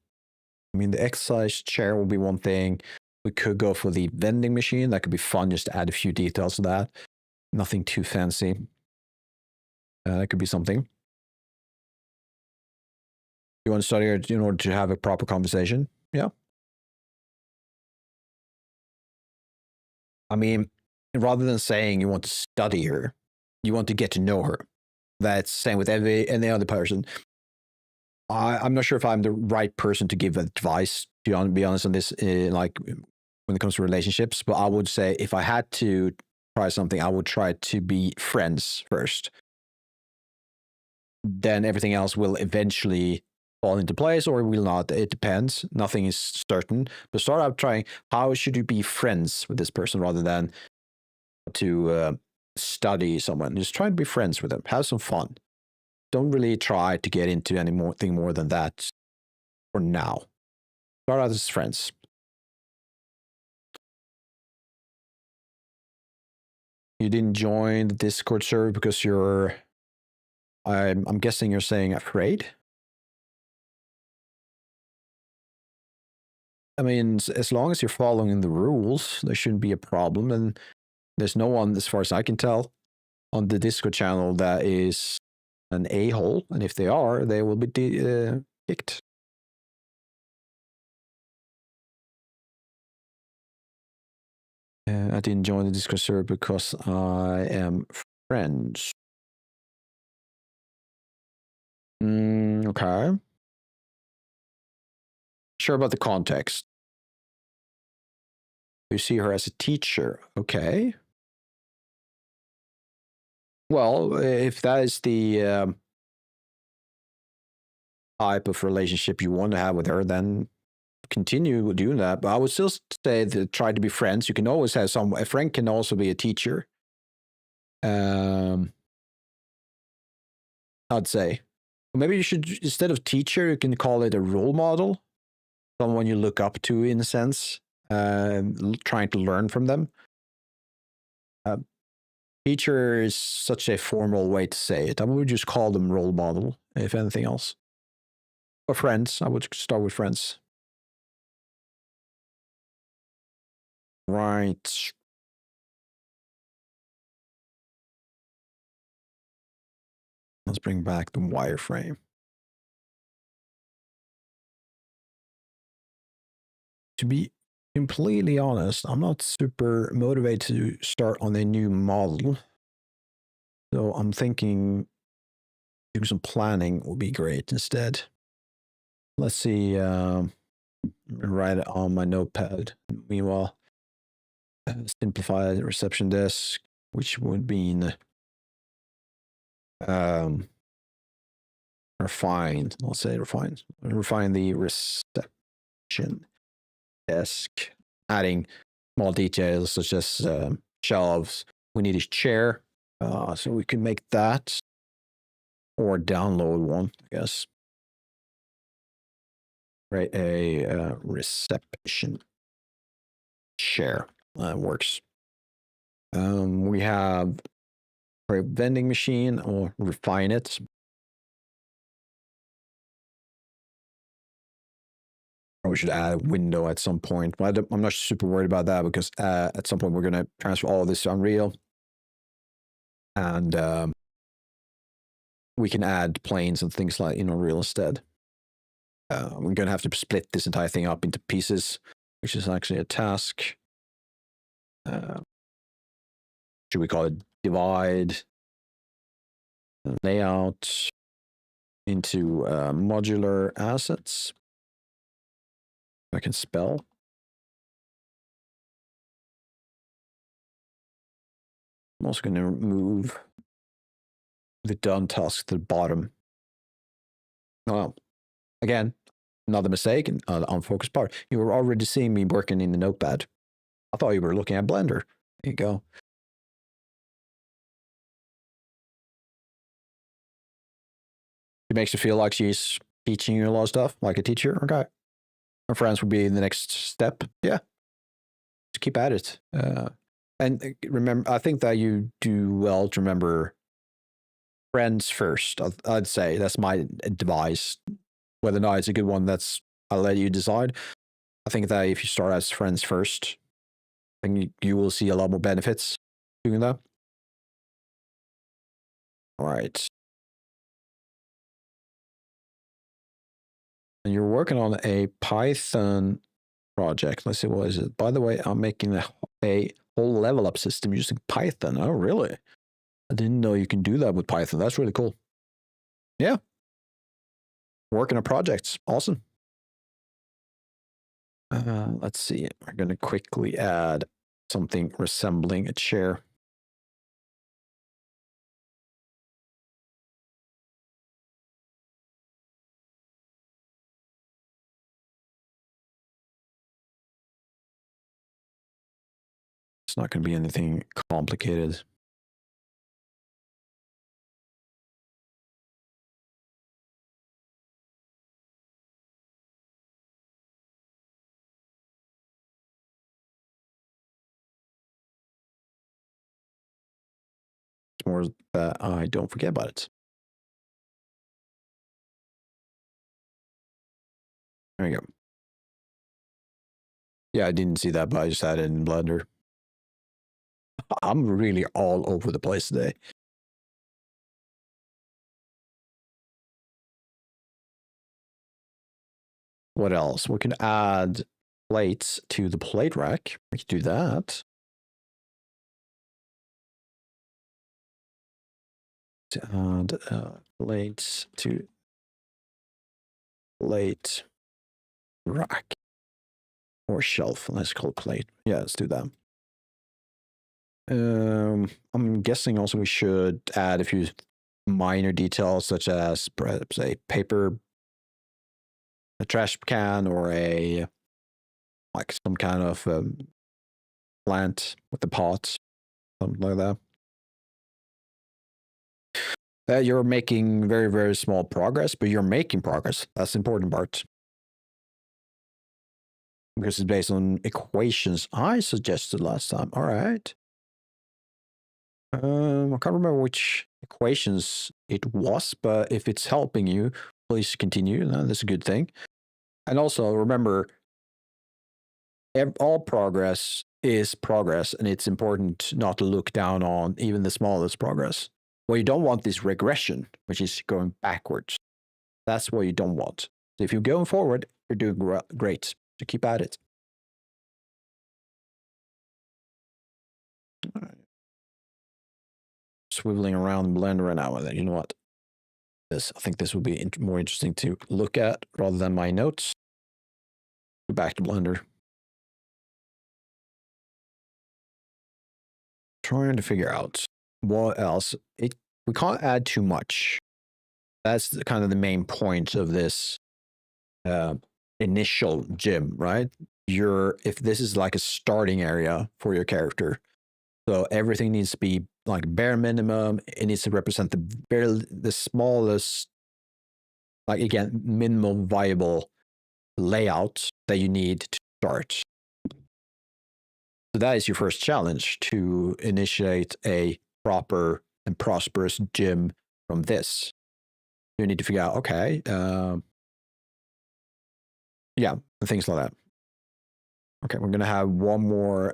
A: I mean, the exercise chair will be one thing. We could go for the vending machine. That could be fun, just to add a few details to that. Nothing too fancy. That could be something. You want to study it in order to have a proper conversation? Yeah. I mean, rather than saying you want to study her, you want to get to know her. That's the same with any other person. I'm not sure if I'm the right person to give advice, to be honest, on this, like when it comes to relationships. But I would say if I had to try something, I would try to be friends first. Then everything else will eventually fall into place, or it will not. It depends. Nothing is certain. But start out trying, how should you be friends with this person rather than to study someone? Just try to be friends with them. Have some fun. Don't really try to get into anything more than that for now. Start out as friends. You didn't join the Discord server because you're, I'm guessing you're saying afraid? I mean, as long as you're following the rules, there shouldn't be a problem. And there's no one, as far as I can tell, on the Discord channel that is an a-hole. And if they are, they will be kicked. I didn't join the Discord server because I am friends. Okay. Sure about the context. You see her as a teacher. Okay. Well, if that is the type of relationship you want to have with her, then continue doing that. But I would still say that try to be friends. You can always have a friend can also be a teacher. I'd say. Maybe you should, instead of teacher, you can call it a role model. Someone you look up to, in a sense, trying to learn from them. Teacher is such a formal way to say it. I would just call them role model, if anything else. Or friends. I would start with friends. Right. Let's bring back the wireframe. To be completely honest, I'm not super motivated to start on a new model. So I'm thinking doing some planning would be great instead. Let's see, write it on my notepad. Meanwhile, simplify the reception desk, which would mean refined. Let's say refined. Refine the reception desk, adding small details such as shelves. We need a chair, so we can make that or download one, I guess. Right, a reception chair works. We have a vending machine. I'll refine it. We should add a window at some point. But I'm not super worried about that because at some point we're going to transfer all of this to Unreal. And we can add planes and things like in Unreal instead. We're going to have to split this entire thing up into pieces, which is actually a task. Should we call it divide layout into modular assets? I can spell. I'm also going to move the done task to the bottom. Well, again, another mistake and unfocused part. You were already seeing me working in the notepad. I thought you were looking at Blender. There you go. It makes you feel like she's teaching you a lot of stuff, like a teacher. Okay. Our friends would be the next step. Yeah. Just keep at it. And remember, I think that you do well to remember friends first. I'd say that's my advice. Whether or not it's a good one, I'll let you decide. I think that if you start as friends first, then you will see a lot more benefits doing that. All right. And you're working on a Python project. Let's see, what is it? By the way, I'm making a whole level up system using Python. Oh, really? I didn't know you can do that with Python. That's really cool. Yeah. Working on projects. Awesome. Let's see. We're going to quickly add something resembling a chair. It's not going to be anything complicated. It's more that I don't forget about it. There you go. Yeah, I didn't see that, but I just added it in Blender. I'm really all over the place today. What else? We can add plates to the plate rack. We can do that. To add plates to plate rack or shelf. Let's call it plate. Yeah, let's do that. I'm guessing also we should add a few minor details such as perhaps a trash can or like some kind of plant with the pot, something like that. You're making very, very small progress, but you're making progress. That's the important part. Because it's based on equations I suggested last time. All right. I can't remember which equations it was, but if it's helping you, please continue. That's a good thing. And also remember, all progress is progress, and it's important not to look down on even the smallest progress. What you don't want is regression, which is going backwards. That's what you don't want. So if you're going forward, you're doing great. So keep at it. swiveling around the blender right now. And then, you know what? I think this will be more interesting to look at rather than my notes. Go back to Blender. Trying to figure out what else. We can't add too much. That's kind of the main point of this initial gym, right? If this is like a starting area for your character, so everything needs to be like bare minimum. It needs to represent the smallest, like again, minimal viable layout that you need to start. So that is your first challenge, to initiate a proper and prosperous gym from this. You need to figure out, okay, yeah, things like that. Okay, we're going to have one more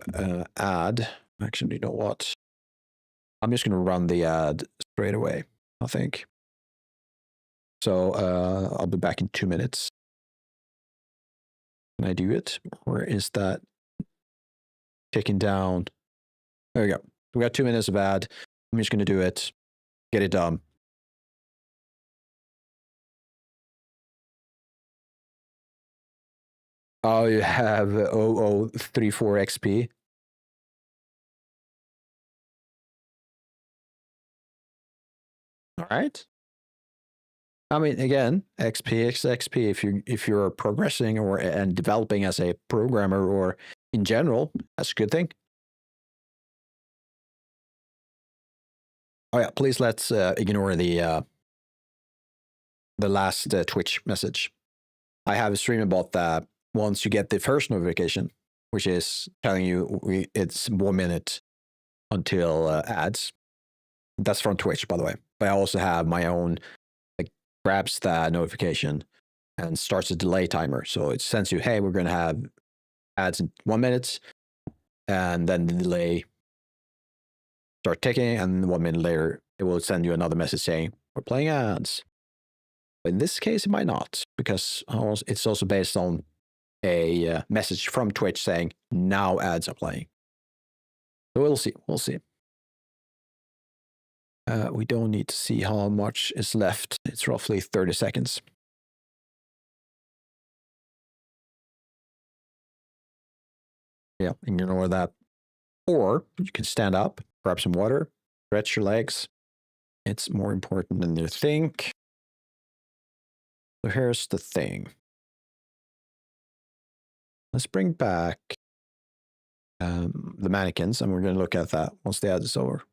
A: ad. Actually, you know what? I'm just going to run the ad straight away, I think. So I'll be back in 2 minutes. Can I do it? Where is that? Taking down. There we go. We got 2 minutes of ad. I'm just going to do it. Get it done. Oh, you have 0034 XP. All right. I mean, again, XP is XP. If you're progressing and developing as a programmer or in general, that's a good thing. Oh yeah, please let's ignore the last Twitch message. I have a stream about that. Once you get the first notification, which is telling you it's 1 minute until ads. That's from Twitch, by the way. But I also have my own, like, grabs that notification and starts a delay timer. So it sends you, hey, we're going to have ads in 1 minute. And then the delay start ticking. And 1 minute later, it will send you another message saying, we're playing ads. But in this case, it might not, because it's also based on a message from Twitch saying, now ads are playing. So we'll see. We'll see. We don't need to see how much is left. It's roughly 30 seconds. Yeah, ignore that. Or you can stand up, grab some water, stretch your legs. It's more important than you think. So here's the thing. Let's bring back the mannequins, and we're going to look at that once the ad is over.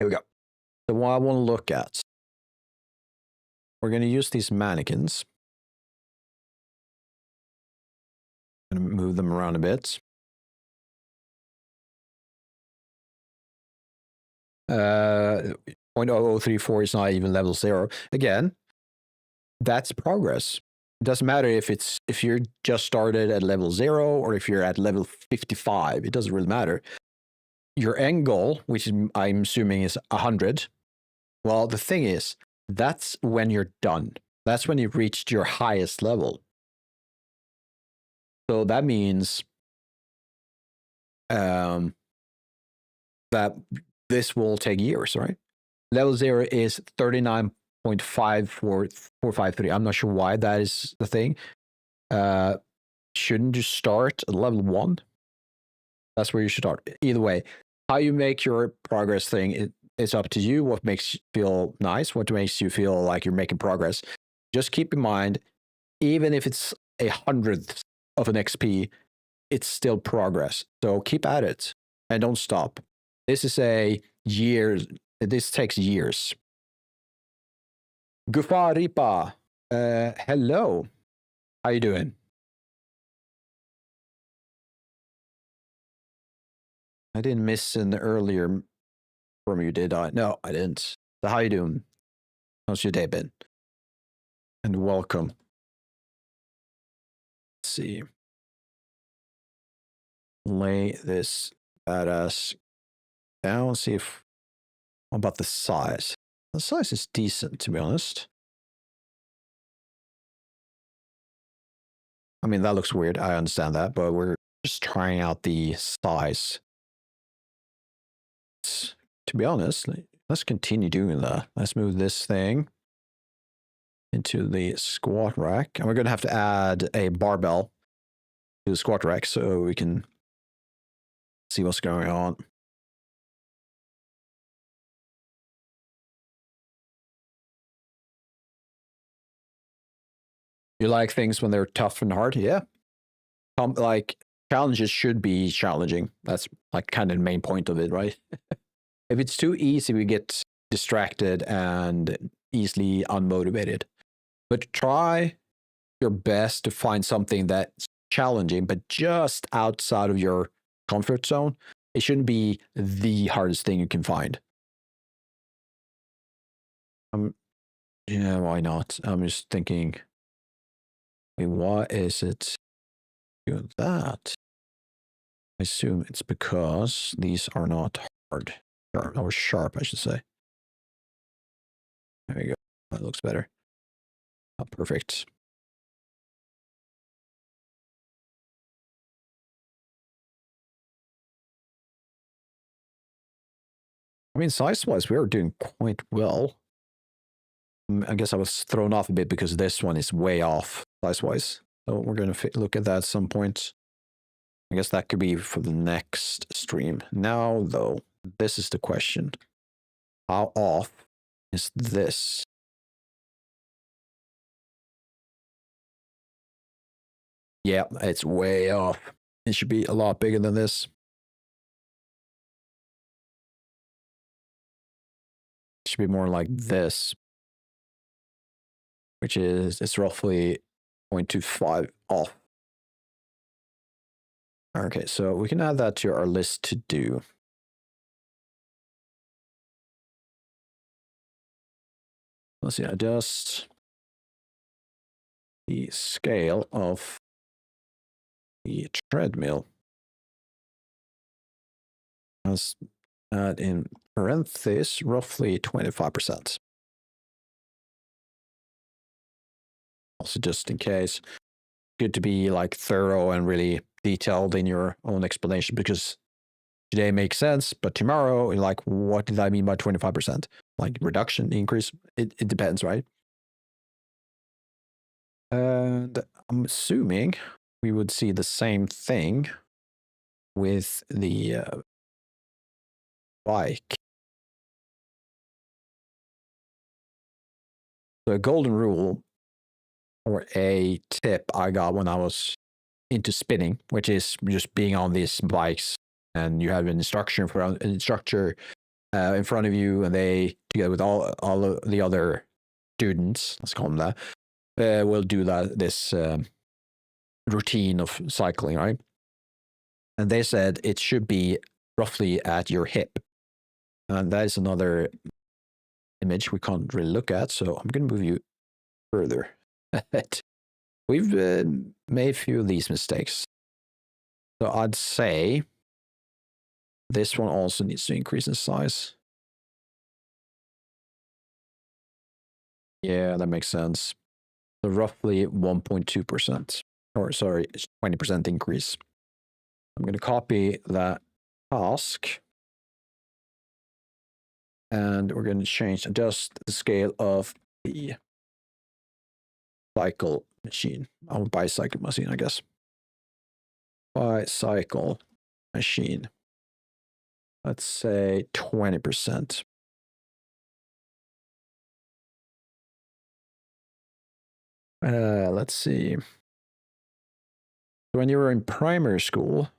A: Here we go. So what I want to look at, we're going to use these mannequins. I'm going to move them around a bit. 0.0034 is not even level 0. Again, that's progress. It doesn't matter if you're just started at level 0 or if you're at level 55. It doesn't really matter. Your end goal, which I'm assuming is 100. Well, the thing is, that's when you're done. That's when you've reached your highest level. So that means that this will take years, right? Level 0 is 39.54453. I'm not sure why that is the thing. Shouldn't you start at level 1? That's where you should start. Either way, how you make your progress thing, it's up to you. What makes you feel nice, what makes you feel like you're making progress. Just keep in mind, even if it's 100th of an XP, it's still progress. So keep at it and don't stop. This is this takes years. Gufaripa, hello. How you doing? I didn't miss an earlier from you, did I? No, I didn't. So how you doing? How's your day been? And welcome. Let's see. Lay this badass down. See if How about the size? The size is decent, to be honest. I mean, that looks weird. I understand that, but we're just trying out the size. To be honest, let's continue doing that. Let's move this thing into the squat rack. And we're going to have to add a barbell to the squat rack so we can see what's going on. You like things when they're tough and hard? Yeah. Like, challenges should be challenging. That's like kind of the main point of it, right? If it's too easy, we get distracted and easily unmotivated. But try your best to find something that's challenging, but just outside of your comfort zone. It shouldn't be the hardest thing you can find. Yeah, why not? I'm just thinking, wait, why is it doing that? I assume it's because these are not hard. Or sharp, I should say. There you go. That looks better. Oh, perfect. I mean, size-wise, we are doing quite well. I guess I was thrown off a bit because this one is way off size-wise. So we're going to look at that at some point. I guess that could be for the next stream. Now, though, this is the question. How off is this? Yeah, it's way off. It should be a lot bigger than this. It should be more like this, which is, it's roughly 0.25 off. Okay, so we can add that to our list to do. Let's see, adjust the scale of the treadmill. Let's add in parentheses roughly 25%. Also, just in case, good to be like thorough and really detailed in your own explanation, because today makes sense, but tomorrow you're like, what did I mean by 25%? Like reduction, increase? It depends, right? And I'm assuming we would see the same thing with the bike. So a golden rule, or a tip I got when I was into spinning, which is just being on these bikes and you have an instructor in front of you, and they, together with all of the other students, let's call them that, will do this routine of cycling, right? And they said it should be roughly at your hip. And that is another image we can't really look at, so I'm going to move you further. We've made a few of these mistakes. So I'd say this one also needs to increase in size. Yeah, that makes sense. So roughly 1.2%, or sorry, 20% increase. I'm going to copy that task, and we're going to adjust the scale of the cycle machine. Bicycle machine, I guess. Bicycle machine. Let's say 20%. Let's see. When you were in primary school,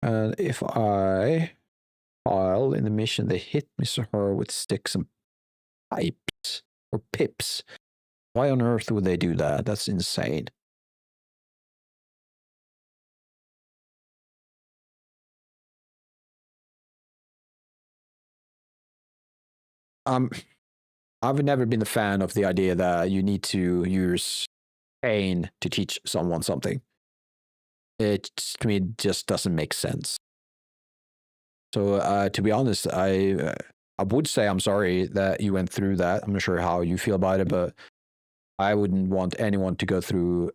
A: and if I file in the mission, they hit me so hard with sticks and pipes or pips. Why on earth would they do that? That's insane. I've never been a fan of the idea that you need to use pain to teach someone something. It, to me, just doesn't make sense. So to be honest, I would say I'm sorry that you went through that. I'm not sure how you feel about it, but I wouldn't want anyone to go through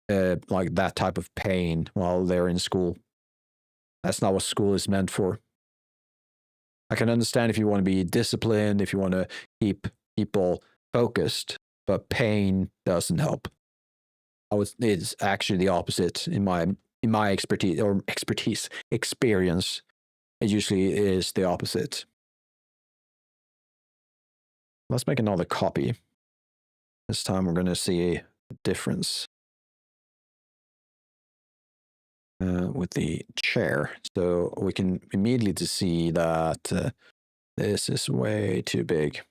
A: like that type of pain while they're in school. That's not what school is meant for. I can understand if you want to be disciplined, if you want to keep people focused, but pain doesn't help. It's actually the opposite in my experience. It usually is the opposite. Let's make another copy. This time we're going to see a difference with the chair. So we can immediately see that this is way too big.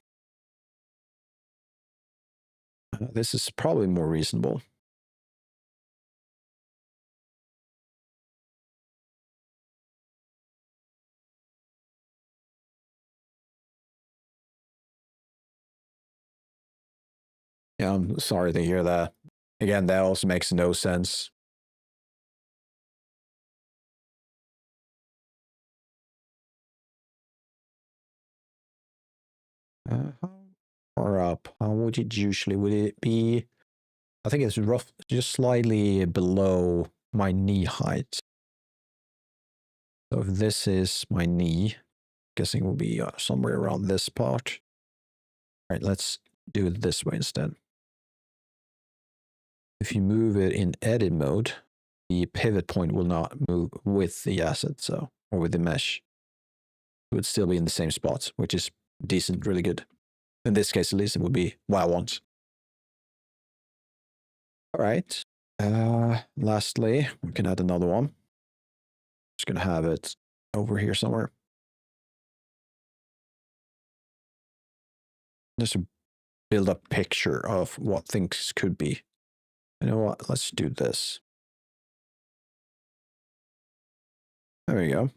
A: This is probably more reasonable. Yeah, I'm sorry to hear that. Again, that also makes no sense. How far up? How would it usually? Would it be? I think it's rough, just slightly below my knee height. So if this is my knee, guessing it will be somewhere around this part. All right, let's do it this way instead. If you move it in edit mode, the pivot point will not move with the asset, so, or with the mesh. It would still be in the same spot, which is decent, really good. In this case, at least, it would be what I want. All right. Lastly, we can add another one. Just going to have it over here somewhere. Just to build a picture of what things could be. You know what? Let's do this. There we go.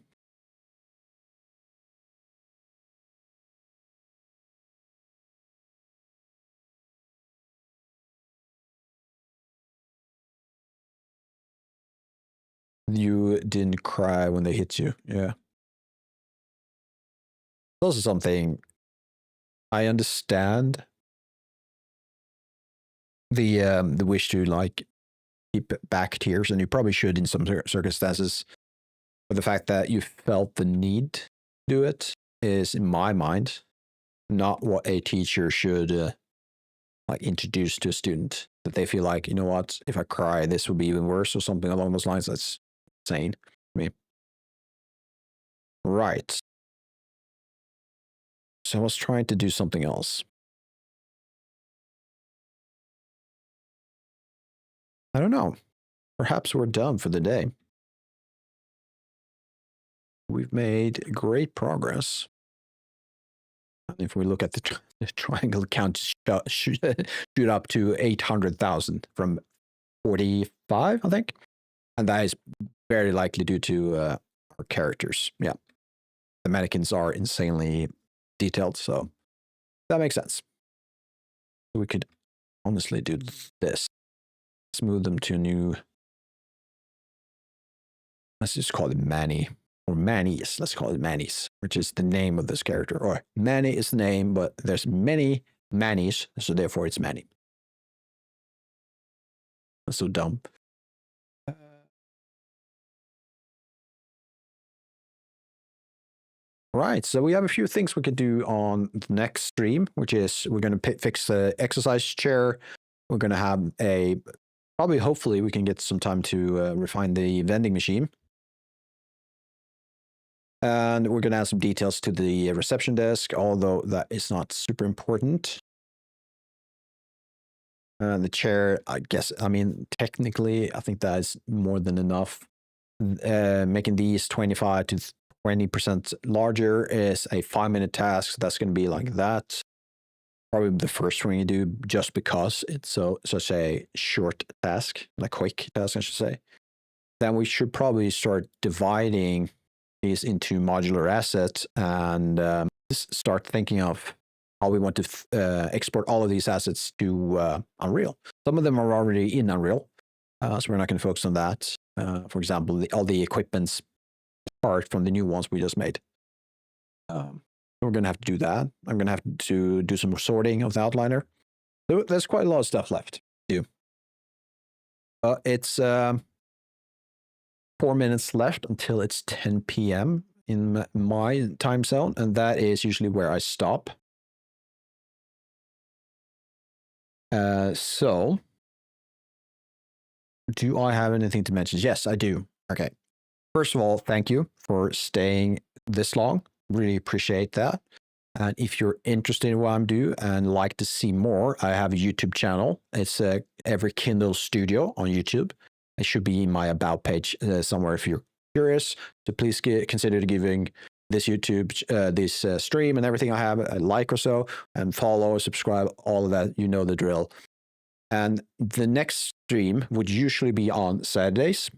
A: You didn't cry when they hit you. Yeah. Also something I understand the wish to like keep back tears, and you probably should in some circumstances. But the fact that you felt the need to do it is, in my mind, not what a teacher should like introduce to a student. That they feel like, you know what, if I cry, this will be even worse, or something along those lines. That's insane to me. Right. So I was trying to do something else. I don't know. Perhaps we're done for the day. We've made great progress. If we look at the triangle count, shoot up to 800,000 from 45, I think. And that is very likely due to our characters. Yeah. The mannequins are insanely detailed, so that makes sense. We could honestly do this. Let's move them to a new. Let's just call it Manny. Or Manny's. Let's call it Manny's, which is the name of this character. Or Manny is the name, but there's many Mannys, so therefore it's Manny. That's so dumb. Right, so we have a few things we could do on the next stream, which is we're going to fix the exercise chair. We're going to have probably, hopefully, we can get some time to refine the vending machine. And we're going to add some details to the reception desk, although that is not super important. The chair, I guess, I mean, technically, I think that is more than enough. Making these 25 to 20% larger is a 5-minute task. So that's going to be like that. Probably the first one you do, just because it's such a short task, like quick task, I should say. Then we should probably start dividing these into modular assets and start thinking of how we want to export all of these assets to Unreal. Some of them are already in Unreal, so we're not going to focus on that. For example, all the equipments apart from the new ones we just made. We're going to have to do that. I'm going to have to do some sorting of the outliner. So there's quite a lot of stuff left to do. It's 4 minutes left until it's 10 p.m. in my time zone, and that is usually where I stop. So, do I have anything to mention? Yes, I do. Okay. First of all, thank you for staying this long. Really appreciate that. And if you're interested in what I'm doing and like to see more, I have a YouTube channel. It's everkindlestudio on YouTube. It should be in my about page somewhere if you're curious. So please consider giving this YouTube, this stream and everything I have a like or so, and follow, subscribe, all of that. You know the drill. And the next stream would usually be on Saturdays.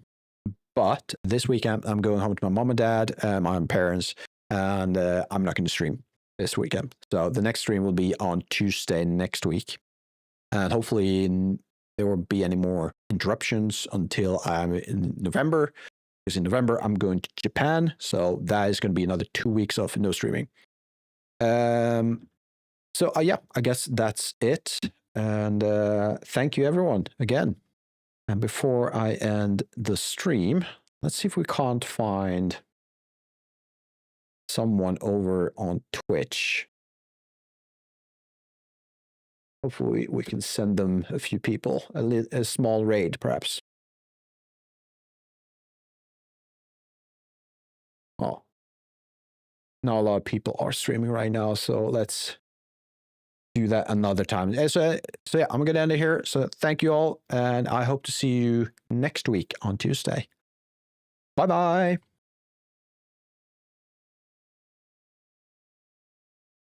A: But this weekend, I'm going home to my mom and dad, my parents, and I'm not going to stream this weekend. So the next stream will be on Tuesday next week. And hopefully there won't be any more interruptions until I'm in November. Because in November, I'm going to Japan. So that is going to be another 2 weeks of no streaming. So yeah, I guess that's it. And thank you, everyone, again. And before I end the stream, let's see if we can't find someone over on Twitch. Hopefully we can send them a few people, a small raid, perhaps. Oh, not a lot of people are streaming right now, so let's do that another time. So yeah, I'm going to end it here. So thank you all, and I hope to see you next week on Tuesday. Bye-bye.